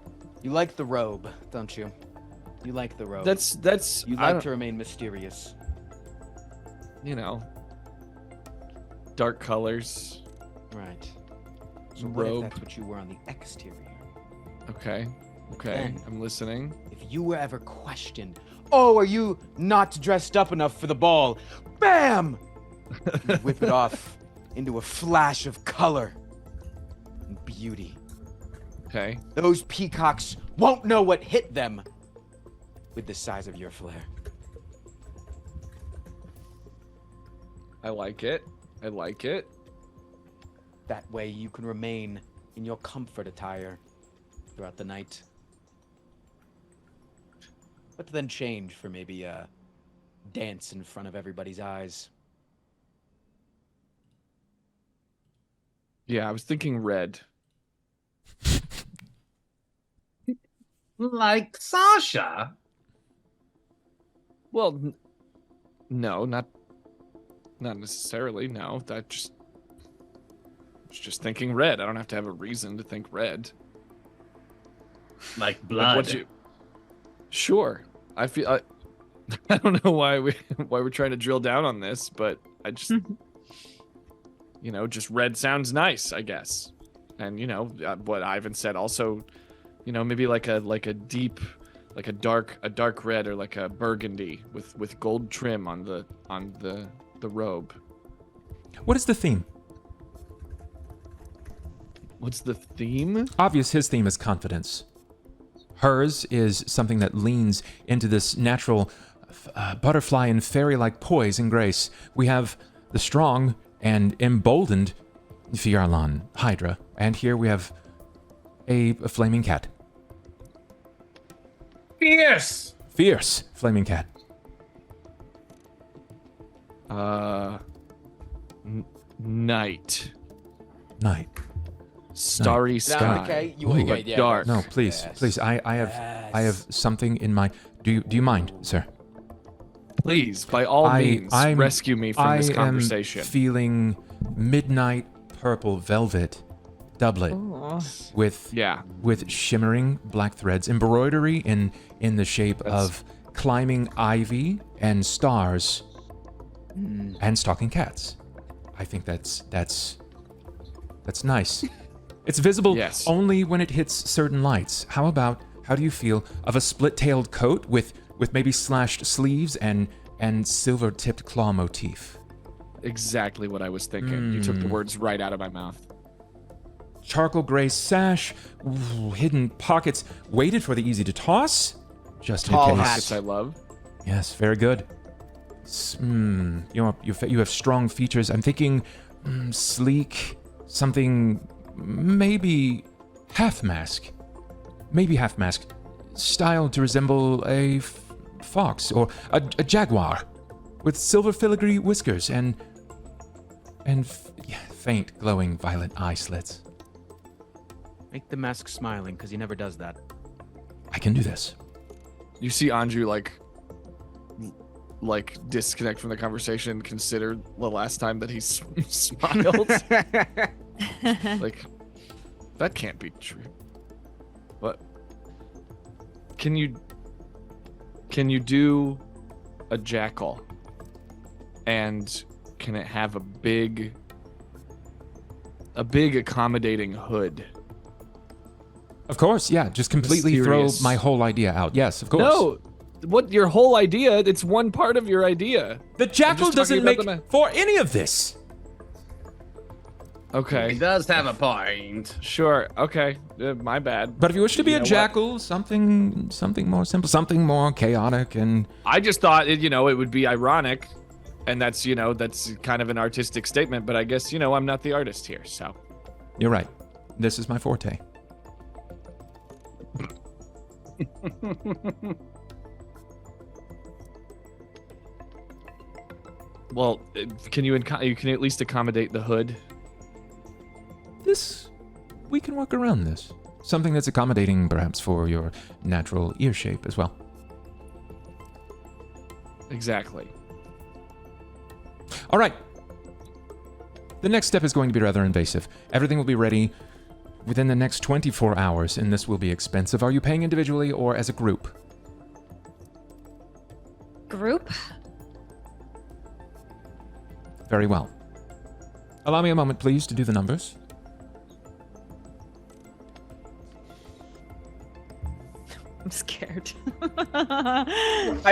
You like the robe, don't you? You like the robe. That's You like to remain mysterious. You know, dark colors. Right. So what if Robe. that's what you were on the exterior? Okay. Then- I'm listening. If you were ever questioned, oh, are you not dressed up enough for the ball? Bam! You whip it off into a flash of color and beauty. Okay. Those peacocks won't know what hit them with the size of your flare. I like it. That way you can remain in your comfort attire throughout the night. But then change for maybe a dance in front of everybody's eyes. Yeah, I was thinking red. Like Sasha. Well, no, not necessarily. No, that was just thinking red. I don't have to have a reason to think red. Like But blood. Sure. I feel I don't know why we're trying to drill down on this, but I just just red sounds nice, I guess. And what Ivan said also, maybe like a deep, like a dark red or like a burgundy with gold trim on the robe. What is the theme? What's the theme? Obvious, his theme is confidence. Hers is something that leans into this natural butterfly and fairy-like poise and grace. We have the strong and emboldened Fiarlan Hydra, and here we have a flaming cat. Fierce. Fierce flaming cat. Night. Night. Starry sky. Okay, you Ooh, okay, yeah, dark. No, please, Yes. please. I have something in mind. Do you mind, sir? Please, by all means, rescue me from this conversation. I am feeling midnight purple velvet doublet Ooh. with shimmering black threads, embroidery in the shape of climbing ivy and stars, and stalking cats. I think that's nice. It's visible only when it hits certain lights. How do you feel of a split-tailed coat with maybe slashed sleeves and silver-tipped claw motif? Exactly what I was thinking. You took the words right out of my mouth. Charcoal gray sash, hidden pockets, weighted for the easy to toss. Just in Tall case. Pockets I love. Yes, very good. You have strong features. I'm thinking sleek, something maybe half mask, styled to resemble a fox or a jaguar, with silver filigree whiskers and faint glowing violet eye slits. Make the mask smiling, because he never does that. I can do this. You see Anju like disconnect from the conversation, consider the last time that he smiled. Like, that can't be true. What? Can you do a jackal? And can it have a big accommodating hood? Of course, yeah. Just completely Mysterious. throw my whole idea out. Yes, of course. No, what your whole idea? It's one part of your idea. The jackal just talking doesn't make about for any of this. He Okay, does have a point. sure. Okay, my bad. But if you wish to be You a know what? jackal, something more simple, something more chaotic, and I just thought it would be ironic, and that's kind of an artistic statement. But I guess I'm not the artist here, so. you're right. This is my forte. Well, can you can at least accommodate the hood? We can work around this. Something that's accommodating, perhaps, for your natural ear shape as well. Exactly. All right. The next step is going to be rather invasive. Everything will be ready within the next 24 hours, and this will be expensive. Are you paying individually or as a group? Group? Very well. Allow me a moment, please, to do the numbers. I'm scared. I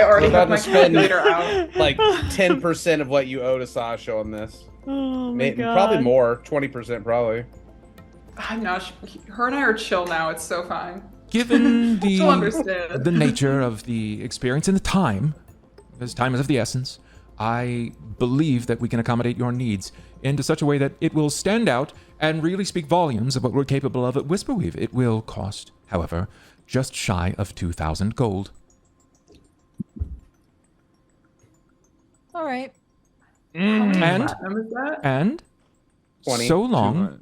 already We're have about my to spend calculator out. like 10% of what you owe to Sasha on this. Oh Probably more, 20% probably. I'm not. Her and I are chill now. It's so fine. Given She'll understand. the nature of the experience and the time, because time is of the essence, I believe that we can accommodate your needs into such a way that it will stand out and really speak volumes of what we're capable of at Whisperweave. It will cost, however, just shy of 2,000 gold. All right. How many And- platinum is that? And 20. so long,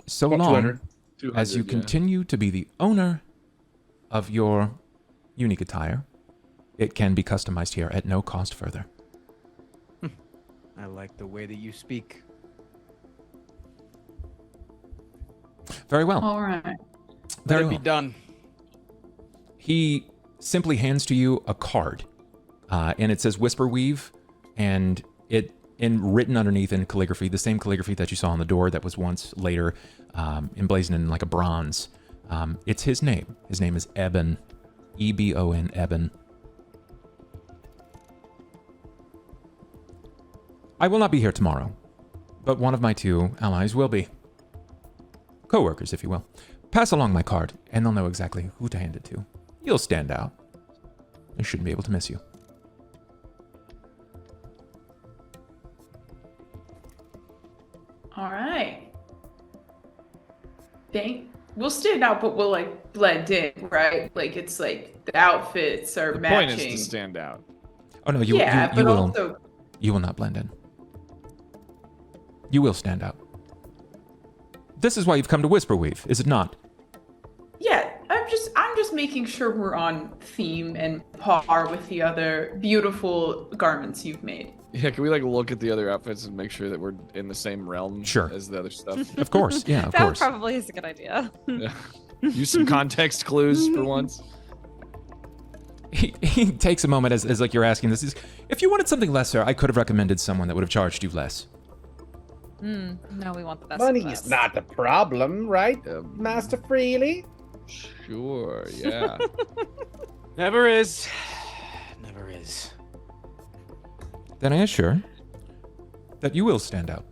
200. as you 200, yeah. continue to be the owner of your unique attire, it can be customized here at no cost further. I like the way that you speak. Very well. All right. Let Very it be well. done. He simply hands to you a card, and it says Whisperweave, and it written underneath in calligraphy, the same calligraphy that you saw on the door that was once later emblazoned in like a bronze. It's his name. His name is Eben, Ebon, Eben. I will not be here tomorrow, but one of my two allies will be. Co-workers, if you will. Pass along my card, and they'll know exactly who to hand it to. You'll stand out. I shouldn't be able to miss you. All right. We'll stand out, but we'll like blend in, right? Like it's like the outfits are The matching. point is to stand out. Oh no, you yeah, but will. also You will not blend in. You will stand out. This is why you've come to Whisperweave, is it not? yeah. I'm just making sure we're on theme and par with the other beautiful garments you've made. Yeah, can we like look at the other outfits and make sure that we're in the same realm Sure. as the other stuff? Of course, yeah, of That course. probably is a good idea. Yeah. Use some context clues for once. He takes a moment as like you're asking this. If you wanted something lesser, I could have recommended someone that would have charged you less. No, we want the best. Money of is us. not the problem, right, Master Freely? Sure, yeah. Never is. Never is. Then I assure that you will stand out.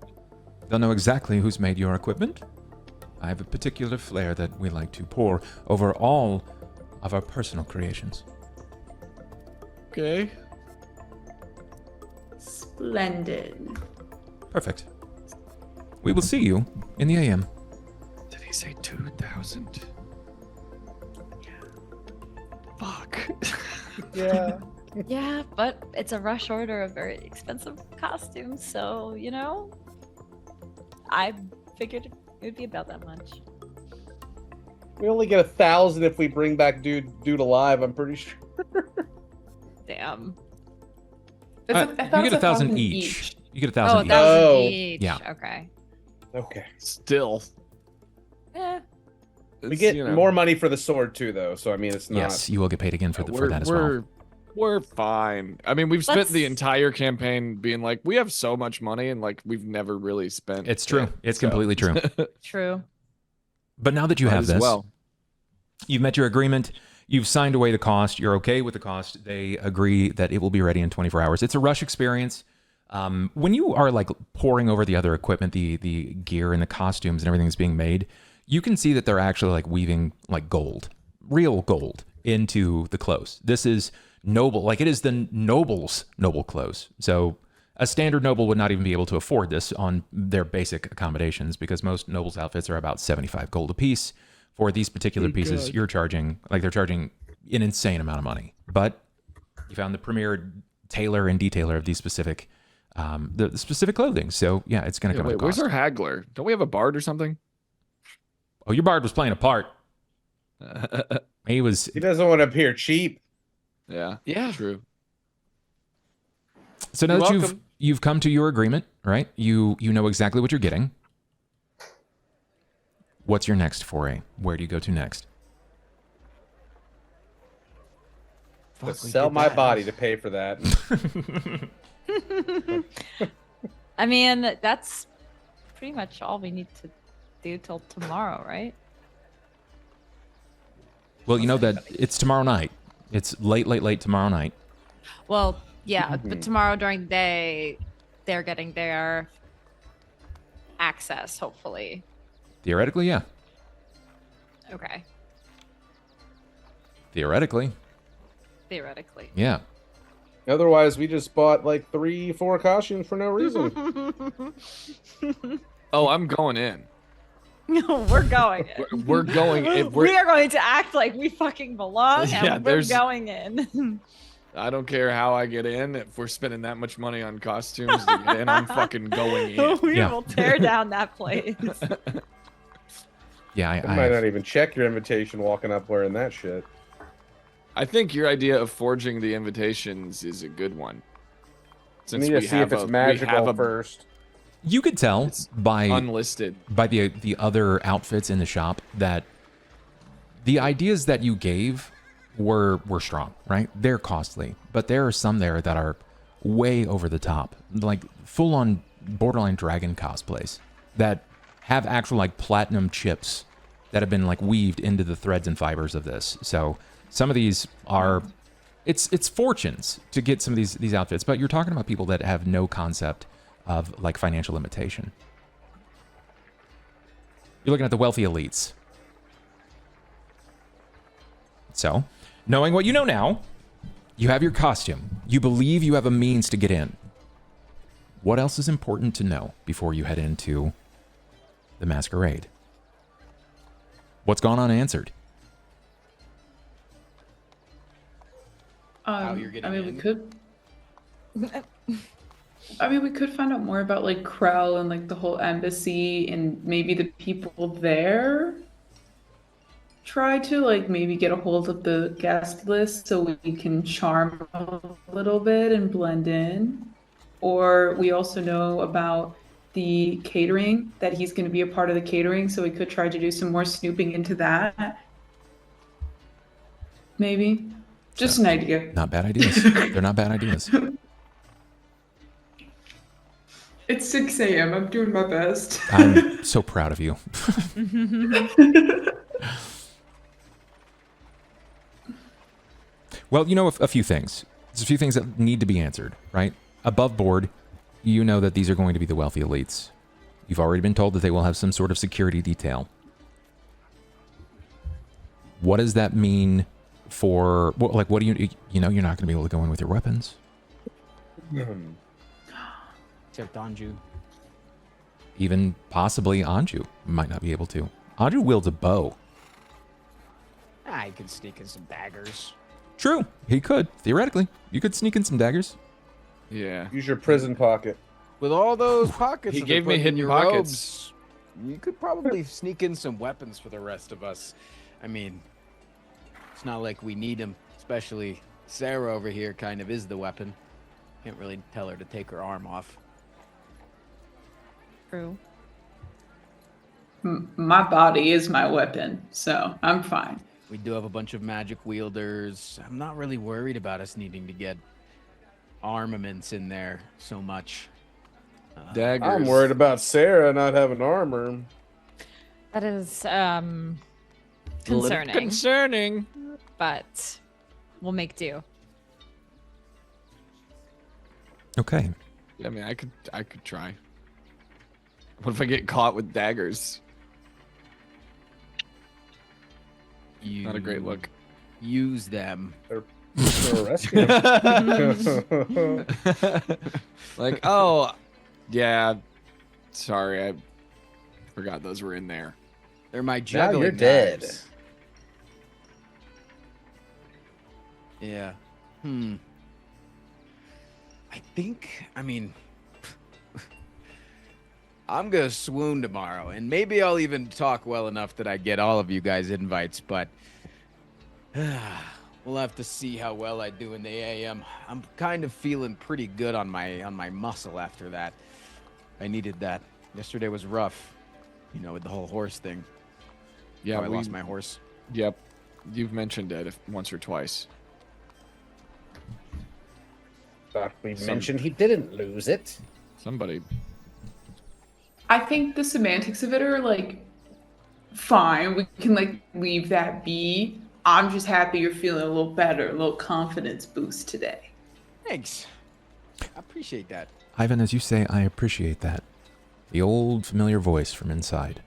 They'll know exactly who's made your equipment. I have a particular flair that we like to pour over all of our personal creations. Okay. Splendid. Perfect. We will see you in the AM. Did he say 2,000? Fuck. Yeah. Yeah, but it's a rush order of very expensive costumes, so you know, I figured it would be about that much. We only get 1,000 if we bring back dude alive, I'm pretty sure. Damn. I You thought get it's 1,000 each. You get 1,000 Oh, each. 1,000 Oh. each. Yeah. Okay. Okay. Still. Eh. We It's, get you know, more money for the sword too, though. So I mean, it's not. Yes, you will get paid again for we're, that as well. We're fine. I mean, we've spent Let's- the entire campaign being like, we have so much money, and like we've never really spent. It's true. it, It's so- completely true. True. But now that you Might have as this, well. you've met your agreement. You've signed away the cost. You're okay with the cost. They agree that it will be ready in 24 hours. It's a rush experience. When you are like poring over the other equipment, the gear and the costumes and everything that's being made, you can see that they're actually like weaving like gold, real gold, into the clothes. This is noble, like it is the noble's noble clothes. So a standard noble would not even be able to afford this on their basic accommodations because most nobles' outfits are about 75 gold a piece. For these particular pieces, you're charging, like they're charging an insane amount of money. But you found the premier tailor and detailer of these specific, the specific clothing. So yeah, it's going to come at a Where's cost. our haggler? Don't we have a bard or something? Oh, your bard was playing a part. He was. He doesn't want to appear cheap. Yeah. Yeah. True. So now You're that welcome. you've come to your agreement, right? You know exactly what you're getting. What's your next foray? Where do you go to next? Sell my body to pay for that. I mean, that's pretty much all we need to do till tomorrow, right? Well, you know that it's tomorrow night. It's late tomorrow night. Well, yeah, but tomorrow during the day, they're getting their access, hopefully. Theoretically, yeah. Okay. Theoretically. Yeah. Otherwise, we just bought like 3-4 costumes for no reason. Oh, I'm going in. We're going in. We're going. We are going to act like we fucking belong, Yeah, and we're going in. I don't care how I get in. If we're spending that much money on costumes to get in, I'm fucking going in. We will tear down that place. Yeah, I might not even check your invitation walking up wearing that shit. I think your idea of forging the invitations is a good one. Since we see if it's magical first. You could tell by unlisted by the other outfits in the shop that the ideas that you gave were strong, right? They're costly, but there are some there that are way over the top, like full on borderline dragon cosplays that have actual like platinum chips that have been like weaved into the threads and fibers of this. So some of these are, it's fortunes to get some of these outfits, but you're talking about people that have no concept of like financial limitation. You're looking at the wealthy elites. So, knowing what you know now, you have your costume. You believe you have a means to get in. What else is important to know before you head into the masquerade? What's gone unanswered? How you're getting in? we could find out more about like Krell and like the whole embassy and maybe the people there. Try to like maybe get a hold of the guest list so we can charm a little bit and blend in. Or we also know about the catering, that he's going to be a part of the catering, so we could try to do some more snooping into that. Maybe. Just an idea. Not bad ideas. They're not bad ideas. It's 6 a.m. I'm doing my best. I'm so proud of you. Well, you know a few things. There's a few things that need to be answered, right? Above board, you know that these are going to be the wealthy elites. You've already been told that they will have some sort of security detail. What does that mean for, like, what do you know, you're not going to be able to go in with your weapons. Except Anju. Even possibly Anju might not be able to. Anju wields a bow. I could sneak in some daggers. True, he could. Theoretically, you could sneak in some daggers. Yeah. Use your prison pocket. With all those pockets, He that gave they're me putting in hidden your pockets. robes, you could probably sneak in some weapons for the rest of us. I mean, it's not like we need them. Especially Sera over here kind of is the weapon. Can't really tell her to take her arm off. True. My body is my weapon, so I'm fine. We do have a bunch of magic wielders. I'm not really worried about us needing to get armaments in there so much. Daggers. I'm worried about Sera not having armor. That is Little concerning, Concerning. but we'll make do. Okay. I mean, I could try. What if I get caught with daggers? Not a great look. Use them. They're arresting. Like, oh, yeah. Sorry, I forgot those were in there. They're my Now juggling you're dead. knives. Yeah. I mean, I'm gonna swoon tomorrow, and maybe I'll even talk well enough that I get all of you guys invites, but we'll have to see how well I do in the AM. I'm kind of feeling pretty good on my muscle after that. I needed that. Yesterday was rough, with the whole horse thing. Yeah, I lost my horse. Yep. You've mentioned it once or twice. Thought we mentioned he didn't lose it. Somebody. I think the semantics of it are like fine. We can like leave that be. I'm just happy you're feeling a little better, a little confidence boost today. Thanks. I appreciate that. Ivan, as you say, I appreciate that. The old familiar voice from inside.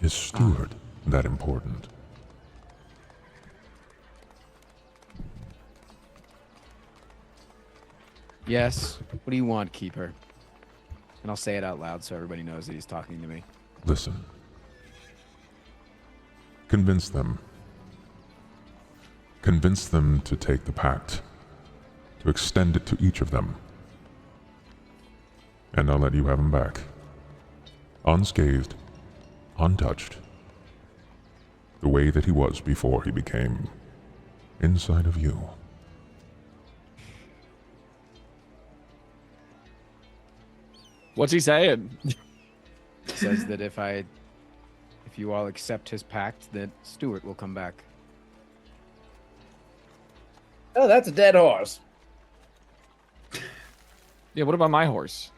Is Stewart that important? Yes. What do you want, Keeper? And I'll say it out loud so everybody knows that he's talking to me. Listen. Convince them. Convince them to take the pact. To extend it to each of them. And I'll let you have him back. Unscathed. Untouched. The way that he was before he became inside of you. What's he saying? He says that if you all accept his pact, that Stewart will come back. Oh, that's a dead horse. Yeah, what about my horse?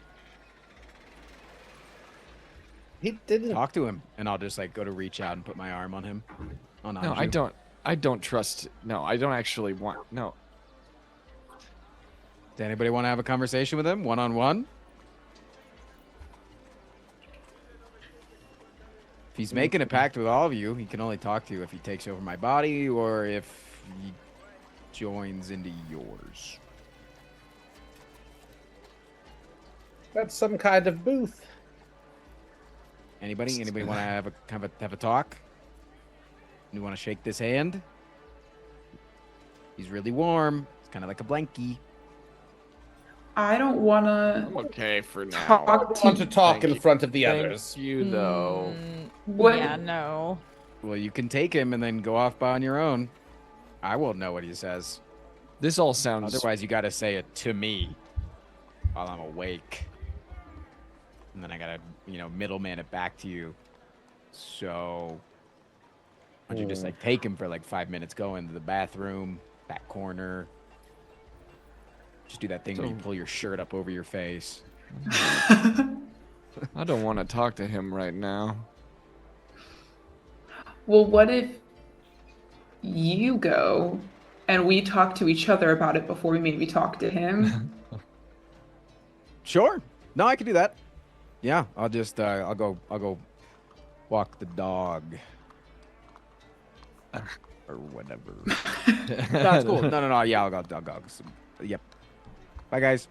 He didn't. Talk to him, and I'll just like go to reach out and put my arm on him. On No, Anju. I don't trust. No, I don't actually want. No. Does anybody want to have a conversation with him, one-on-one? If he's making a pact with all of you, he can only talk to you if he takes over my body or if he joins into yours. That's some kind of booth. Anybody want to have a talk? You want to shake this hand? He's really warm. It's kind of like a blankie. I don't want I'm to okay for now. talk Want to talk Thank in you. front of the Thank others. you, though. What? Yeah, no. Well, you can take him and then go off by on your own. I won't know what he says. This all sounds. Otherwise, you got to say it to me while I'm awake. And then I got to, middleman it back to you. So, why don't you just, take him for, 5 minutes, go into the bathroom, back corner. Just do that thing where you pull your shirt up over your face. I don't want to talk to him right now. Well, what if you go and we talk to each other about it before we maybe talk to him? Sure. No, I can do that. Yeah, I'll just I'll go walk the dog. Or whatever. That's cool. No. Yeah, I'll go. Yep. Bye, guys.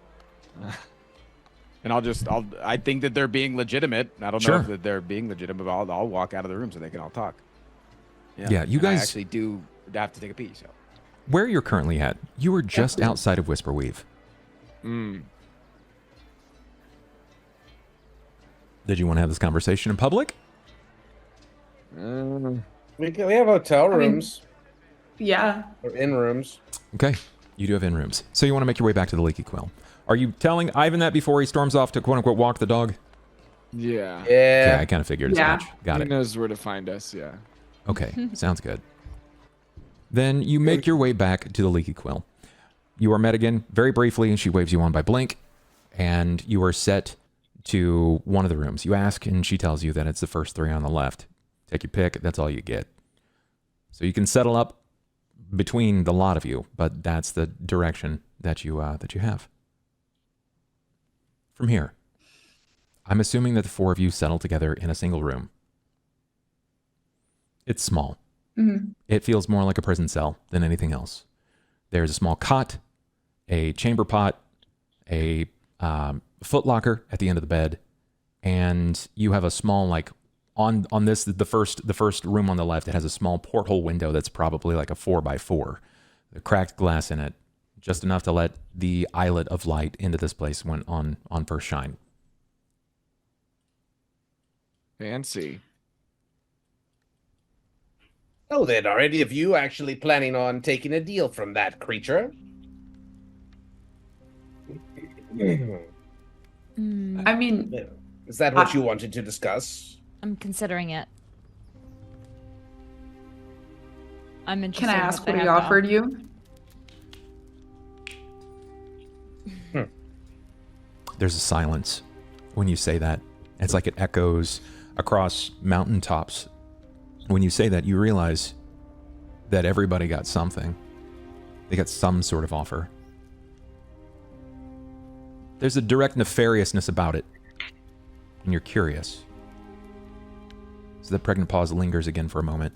And I think that they're being legitimate. I don't know Sure. if that they're being legitimate, but I'll walk out of the room so they can all talk. Yeah, you And I guys- actually do have to take a pee, so. Where you're currently at, you are just outside of Whisperweave. Did you want to have this conversation in public? We have hotel mean- rooms Yeah. or in rooms. Okay, you do have in rooms. So you want to make your way back to the Leaky Quill. Are you telling Ivan that before he storms off to quote-unquote walk the dog? Yeah. Yeah, Yeah. I kind of figured as Yeah. much. Got He it. knows where to find us. Yeah. Okay, sounds good. Then you make your way back to the Leaky Quill. You are met again very briefly, and she waves you on by blink, and you are set to one of the rooms. You ask, and she tells you that it's the first three on the left. Take your pick. That's all you get. So you can settle up between the lot of you, but that's the direction that you have. From here, I'm assuming that the four of you settle together in a single room. It's small. It feels more like a prison cell than anything else. There's a small cot, a chamber pot, a footlocker at the end of the bed, and you have a small on this the first room on the left. It has a small porthole window that's probably like a 4x4, the cracked glass in it, just enough to let the eyelet of light into this place when on first shine. Fancy. Oh, then, are any of you actually planning on taking a deal from that creature? I mean, Is that what you wanted to discuss? I'm considering it. I'm interested. Can I in ask they what he have to offered you? There's a silence when you say that. It's like it echoes across mountaintops. When you say that, you realize that everybody got something. They got some sort of offer. There's a direct nefariousness about it, and you're curious. So the pregnant pause lingers again for a moment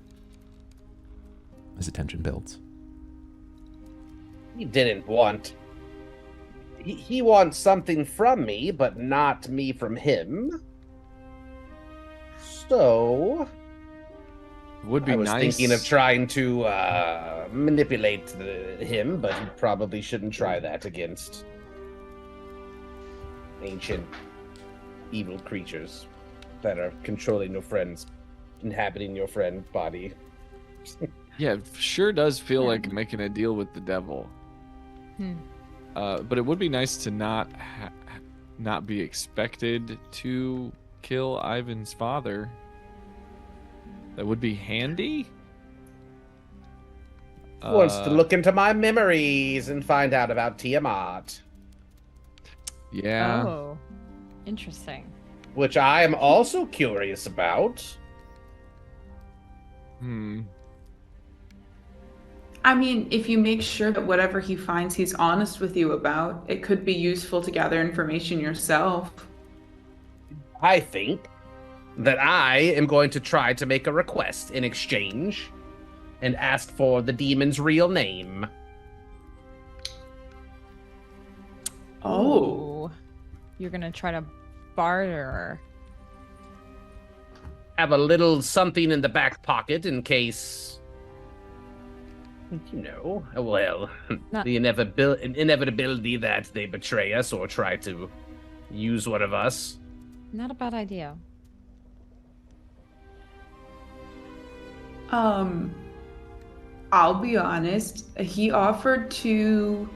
as attention builds. He didn't want... He wants something from me, but not me from him. So... Would be I was nice. thinking of trying to manipulate him, but he probably shouldn't try that against ancient evil creatures that are controlling your friends, inhabiting your friend's body. Yeah, it sure does feel like making a deal with the devil. But it would be nice to not be expected to kill Ivan's father. That would be handy. Wants to look into my memories and find out about Tiamat. Yeah. Oh, interesting. Which I am also curious about. I mean, if you make sure that whatever he finds he's honest with you about, it could be useful to gather information yourself. I think that I am going to try to make a request in exchange and ask for the demon's real name. Oh. You're going to try to barter. Have a little something in the back pocket in case, well, the inevitability that they betray us or try to use one of us. Not a bad idea. I'll be honest, he offered to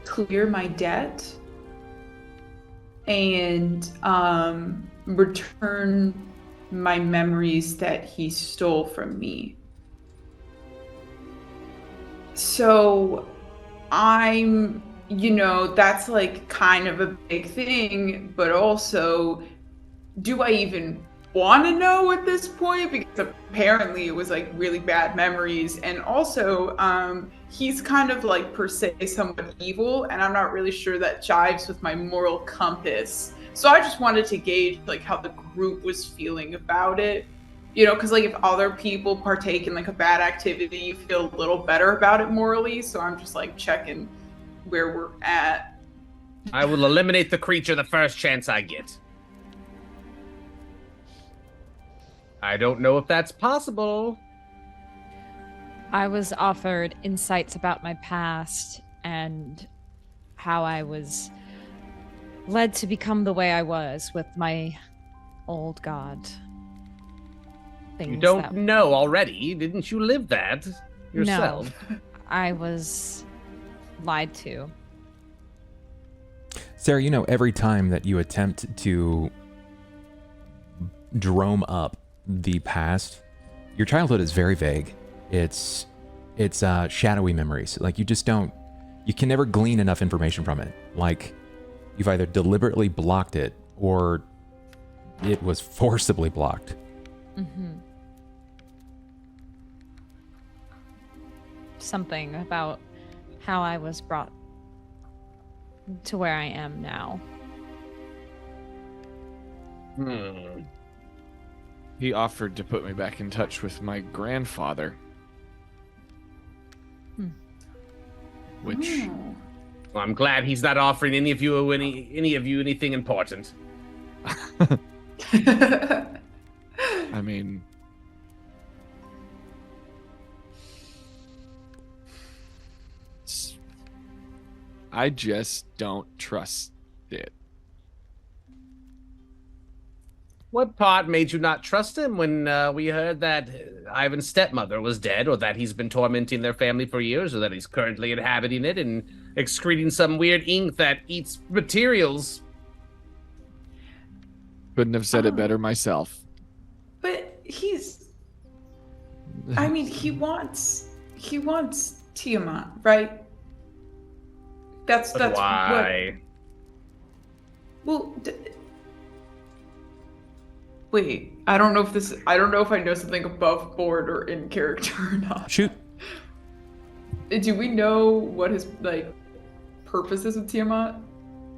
clear my debt and return my memories that he stole from me. So I'm, that's like kind of a big thing, but also, do I even want to know at this point? Because apparently it was like really bad memories, and also he's kind of like per se somewhat evil, and I'm not really sure that jives with my moral compass. So I just wanted to gauge like how the group was feeling about it, because like if other people partake in like a bad activity, you feel a little better about it morally. So I'm just like checking where we're at. I will eliminate the creature the first chance I get. I don't know if that's possible. I was offered insights about my past and how I was led to become the way I was with my old god. You don't know already. Didn't you live that yourself? No, I was lied to. Sera, every time that you attempt to drum up the past, your childhood is very vague. It's shadowy memories. Like you can never glean enough information from it. Like you've either deliberately blocked it or it was forcibly blocked. Mm-hmm. Something about how I was brought to where I am now. He offered to put me back in touch with my grandfather. Which... Well, I'm glad he's not offering any of you anything important. I mean... I just don't trust it. What part made you not trust him when we heard that Ivan's stepmother was dead, or that he's been tormenting their family for years, or that he's currently inhabiting it and excreting some weird ink that eats materials? Couldn't have said it better myself. But I mean, he wants Tiamat, right? That's why. Well, wait. I don't know if I know something above board or in character or not. Shoot. Do we know what his purpose is with Tiamat?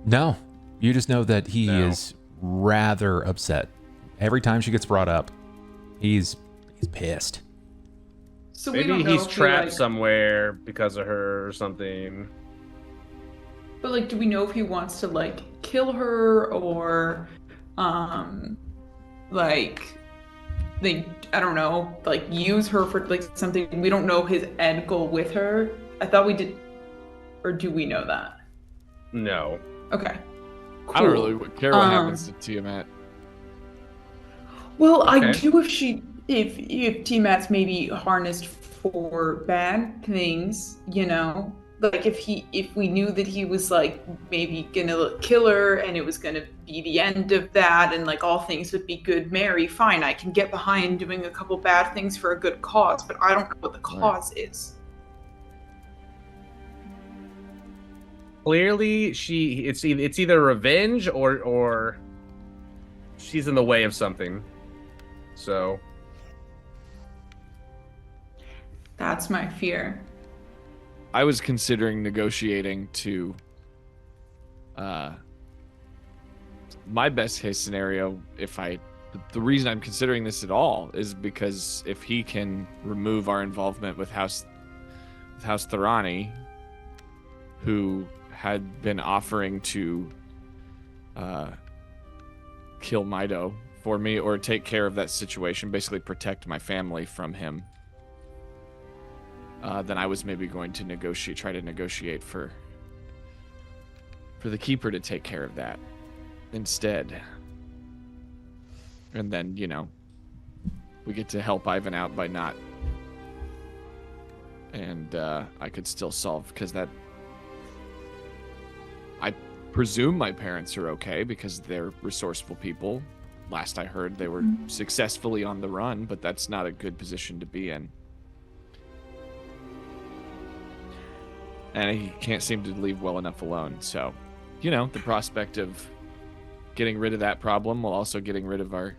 No, you just know that he is rather upset. Every time she gets brought up, he's pissed. So maybe he's trapped somewhere because of her or something. But do we know if he wants to kill her or I don't know, use her for something? We don't know his end goal with her. I thought we did, or do we know that? No. Okay. Cool. I don't really care what happens to Tiamat. Well, okay. I do if Tiamat's maybe harnessed for bad things, if we knew that he was maybe gonna kill her and it was gonna be the end of that and all things would be good merry, fine, I can get behind doing a couple bad things for a good cause, but I don't know what the cause is. Clearly it's either revenge or she's in the way of something. So that's my fear. I was considering negotiating to my best case scenario. The reason I'm considering this at all is because if he can remove our involvement with House Thorani, who had been offering to kill Mido for me or take care of that situation, basically protect my family from him, then I was maybe going to try to negotiate for the Keeper to take care of that instead. And then, we get to help Ivan out by not. And I could still solve, because I presume my parents are okay because they're resourceful people. Last I heard, they were successfully on the run, but that's not a good position to be in. And he can't seem to leave well enough alone. So, the prospect of getting rid of that problem while also getting rid of our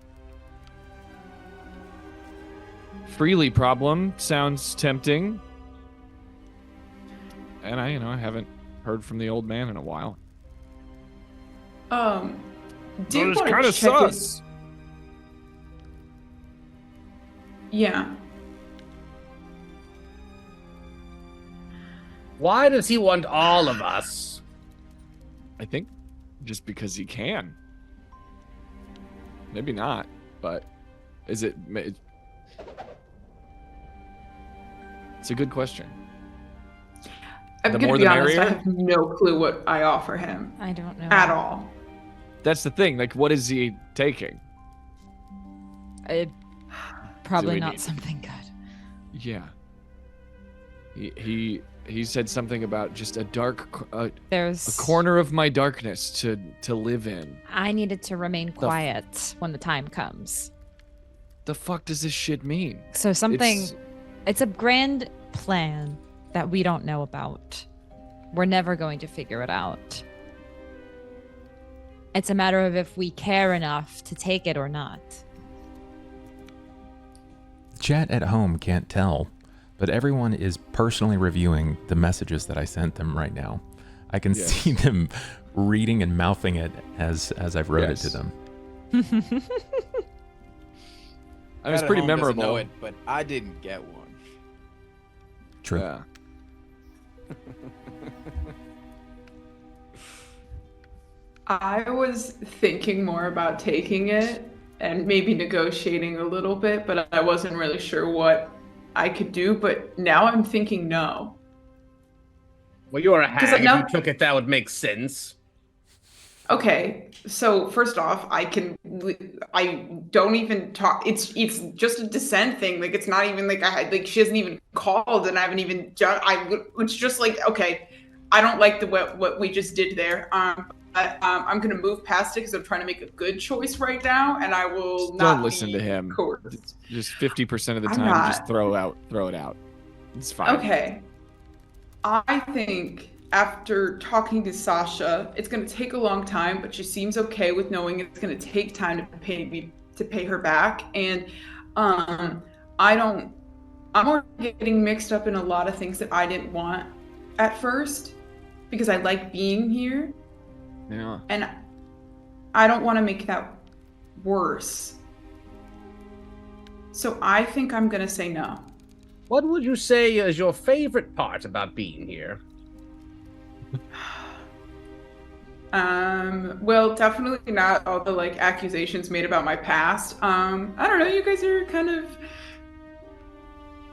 Freely problem sounds tempting. And I haven't heard from the old man in a while. It's kind of sus. Yeah. Why does he want all of us? I think just because he can. Maybe not, but it's a good question. I'm going to be honest, I have no clue what I offer him. I don't know. At all. That's the thing. What is he taking? Probably not something good. Yeah. He said something about just a corner of my darkness to live in. I needed to remain quiet when the time comes. The fuck does this shit mean? So it's a grand plan that we don't know about. We're never going to figure it out. It's a matter of if we care enough to take it or not. Chat at home can't tell, but everyone is personally reviewing the messages that I sent them right now. I can see them reading and mouthing it as I've wrote it to them. I was pretty memorable. Know it, but I didn't get one. True. Yeah. I was thinking more about taking it and maybe negotiating a little bit, but I wasn't really sure what I could do. But now I'm thinking no. Well, you are a hag. If you took it, that would make sense. Okay, so first off, I don't even talk. It's just a dissent thing. It's not even she hasn't even called, and I haven't even. It's just okay. I don't like what we just did there. I'm going to move past it because I'm trying to make a good choice right now, and I will Don't not listen to him. coerced. Just 50% of the I'm time, not. just throw it out. It's fine. Okay. I think after talking to Sasha, it's going to take a long time, but she seems okay with knowing it's going to take time to pay her back. And I'm getting mixed up in a lot of things that I didn't want at first because I like being here. Yeah. And I don't want to make that worse. So I think I'm going to say no. What would you say is your favorite part about being here? Well, definitely not all the like accusations made about my past. I don't know, you guys are kind of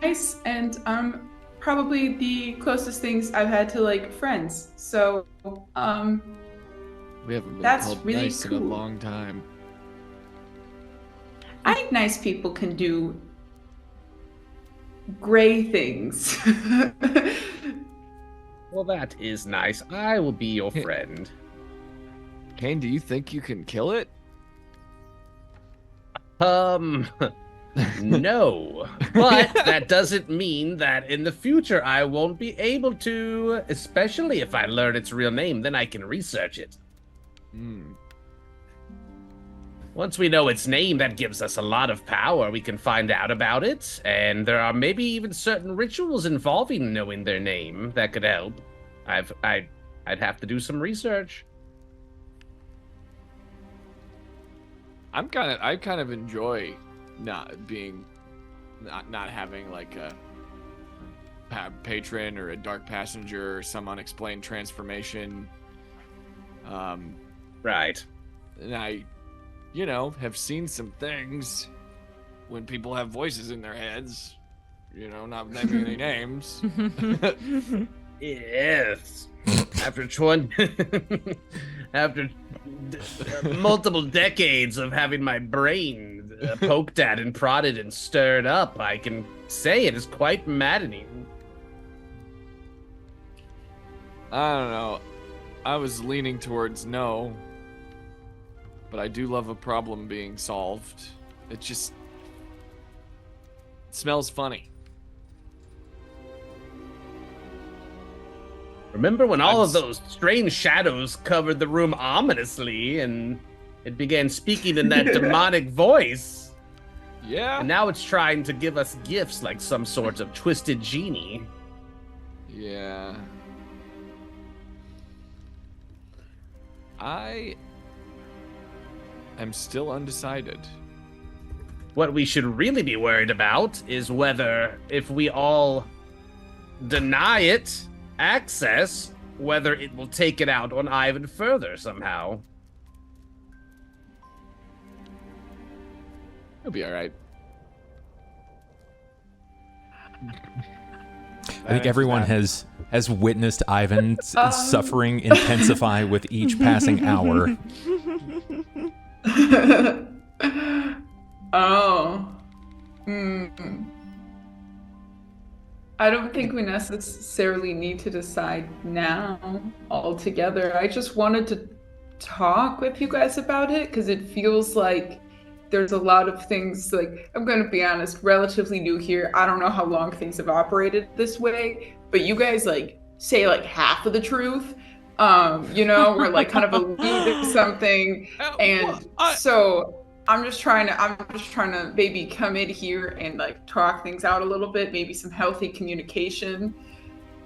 nice, and probably the closest things I've had to like friends. So We haven't been that's called really nice in a cool. long time. I think nice people can do gray things. Well, that is nice. I will be your friend. Cain, do you think you can kill it? No. But that doesn't mean that in the future I won't be able to, especially if I learn its real name, then I can research it. Once we know its name, that gives us a lot of power. We can find out about it, and there are maybe even certain rituals involving knowing their name that could help. I'd have to do some research. I kind of enjoy not having like a patron or a dark passenger or some unexplained transformation. Right. And I, have seen some things when people have voices in their heads, not naming any names. Yes. After multiple decades of having my brain poked at and prodded and stirred up, I can say it is quite maddening. I don't know. I was leaning towards no, but I do love a problem being solved. It smells funny. Remember when all of those strange shadows covered the room ominously and it began speaking in that demonic voice? Yeah. And now it's trying to give us gifts like some sort of twisted genie. Yeah. I am still undecided. What we should really be worried about is whether, if we all deny it access, whether it will take it out on Ivan further somehow. He'll be all right. I think everyone has witnessed Ivan's suffering intensify with each passing hour. I don't think we necessarily need to decide now altogether. I just wanted to talk with you guys about it because it feels like there's a lot of things, like, I'm going to be honest, relatively new here. I don't know how long things have operated this way, but you guys say half of the truth. We're kind of allude to something, and so I'm just trying to maybe come in here and talk things out a little bit, maybe some healthy communication.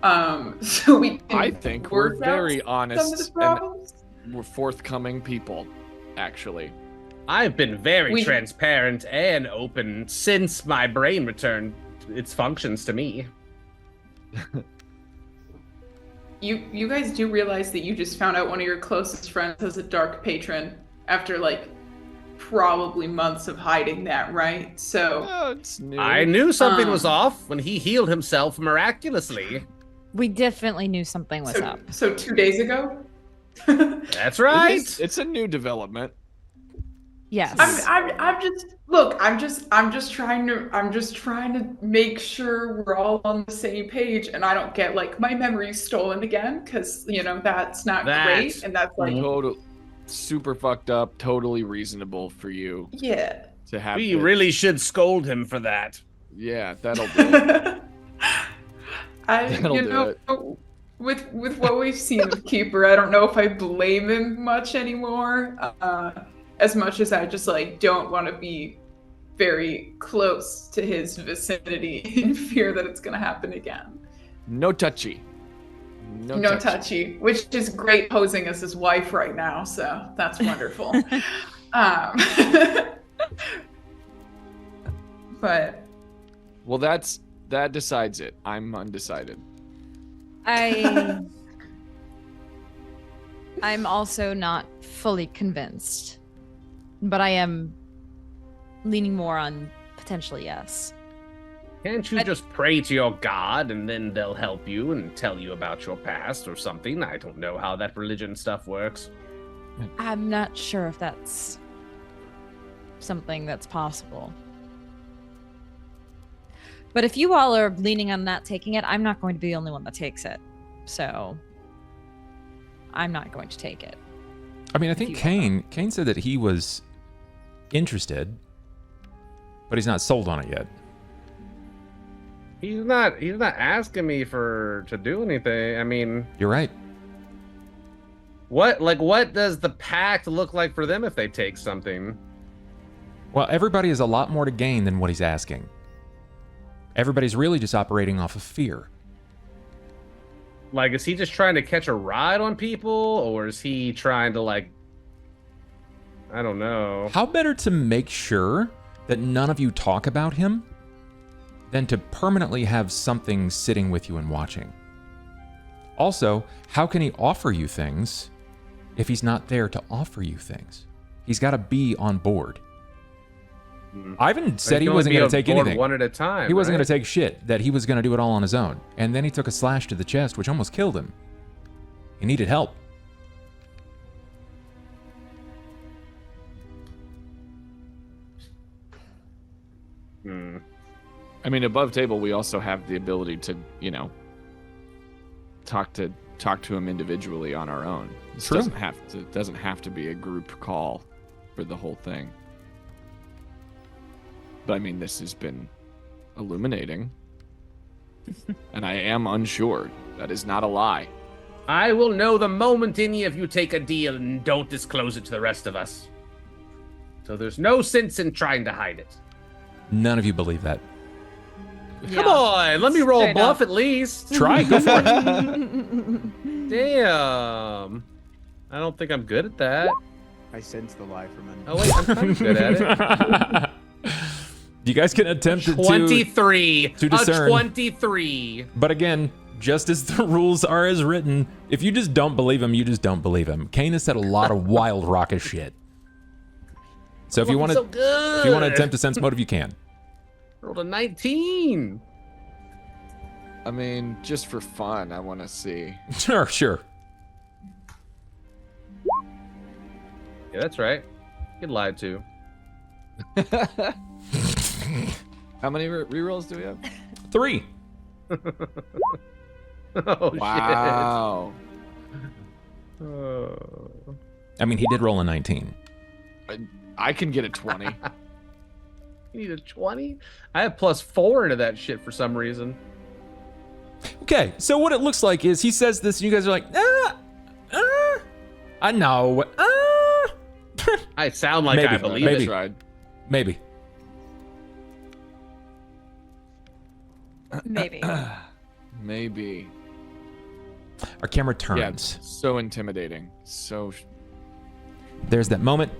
So we can I think we're very honest and problems. we're forthcoming people, actually. I've been very transparent and open since my brain returned its functions to me. You guys do realize that you just found out one of your closest friends has a dark patron after probably months of hiding that, right? So It's new. I knew something was off when he healed himself miraculously. We definitely knew something was up. So 2 days ago? That's right. It's a new development. Yes. I'm just trying to make sure we're all on the same page, and I don't get like my memory stolen again, because that's not great, and that's like total super fucked up. Totally reasonable for you. Yeah. To have. We really should scold him for that. Yeah, that'll do it. With what we've seen of Keeper, I don't know if I blame him much anymore. As much as I just like don't want to be very close to his vicinity in fear that it's gonna happen again. No touchy. No touchy, which is great posing as his wife right now, so that's wonderful. But well, that decides it. I'm undecided. I'm also not fully convinced, but I am leaning more on potentially yes. Can't you just pray to your god and then they'll help you and tell you about your past or something? I don't know how that religion stuff works. I'm not sure if that's something that's possible. But if you all are leaning on not taking it, I'm not going to be the only one that takes it. So I'm not going to take it. I mean, I think Cain said that he was interested, but he's not sold on it yet. He's not asking me to do anything. I mean, you're right. What does the pact look like for them if they take something? Well, everybody has a lot more to gain than what he's asking. Everybody's really just operating off of fear. Like, is he just trying to catch a ride on people, or is he trying to, like, I don't know. How better to make sure that none of you talk about him than to permanently have something sitting with you and watching? Also, how can he offer you things if he's not there to offer you things? He's got to be on board. Ivan said he wasn't going to take anything. One at a time. He wasn't going to take shit, that he was going to do it all on his own. And then he took a slash to the chest, which almost killed him. He needed help. I mean, above table, we also have the ability to, talk to him individually on our own. This True. doesn't have to be a group call for the whole thing. But I mean, this has been illuminating. And I am unsure. That is not a lie. I will know the moment any of you take a deal and don't disclose it to the rest of us. So there's no sense in trying to hide it. None of you believe that. Yeah. Come on, let me roll a bluff at least. Try, go for it. Damn. I don't think I'm good at that. I sense the lie from him. Oh wait, I'm kind of good at it. You guys can attempt 23 to discern. 23. But again, just as the rules are as written, if you just don't believe him, you just don't believe him. Cain has said a lot of wild, raucous shit. So if you want to attempt a sense motive, you can. Rolled a 19. I mean, just for fun, I want to see. Sure. Yeah, that's right. Get lied to. How many rerolls do we have? 3. Oh, wow. Shit. Oh. I mean, he did roll a 19. I can get a 20. You need a 20? I have +4 into that shit for some reason. Okay, so what it looks like is he says this, and you guys are like, I know. I sound like I believe maybe. it. Right? Maybe. Maybe. Our camera turns. Yeah, so intimidating. So. There's that moment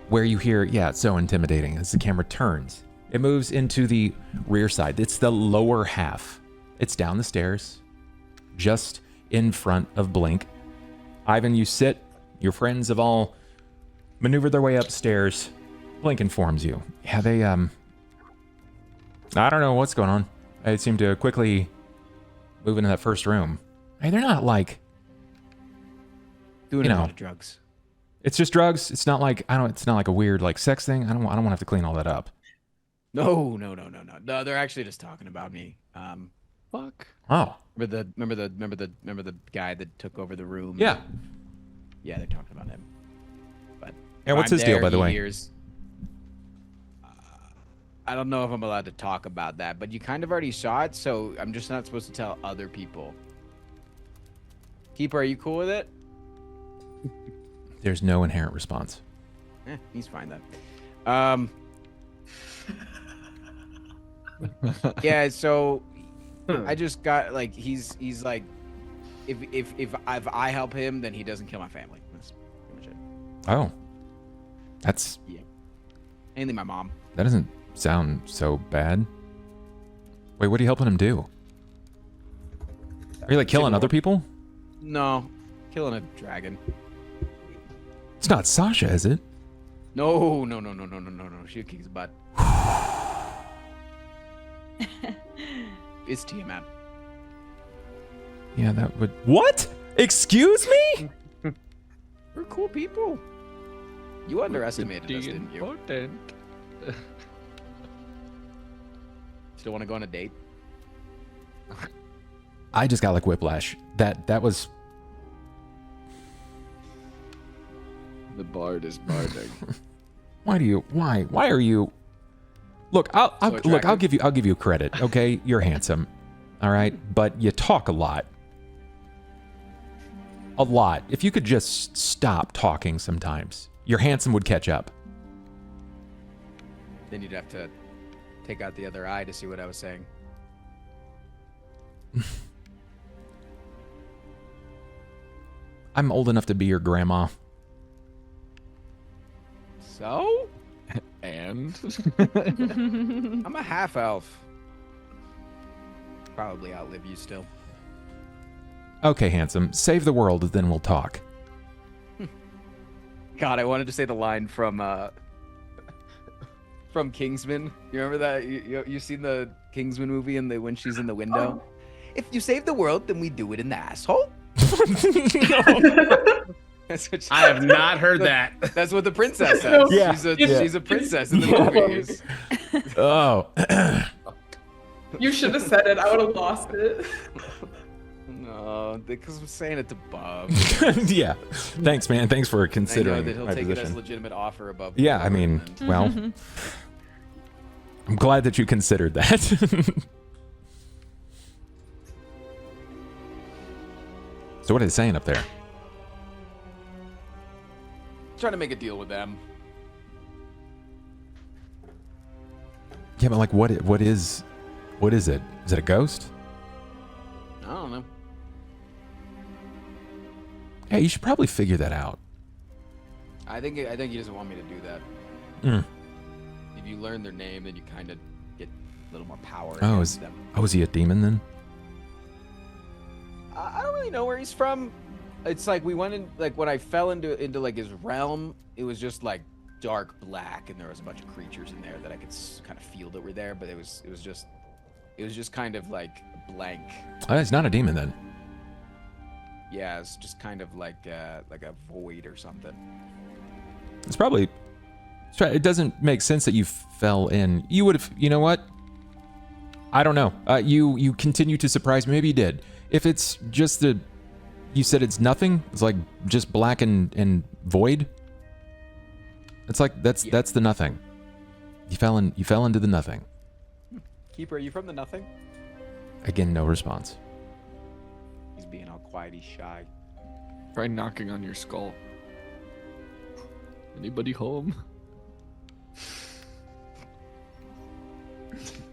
where you hear, it's so intimidating as the camera turns. It moves into the rear side. It's the lower half. It's down the stairs, just in front of Blink. Ivan, you sit. Your friends have all maneuvered their way upstairs. Blink informs you. Yeah, they, I don't know what's going on. They seem to quickly move into that first room. Hey, they're not like... Doing a lot of drugs. It's just drugs. It's not like it's not like a weird like sex thing. I don't want to have to clean all that up. No. They're actually just talking about me. Fuck. Oh. Remember the guy that took over the room? Yeah. Yeah, they're talking about him. But And what's his deal, by the way? I don't know if I'm allowed to talk about that, but you kind of already saw it, so I'm just not supposed to tell other people. Keeper, are you cool with it? There's no inherent response. He's fine then. Yeah, so I just got like he's like if I help him, then he doesn't kill my family. That's pretty much it. Oh. That's Mainly my mom. That doesn't sound so bad. Wait, what are you helping him do? Are you like killing other people? No, killing a dragon. It's not Sasha, is it? No. She kicks butt. It's Tiamat. Yeah, that would. What? Excuse me? We're cool people. You underestimated us, didn't you? Important. Still want to go on a date? I just got like whiplash. That was. The bard is barding. Why are you? Look, I'll give you credit. Okay, you're handsome. All right, but you talk a lot. A lot. If you could just stop talking sometimes, your handsome would catch up. Then you'd have to take out the other eye to see what I was saying. I'm old enough to be your grandma. So? And? I'm a half elf. Probably outlive you still. Okay, handsome. Save the world, then we'll talk. God, I wanted to say the line from Kingsman. You remember that? You seen the Kingsman movie and when she's in the window? Oh. If you save the world, then we do it in the asshole. That's what I have not heard that. That's what the princess says. Yeah. She's a princess in the movies. Oh. You should have said it. I would have lost it. No, because I'm saying it to Bob. Yeah. Thanks, man. Thanks for considering. I know that he'll my take position. it as legitimate offer above. Yeah, I mean, well, I'm glad that you considered that. So what are they saying up there? Trying to make a deal with them. Yeah, but like, what is it? Is it a ghost? I don't know. Yeah, you should probably figure that out. I think he doesn't want me to do that. Mm. If you learn their name, then you kind of get a little more power. Oh, against them. is he a demon then? I don't really know where he's from. It's like we went in, like when I fell into like his realm, it was just like dark black, and there was a bunch of creatures in there that I could kind of feel that were there, but it was just kind of like blank. Oh, he's not a demon then. Yeah, it's just kind of like a void or something. It's probably. It doesn't make sense that you fell in. You would have. You know what? I don't know. You continue to surprise me. Maybe you did. If it's just the. You said it's nothing. It's like just black and void. It's like that's the nothing. You fell into the nothing. Keeper, are you from the nothing? Again, no response. He's being all quiety shy. Try knocking on your skull. Anybody home?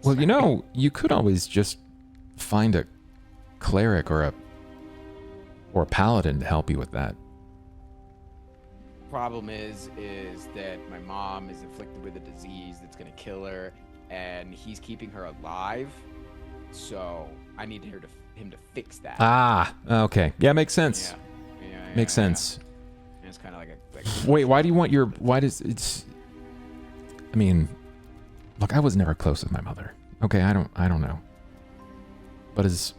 Well, you could always just find a cleric or a paladin to help you with that. Problem is that my mom is afflicted with a disease that's gonna kill her, and he's keeping her alive. So I need him to fix that. Ah, okay. Yeah, makes sense. Yeah, makes sense. And it's kind of like Wait, why do you want I mean, look, I was never close with my mother. Okay, I don't know. But is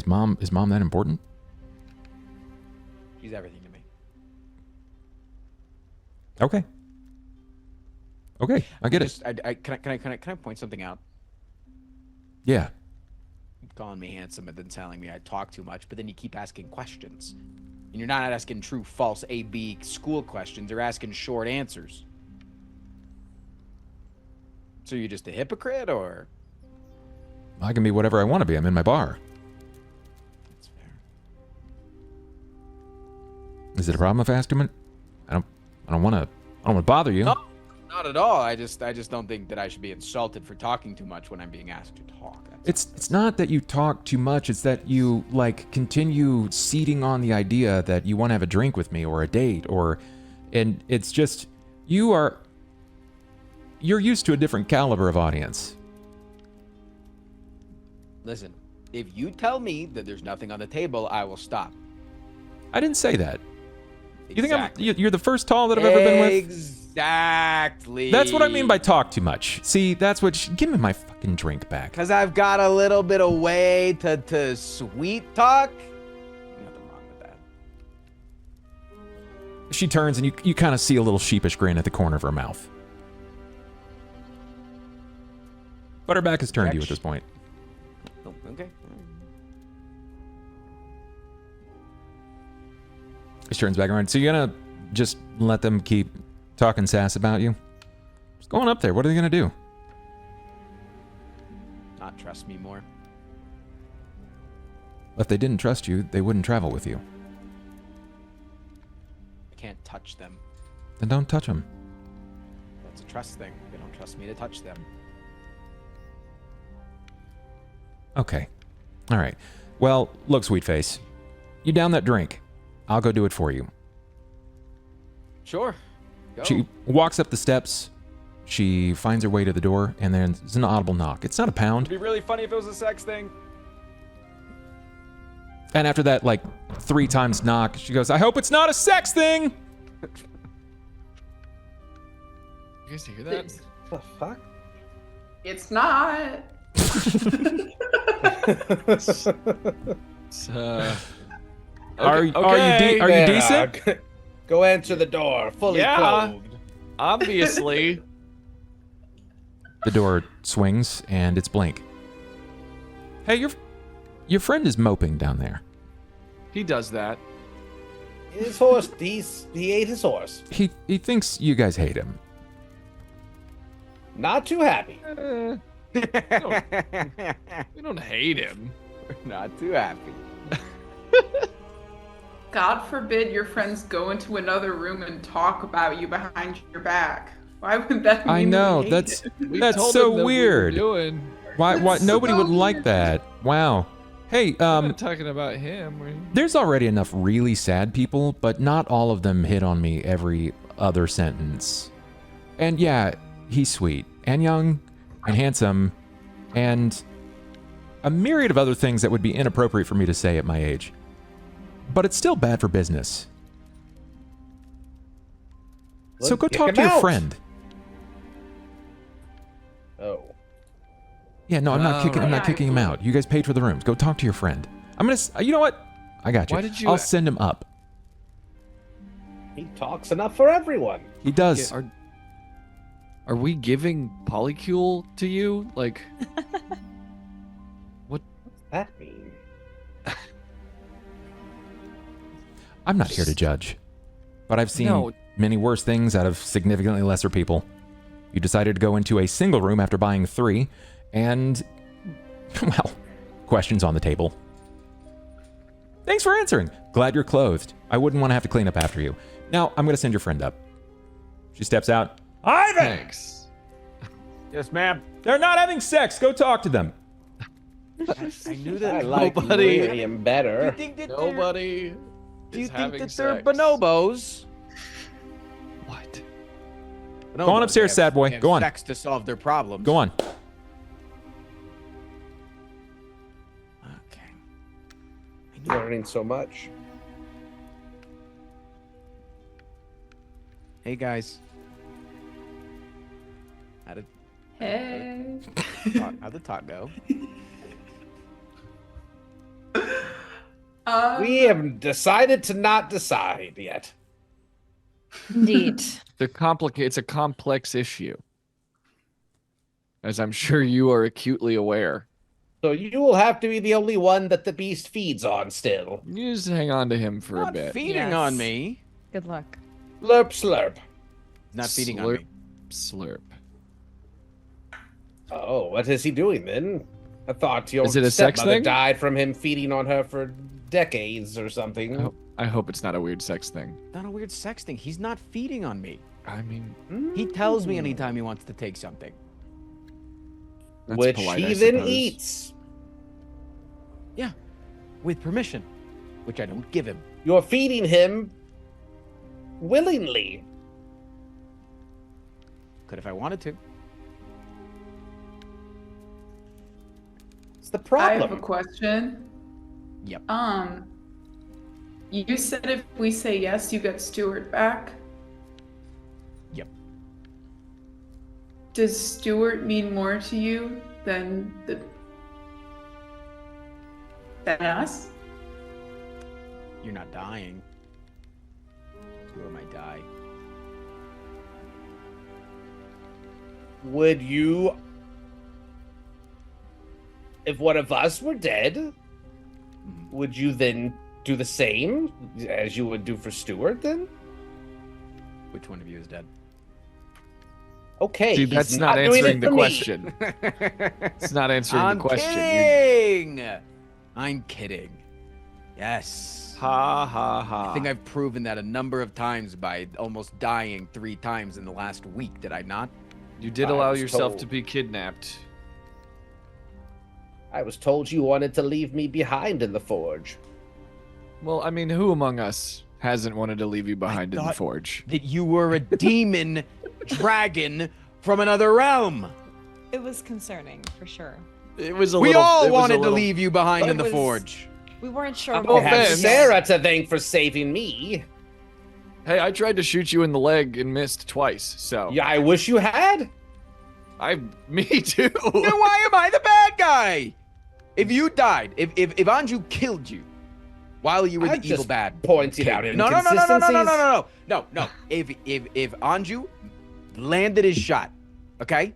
mom that important? She's everything to me. Okay. Okay, I get it. Can I point something out? Yeah. Calling me handsome and then telling me I talk too much, but then you keep asking questions. And you're not asking true, false, A-B school questions. You're asking short answers. So you're just a hypocrite, or? I can be whatever I want to be. I'm in my bar. That's fair. Is it a problem if I ask him? I don't want to bother you. No, not at all. I just don't think that I should be insulted for talking too much when I'm being asked to talk. It's not that you talk too much. It's that you continue seeding on the idea that you want to have a drink with me or a date and it's just you're used to a different caliber of audience. Listen, if you tell me that there's nothing on the table, I will stop. I didn't say that. Exactly. You think you're the first tall that I've ever been with? Exactly. That's what I mean by talk too much. See, that's what. Give me my fucking drink back. Because I've got a little bit of way to sweet talk. Nothing wrong with that. She turns and you kind of see a little sheepish grin at the corner of her mouth. But her back is turned to you at this point. Oh, okay. She turns back around. So you're gonna just let them keep talking sass about you? Just going up there. What are they gonna do? Not trust me more. If they didn't trust you, they wouldn't travel with you. I can't touch them. Then don't touch them. That's a trust thing. They don't trust me to touch them. Okay. All right. Well, look, sweet face. You down that drink. I'll go do it for you. Sure. Go. She walks up the steps. She finds her way to the door, and there's an audible knock. It's not a pound. It'd be really funny if it was a sex thing. And after that, 3 times knock, she goes, I hope it's not a sex thing! You guys hear that? The fuck? It's not. Are you decent? Go answer the door, fully clothed. Obviously. The door swings, and it's Blink. Hey, your friend is moping down there. He does that. His horse, he ate his horse. He thinks you guys hate him. Not too happy. We don't hate him. We're not too happy. God forbid your friends go into another room and talk about you behind your back. Why would that mean I know, we hate that's it? that's told so him that weird. We were doing. Why nobody so would like weird. that. Wow. Hey, I'm not talking about him. there's already enough really sad people, but not all of them hit on me every other sentence. And yeah, he's sweet and young and handsome and a myriad of other things that would be inappropriate for me to say at my age. But it's still bad for business. So Let's go kick talk him to your out. friend. Oh. Yeah, no, I'm not kicking him out. You guys paid for the rooms. Go talk to your friend. You know what? I got you. Why did you- I'll send him up. He talks enough for everyone. He does. Are we giving polycule to you? Like, What's that mean? I'm not here to judge, but I've seen No. many worse things out of significantly lesser people. You decided to go into a single room after buying 3, and, well, questions on the table. Thanks for answering. Glad you're clothed. I wouldn't want to have to clean up after you. Now, I'm going to send your friend up. She steps out. Ivan! thanks. Yes, ma'am. They're not having sex. Go talk to them. I knew that. I like Nobody- Marian better. Do you think that Nobody. Do you is think having that they're sex. bonobos? What? Go on upstairs, Bonobos sad boy. have Go on. Sex to solve their problems. Go on. Okay. Learning so much. Hey guys. Hey. How'd the talk go? We have decided to not decide yet. Indeed. It's a complex issue, as I'm sure you are acutely aware. So you will have to be the only one that the beast feeds on still. You just hang on to him for Not a bit. feeding on me. Good luck. Slurp, slurp. Not feeding on me. Slurp. Oh, what is he doing then? I thought your Is it a sex stepmother thing? died from him feeding on her for decades or something. I hope it's not a weird sex thing. Not a weird sex thing. He's not feeding on me. I mean, He tells me anytime he wants to take something. that's Which polite, he I then suppose. eats. Yeah, with permission, which I don't give him. You're feeding him willingly. Could if I wanted to. It's the I have a problem. question. Yep. You said if we say yes, you get Stuart back. Yep. Does Stuart mean more to you than us? You're not dying. Or might die. Would you, if one of us were dead, would you then do the same as you would do for Stuart then? Which one of you is dead? Okay, See, he's that's not doing answering it the for me. question. It's not answering I'm the question. kidding. I'm kidding. Yes. Ha ha ha. I think I've proven that a number of times by almost dying 3 times in the last week. Did I not? You did I allow was yourself told. to be kidnapped. I was told you wanted to leave me behind in the forge. Well, I mean, who among us hasn't wanted to leave you behind in the thought- forge? That you were a demon dragon from another realm. It was concerning, for sure. It was a We little. all it was a wanted to little- leave you behind But in the it was- forge. We weren't sure. I'm I what have offense. Sera to thank for saving me. Hey, I tried to shoot you in the leg and missed twice. So Yeah, I wish you had. me too. Then why am I the bad guy? If you died, if Anju killed you while you were I'm the evil just bad, pointing out no. inconsistencies. No. If Anju landed his shot, okay,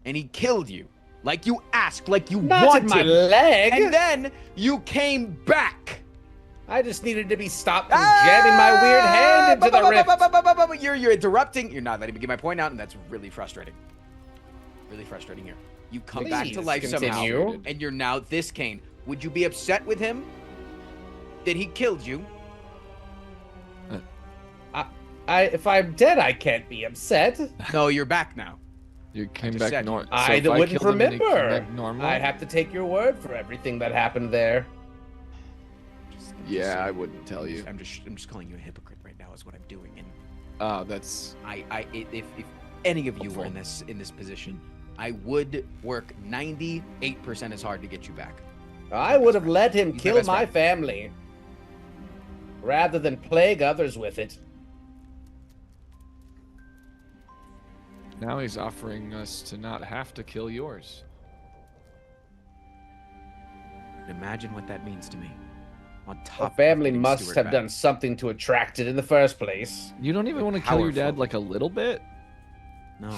and he killed you like you asked, like you Not wanted, in my leg. and then you came back. I just needed to be stopped from jamming my weird hand into the rift. You're interrupting. You're not letting me get my point out, and that's really frustrating. Really frustrating here. You come back to Please life continue. somehow, and you're now this Cain. Would you be upset with him that he killed you? If I'm dead, I can't be upset. No, you're back now. You came just back said- normal. I wouldn't remember. Normal. I have to take your word for everything that happened there. Yeah, I wouldn't tell you. I'm just calling you a hypocrite right now. Is what I'm doing. And That's if any of you were in this position, I would work 98% as hard to get you back. I would have let him He's my kill best my friend. family rather than plague others with it. now he's offering us to not have to kill yours. Imagine what that means to me. On The top, family of getting must Stuart have back. done something to attract it in the first place. You don't even want to kill your dad like a little bit? No,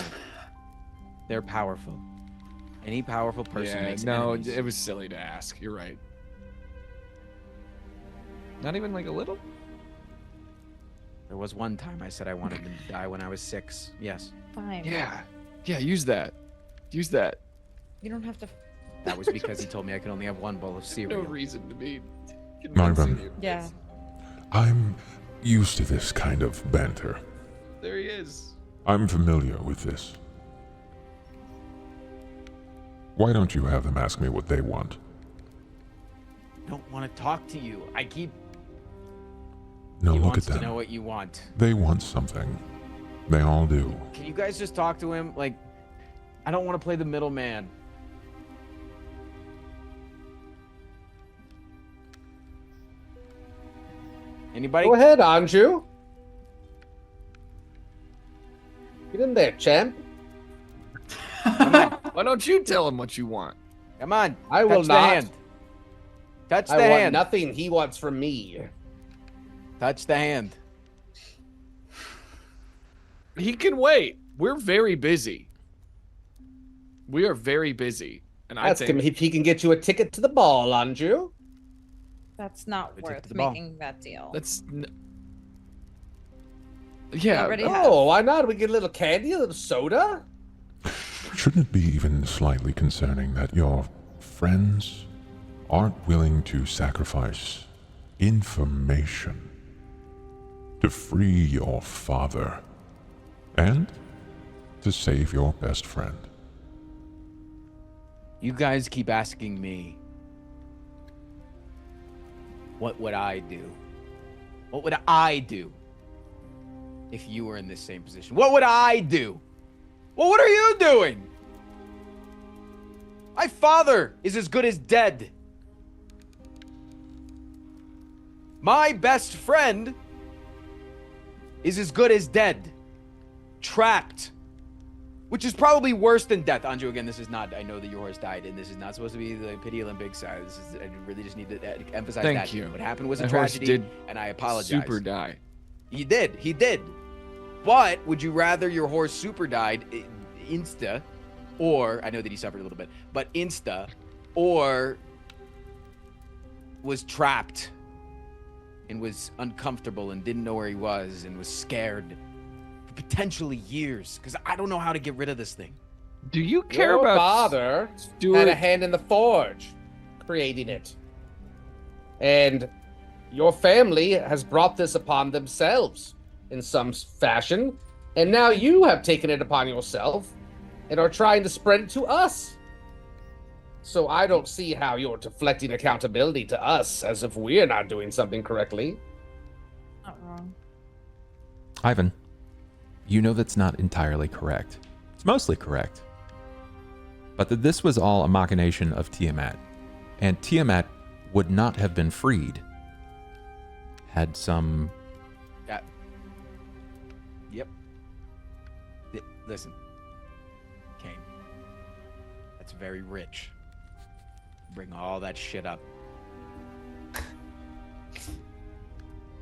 they're powerful. Any powerful person Yeah, makes no, enemies. it was silly to ask. You're right. Not even like a little? There was one time I said I wanted him to die when I was 6. Yes, Fine. Yeah. Yeah, use that. Use that. You don't have to. that was because he told me I could only have one bowl of No cereal. reason to be Marvin. convincing you. Yeah. I'm used to this kind of banter. There he is. I'm familiar with this. Why don't you have them ask me what they want? Don't want to talk to you. I keep. No, he look wants at to know them. what you want. They want something. They all do. Can you guys just talk to him? Like, I don't want to play the middleman. Anybody? Go ahead, Anju. Get in there, champ. Why don't you tell him what you want? Come on. I will touch the not. hand. Touch the I want hand. nothing he wants from me. Touch the hand. He can wait. We're very busy. We are very busy. And I Ask him think if he can get you a ticket to the ball, Anju. That's not We take worth the ball. making that deal. yeah. already Oh, why not? We get a little candy, a little soda. Shouldn't it be even slightly concerning that your friends aren't willing to sacrifice information to free your father and to save your best friend? You guys keep asking me, what would I do? What would I do if you were in this same position? What would I do? Well, what are you doing? My father is as good as dead. My best friend is as good as dead. Trapped. Which is probably worse than death. Anju, again, this is not, I know that your horse died, and this is not supposed to be the Pity Olympics. I really just need to emphasize Thank that. you. What happened was a My horse tragedy, did and I apologize. super die. He did. But would you rather your horse super died insta, or, I know that he suffered a little bit, but insta, or was trapped and was uncomfortable and didn't know where he was and was scared for potentially years? Because I don't know how to get rid of this thing. Do you care Your about father Stuart? had a hand in the forge, creating it. And your family has brought this upon themselves in some fashion. And now you have taken it upon yourself and are trying to spread it to us. So I don't see how you're deflecting accountability to us as if we're not doing something correctly. Not wrong. Ivan, you know that's not entirely correct. It's mostly correct. But that this was all a machination of Tiamat. And Tiamat would not have been freed had some... Yep. Listen, Cain, that's very rich. Bring all that shit up.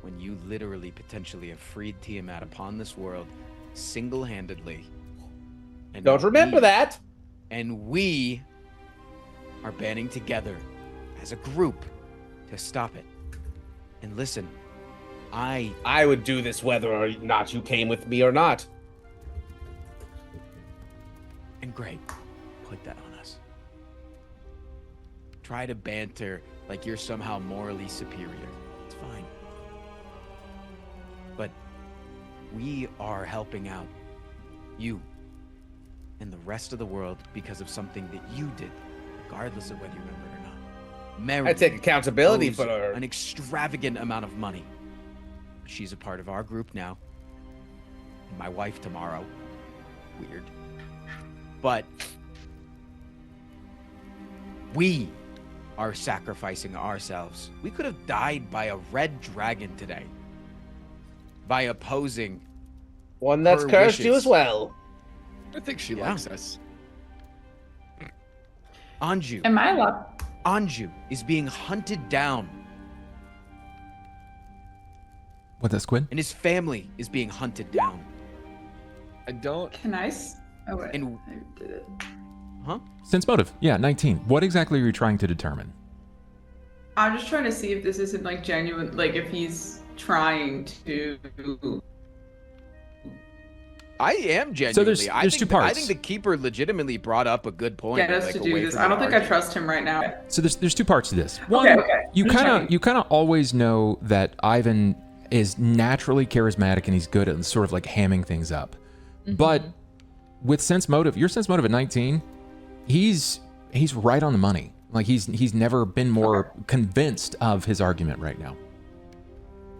When you literally potentially have freed Tiamat upon this world single-handedly. And Don't remember that. And we are banding together as a group to stop it. And listen, I would do this whether or not you came with me or not. And great, put that on us. Try to banter like you're somehow morally superior. It's fine. But we are helping out you and the rest of the world because of something that you did, regardless of whether you remember it or not. Marian I take accountability owes for her. an extravagant amount of money. She's a part of our group now. And my wife tomorrow. Weird. But we are sacrificing ourselves. We could have died by a red dragon today. By opposing One that's her cursed you wishes. as well. I think she Yeah. likes us. Anju. Am I allowed? Anju is being hunted down, What, that squid? and his family is being hunted down. I don't. Can I? Oh wait, And- I did it. Huh? Sense motive. Yeah, 19. What exactly are you trying to determine? I'm just trying to see if this isn't like genuine, like if he's trying to. I am genuinely. So there's I think two I parts. think the keeper legitimately brought up a good point. Get us like, to away do this. from I the don't think I argument. trust him right now. So there's two parts to this. One, Okay. you Just kind of checking. always know that Ivan is naturally charismatic and he's good at sort of like hamming things up. But with sense motive, your sense motive at 19, he's right on the money. Like he's never been more convinced of his argument right now.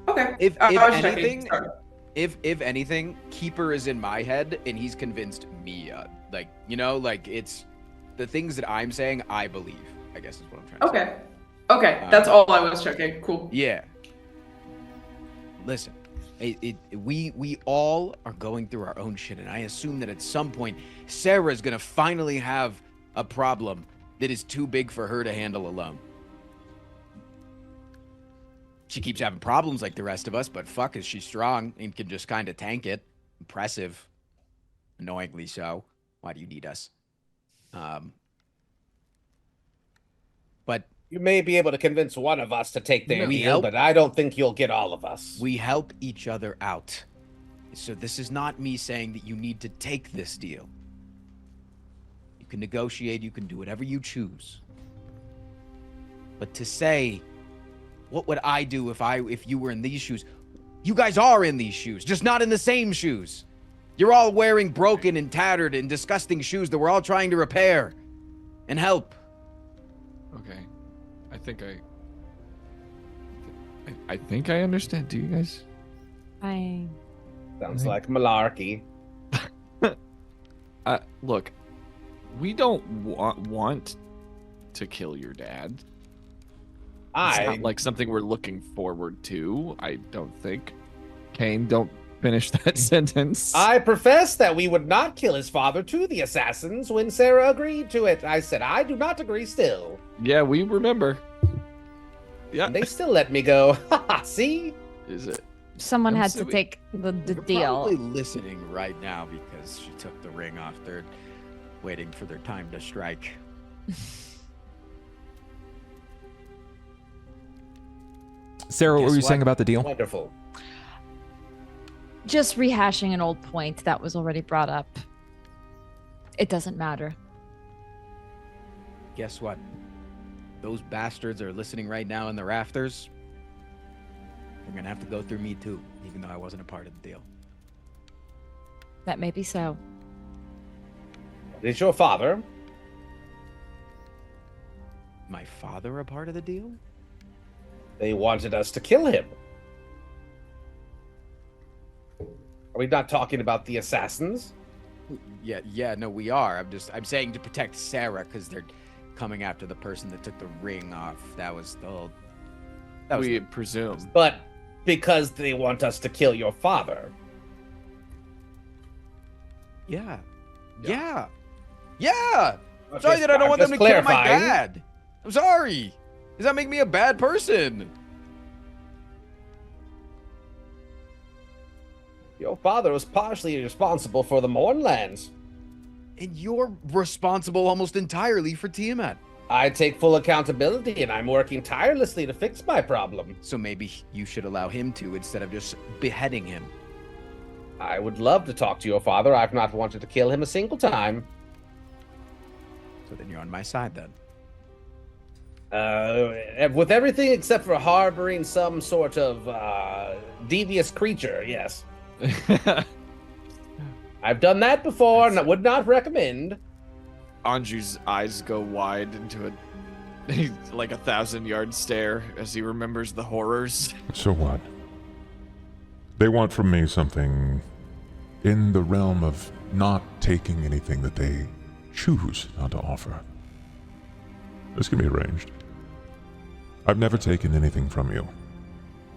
Okay. If I was checking. anything, Sorry. if anything, keeper is in my head, and he's convinced me. Like, you know, like it's the things that I'm saying. I believe. I guess is what I'm trying to say. Okay. Okay. That's all I was checking. Cool. Yeah. Listen, we all are going through our own shit, and I assume that at some point, Sera is gonna finally have a problem that is too big for her to handle alone. She keeps having problems like the rest of us, but fuck, is she strong and can just kind of tank it. impressive. Annoyingly so. Why do you need us? But You may be able to convince one of us to take their We deal, help. but I don't think you'll get all of us. we help each other out. So this is not me saying that you need to take this deal. You can negotiate, you can do whatever you choose. But to say, what would I do if you were in these shoes? You guys are in these shoes, just not in the same shoes. You're all wearing broken and tattered and disgusting shoes that we're all trying to repair and help. Okay. I think I understand. Do you guys? Sounds like malarkey. Look, we don't want to kill your dad. It's not like something we're looking forward to, I don't think. Cain, don't finish that sentence. I profess that we would not kill his father to the assassins when Sera agreed to it. I said I do not agree still. Yeah, we remember. Yeah. And they still let me go. See? Is it? Someone had to Absolutely. take the You're deal. probably listening right now because she took the ring off. They're waiting for their time to strike. Sarah, what Guess were you what? saying about the deal? Wonderful. Just rehashing an old point that was already brought up. It doesn't matter. Guess what? Those bastards are listening right now in the rafters. They're gonna have to go through me too, even though I wasn't a part of the deal. That may be so. Is your father? My father a part of the deal? They wanted us to kill him. Are we not talking about the assassins? Yeah, no, we are. I'm saying to protect Sera because they're coming after the person that took the ring off. That was the whole. We presume. But because they want us to kill your father. Yeah. Yeah. I'm sorry that I don't want them to just kill my clarifying. dad. I'm sorry. Does that make me a bad person? Your father was partially responsible for the Mournlands. And you're responsible almost entirely for Tiamat. I take full accountability, and I'm working tirelessly to fix my problem. So maybe you should allow him to instead of just beheading him. I would love to talk to your father. I've not wanted to kill him a single time. So then you're on my side then. With everything except for harboring some sort of devious creature, yes. I've done that before, and I would not recommend. Anju's eyes go wide into a like 1,000-yard stare as he remembers the horrors. So what? They want from me something in the realm of not taking anything that they choose not to offer. This can be arranged. I've never taken anything from you.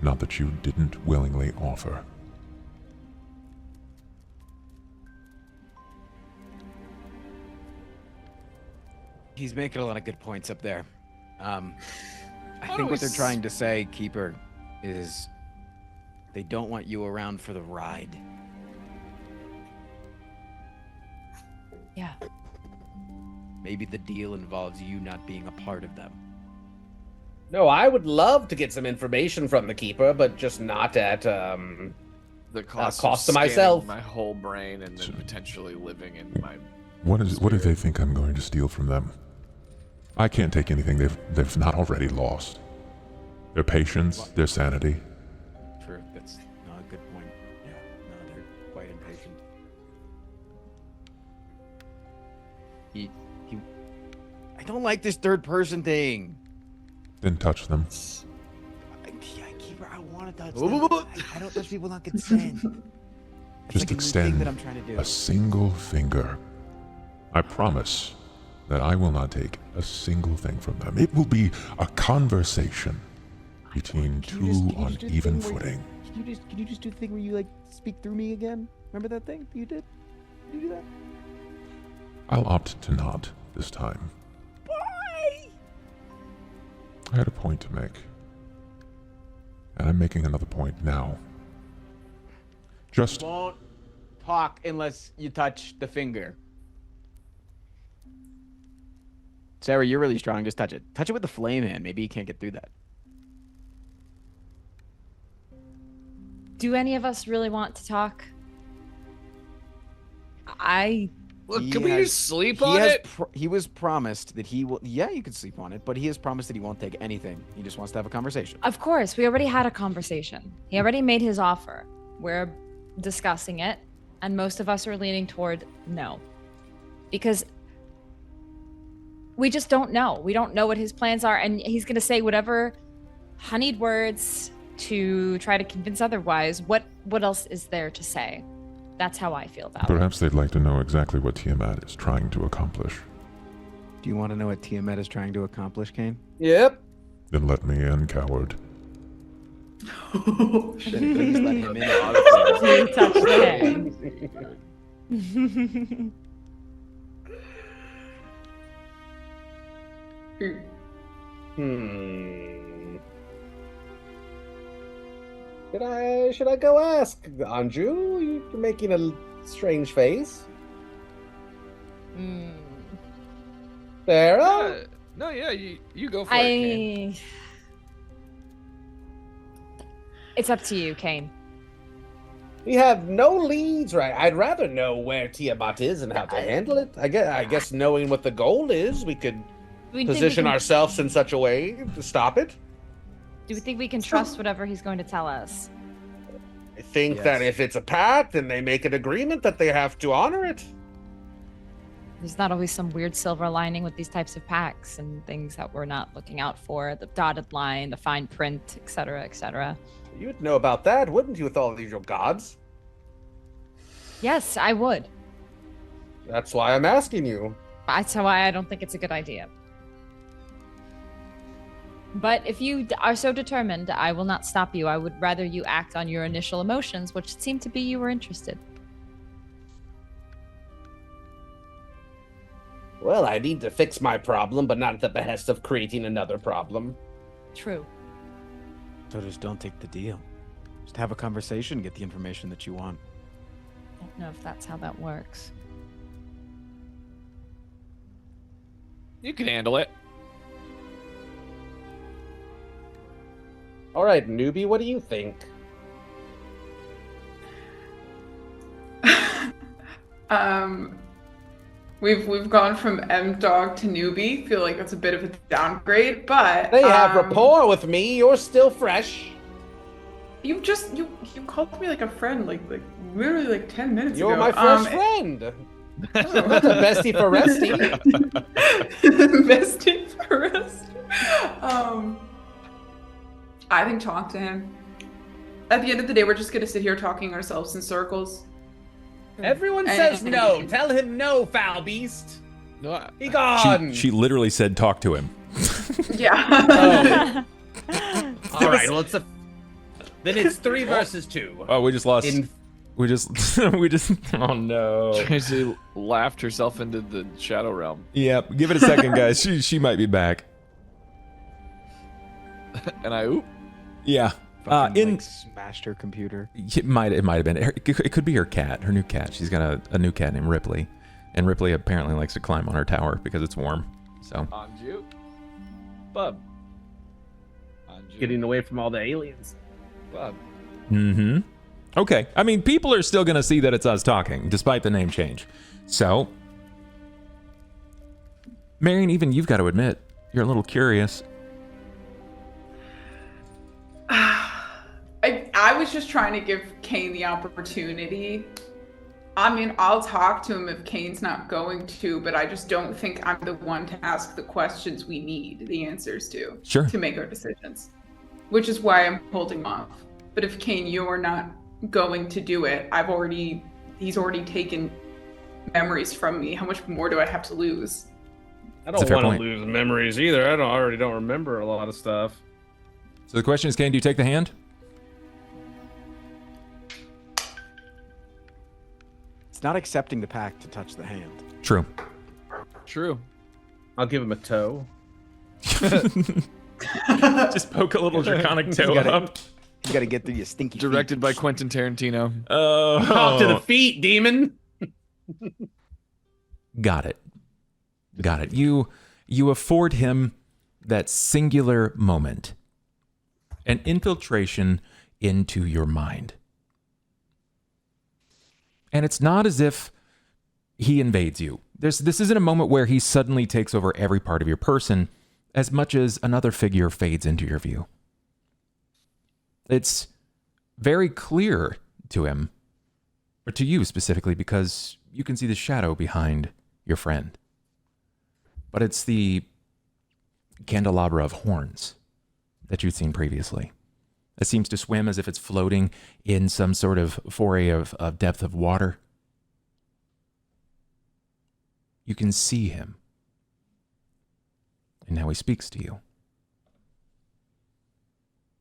Not that you didn't willingly offer. He's making a lot of good points up there. I do think we what they're trying to say, Keeper, is they don't want you around for the ride. Yeah. Maybe the deal involves you not being a part of them. No, I would love to get some information from the Keeper, but just not at, The cost, cost of to myself. scanning my whole brain and then potentially living in my. What do they think I'm going to steal from them? I can't take anything they've not already lost. Their patience, their sanity. True, that's not a good point. Yeah, no, they're quite impatient. I don't like this third person thing. Then touch them. Keeper, I want to touch them. I don't touch people on consent. It's Just like a new extend thing that I'm trying to do. a single finger. I promise that I will not take a single thing from them. It will be a conversation between Can you two just on do the even thing where footing. Can you just do the thing where you like speak through me again? Remember that thing you did? Did you do that? I'll opt to not this time. Why? I had a point to make. And I'm making another point now. Just Won't talk unless you touch the finger. Sera, you're really strong. Just touch it. Touch it with the flame hand. Maybe you can't get through that. Do any of us really want to talk? Look, can we just sleep on it? He was promised that he will. Yeah, you could sleep on it, but he has promised that he won't take anything. He just wants to have a conversation. Of course, we already had a conversation. He already made his offer. We're discussing it, and most of us are leaning toward no. Because we just don't know. We don't know what his plans are, and he's going to say whatever honeyed words to try to convince otherwise. What else is there to say? That's how I feel about it. Perhaps they'd like to know exactly what Tiamat is trying to accomplish. Do you want to know what Tiamat is trying to accomplish, Cain? Yep. Then let me in, coward. Please let him in. You touch the hand. Should I go ask Anju? You're making a strange face. Sera? No, yeah, you go for it, Cain. It's up to you, Cain. We have no leads, right? I'd rather know where Tiamat is and how to handle it. I guess knowing what the goal is, we could position ourselves in such a way to stop it. Do we think we can trust whatever he's going to tell us? I think that if it's a pact and they make an agreement that they have to honor it. There's not always some weird silver lining with these types of pacts and things that we're not looking out for. The dotted line, the fine print, etc., etc. You'd know about that, wouldn't you, with all these your gods? Yes, I would. That's why I'm asking you. That's why I don't think it's a good idea. But if you are so determined, I will not stop you. I would rather you act on your initial emotions, which seemed to be you were interested. Well, I need to fix my problem, but not at the behest of creating another problem. True. So just don't take the deal. Just have a conversation, get the information that you want. I don't know if that's how that works. You can handle it. All right, newbie, what do you think? We've gone from M-Dog to newbie. Feel like that's a bit of a downgrade, but They have rapport with me. You're still fresh. You called me like a friend, like literally like 10 minutes ago. You're my fresh friend. That's a bestie for resty. Bestie for resty. I think talk to him. At the end of the day, we're just gonna sit here talking ourselves in circles. Everyone says no. Tell him no, foul beast. No, Be gone. She literally said talk to him. Yeah. All right. Well, then it's 3 versus 2. Oh, we just lost. We just. Oh no. Tracy laughed herself into the shadow realm. Yep. Give it a second, guys. She might be back. And I oop. Yeah. Like, smashed her computer. It might have been. It could be her cat, her new cat. She's got a new cat named Ripley, and Ripley apparently likes to climb on her tower because it's warm. So. Anju. Bub. Anju. Getting away from all the aliens. Bub. Mm-hmm. Okay. I mean, people are still gonna see that it's us talking, despite the name change. So. Marian, even you've got to admit, you're a little curious. I was just trying to give Cain the opportunity. I mean, I'll talk to him if Cain's not going to, but I just don't think I'm the one to ask the questions we need the answers to. Sure. To make our decisions. Which is why I'm holding off. But if Cain, you're not going to do it, he's already taken memories from me. How much more do I have to lose? I don't want to lose memories either. I already don't remember a lot of stuff. So the question is, Cain, do you take the hand? It's not accepting the pact to touch the hand. True. True. I'll give him a toe. Just poke a little draconic toe up. You got to get through your stinky feet. Directed by Quentin Tarantino. Off to the feet, demon. Got it. You afford him that singular moment, an infiltration into your mind. And it's not as if he invades you. This isn't a moment where he suddenly takes over every part of your person as much as another figure fades into your view. It's very clear to him, or to you specifically, because you can see the shadow behind your friend. But it's the candelabra of horns that you'd seen previously. It seems to swim as if it's floating in some sort of foray of depth of water. You can see him. And now he speaks to you.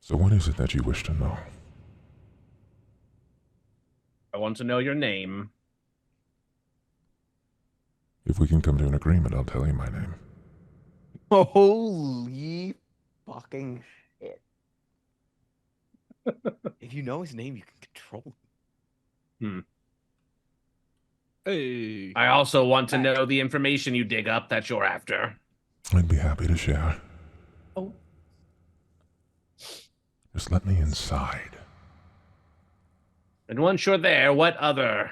So what is it that you wish to know? I want to know your name. If we can come to an agreement, I'll tell you my name. Holy fucking shit. If you know his name, you can control him. Hey. I also want to know the information you dig up that you're after. I'd be happy to share. Oh. Just let me inside. And once you're there, what other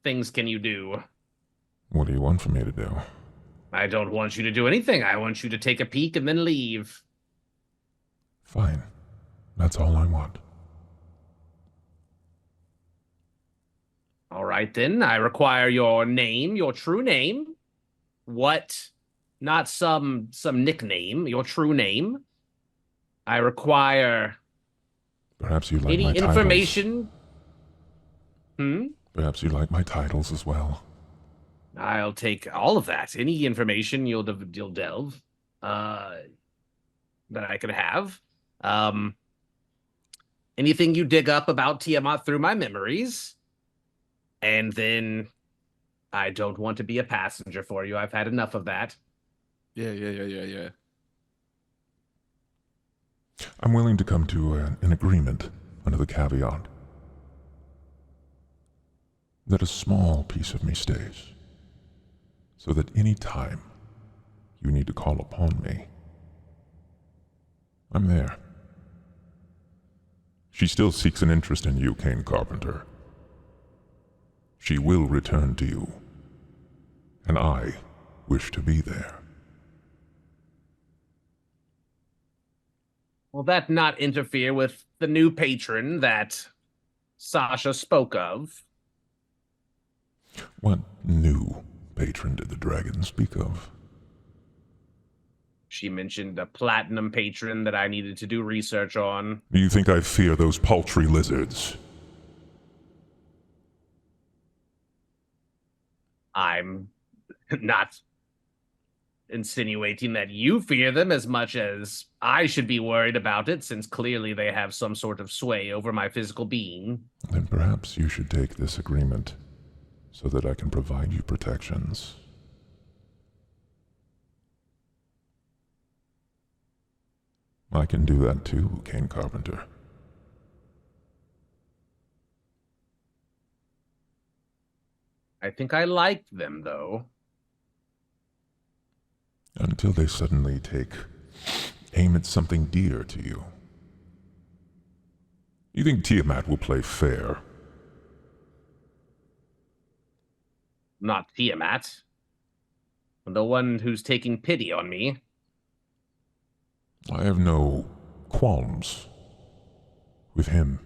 things can you do? What do you want from me to do? I don't want you to do anything. I want you to take a peek and then leave. Fine. That's all I want. All right, then. I require your name, your true name. What? Not some nickname, your true name. I require Perhaps you like any my information. titles. Perhaps you like my titles as well. I'll take all of that. Any information you'll delve that I could have. Anything you dig up about Tiamat through my memories. And then I don't want to be a passenger for you. I've had enough of that. Yeah. I'm willing to come to an agreement under the caveat that a small piece of me stays, so that any time you need to call upon me, I'm there. She still seeks an interest in you, Cain Carpenter. She will return to you, and I wish to be there. Will that not interfere with the new patron that Sasha spoke of? What new patron did the dragon speak of? She mentioned a platinum patron that I needed to do research on. Do you think I fear those paltry lizards? I'm not insinuating that you fear them as much as I should be worried about it, since clearly they have some sort of sway over my physical being. Then perhaps you should take this agreement so that I can provide you protections. I can do that too, Cain Carpenter. I think I liked them, though. Until they suddenly take aim at something dear to you. You think Tiamat will play fair? Not Tiamat. The one who's taking pity on me. I have no qualms with him.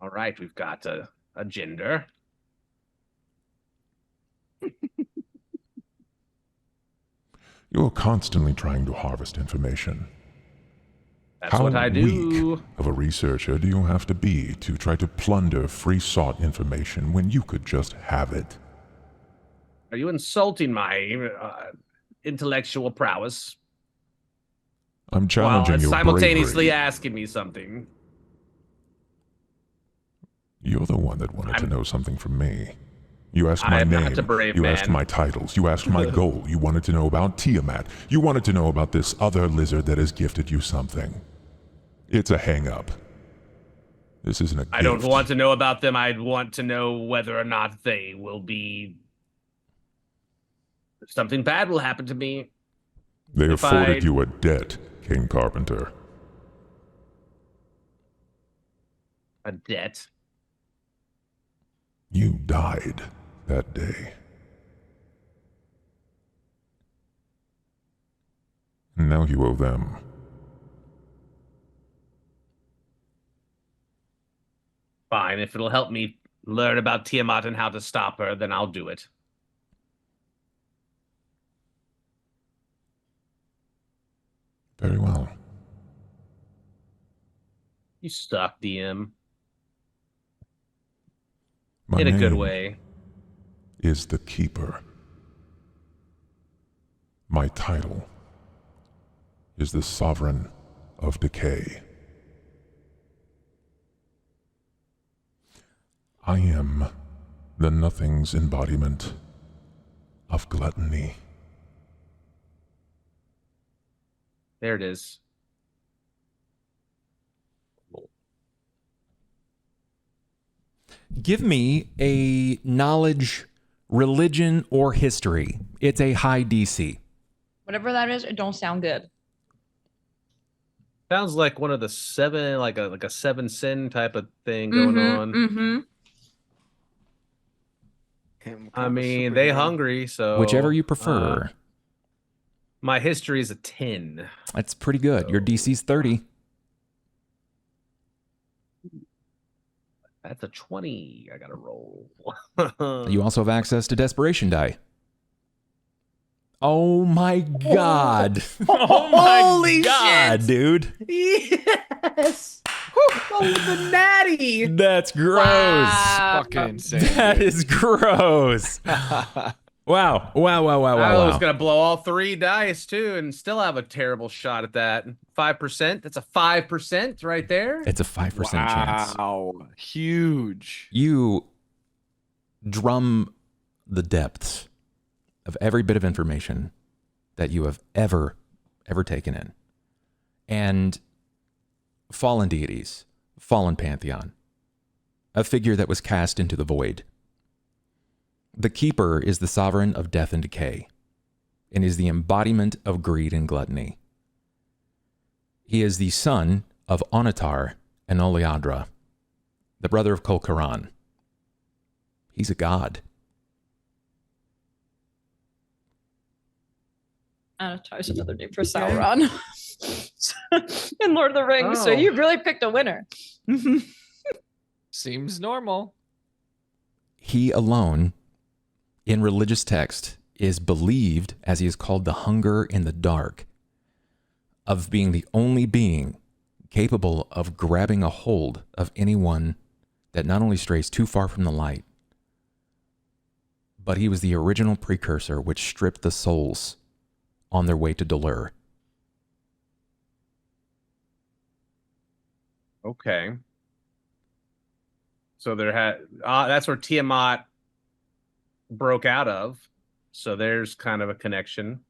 All right, we've got a gender. You're constantly trying to harvest information. That's what I do. How weak of a researcher do you have to be to try to plunder free-sought information when you could just have it? Are you insulting my intellectual prowess? I'm challenging while your simultaneously bravery. asking me something. You're the one that wanted to know something from me. You asked my I'm name, not a brave you man. asked my titles, you asked my goal, you wanted to know about Tiamat, you wanted to know about this other lizard that has gifted you something. It's a hang-up. This isn't a gift. I don't want to know about them. I'd want to know whether or not they will be... Something bad will happen to me. They afforded you a debt, King Carpenter. A debt? You died that day. And now you owe them. Fine, if it'll help me learn about Tiamat and how to stop her, then I'll do it. Very well. You suck, DM. My In a good name way. is the Keeper. My title is the Sovereign of Decay. I am the Nothing's embodiment of gluttony. There it is. Give me a knowledge, religion, or history. It's a high DC. Whatever that is, it don't sound good. Sounds like one of the seven, like a seven sin type of thing going on. Mm-hmm. I mean, they hungry, so Whichever you prefer. My history is a 10. That's pretty good. Your DC's 30. That's a 20. I gotta roll. You also have access to desperation die. Oh my god. Oh my Holy god, shit. dude. Yes. Oh, the natty. That's gross. Wow. Fucking insane. That is gross. Wow. I was gonna blow all 3 dice too, and still have a terrible shot at that. 5%. That's a 5% right there. It's a 5% chance. Wow. Huge. You drum the depths of every bit of information that you have ever taken in. And fallen deities, fallen pantheon, a figure that was cast into the void. The Keeper is the sovereign of death and decay, and is the embodiment of greed and gluttony. He is the son of Onatar and Oleandra, the brother of Kolkaran. He's a god. Anatar's another name for Sauron. In Lord of the Rings, so you really picked a winner. Seems normal. He alone, in religious text, is believed, as he is called, the hunger in the dark, of being the only being capable of grabbing a hold of anyone that not only strays too far from the light, but he was the original precursor which stripped the souls on their way to Dolur. Okay. So there had that's where Tiamat broke out of. So there's kind of a connection.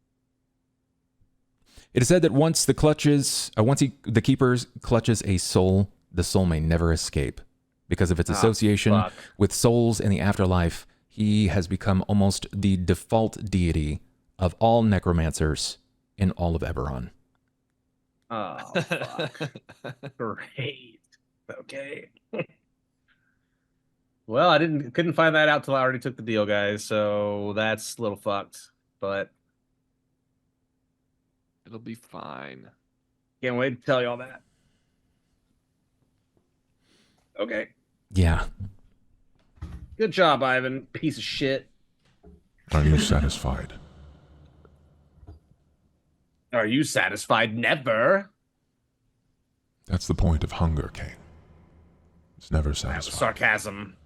It is said that once the Keeper clutches a soul, the soul may never escape. Because of its association with souls in the afterlife, he has become almost the default deity of all necromancers in all of Eberron. Oh, fuck. Great. Okay. Well, I couldn't find that out till I already took the deal, guys. So that's a little fucked, but It'll be fine. can't wait to tell you all that. Okay. Yeah. Good job, Ivan. Piece of shit. Are you satisfied? Are you satisfied? Never. That's the point of hunger, Cain. It's never satisfied. Sarcasm.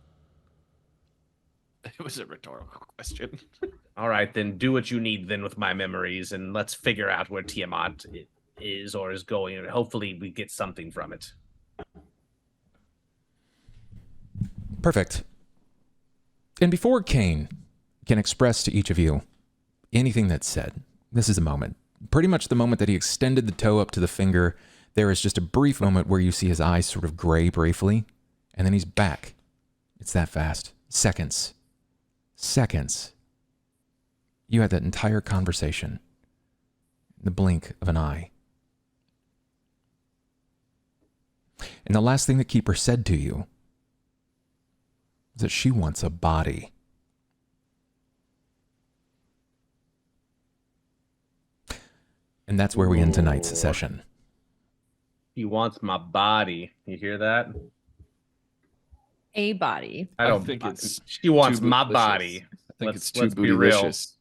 It was a rhetorical question. All right, then do what you need then with my memories, and let's figure out where Tiamat is or is going, and hopefully we get something from it. Perfect. And before Cain can express to each of you anything that's said, this is a moment. Pretty much the moment that he extended the toe up to the finger There is just a brief moment where you see his eyes sort of gray briefly, and then he's back. It's that fast. Seconds. Seconds. You had that entire conversation in the blink of an eye. And the last thing the Keeper said to you is that she wants a body. And that's where we end tonight's session. He wants my body. You hear that? A body. I don't think it's. She wants too my bootylicious. body. I think it's too let's be real. bootylicious.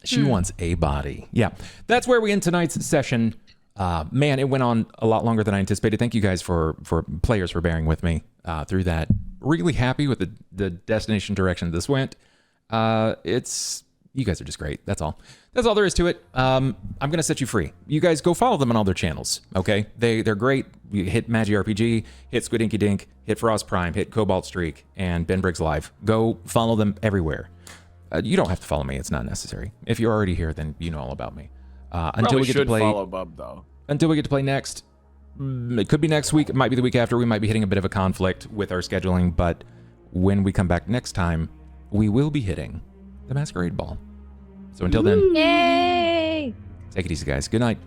She wants a body. Yeah, that's where we end tonight's session. Man, it went on a lot longer than I anticipated. Thank you guys for players for bearing with me through that. Really happy with the destination direction this went. You guys are just great. That's all. That's all there is to it. I'm gonna set you free. You guys go follow them on all their channels. Okay, they're great. You hit MagiRPG, hit Squidinkidink, hit FrostPrime, hit CobaltStreak, and BenBriggslive. Go follow them everywhere. You don't have to follow me. It's not necessary. If you're already here, then you know all about me. Until we get to play. Follow Bub though. Until we get to play next. It could be next week. It might be the week after. We might be hitting a bit of a conflict with our scheduling, but when we come back next time, we will be hitting the Masquerade Ball. So until then, Yay! take it easy, guys. Good night.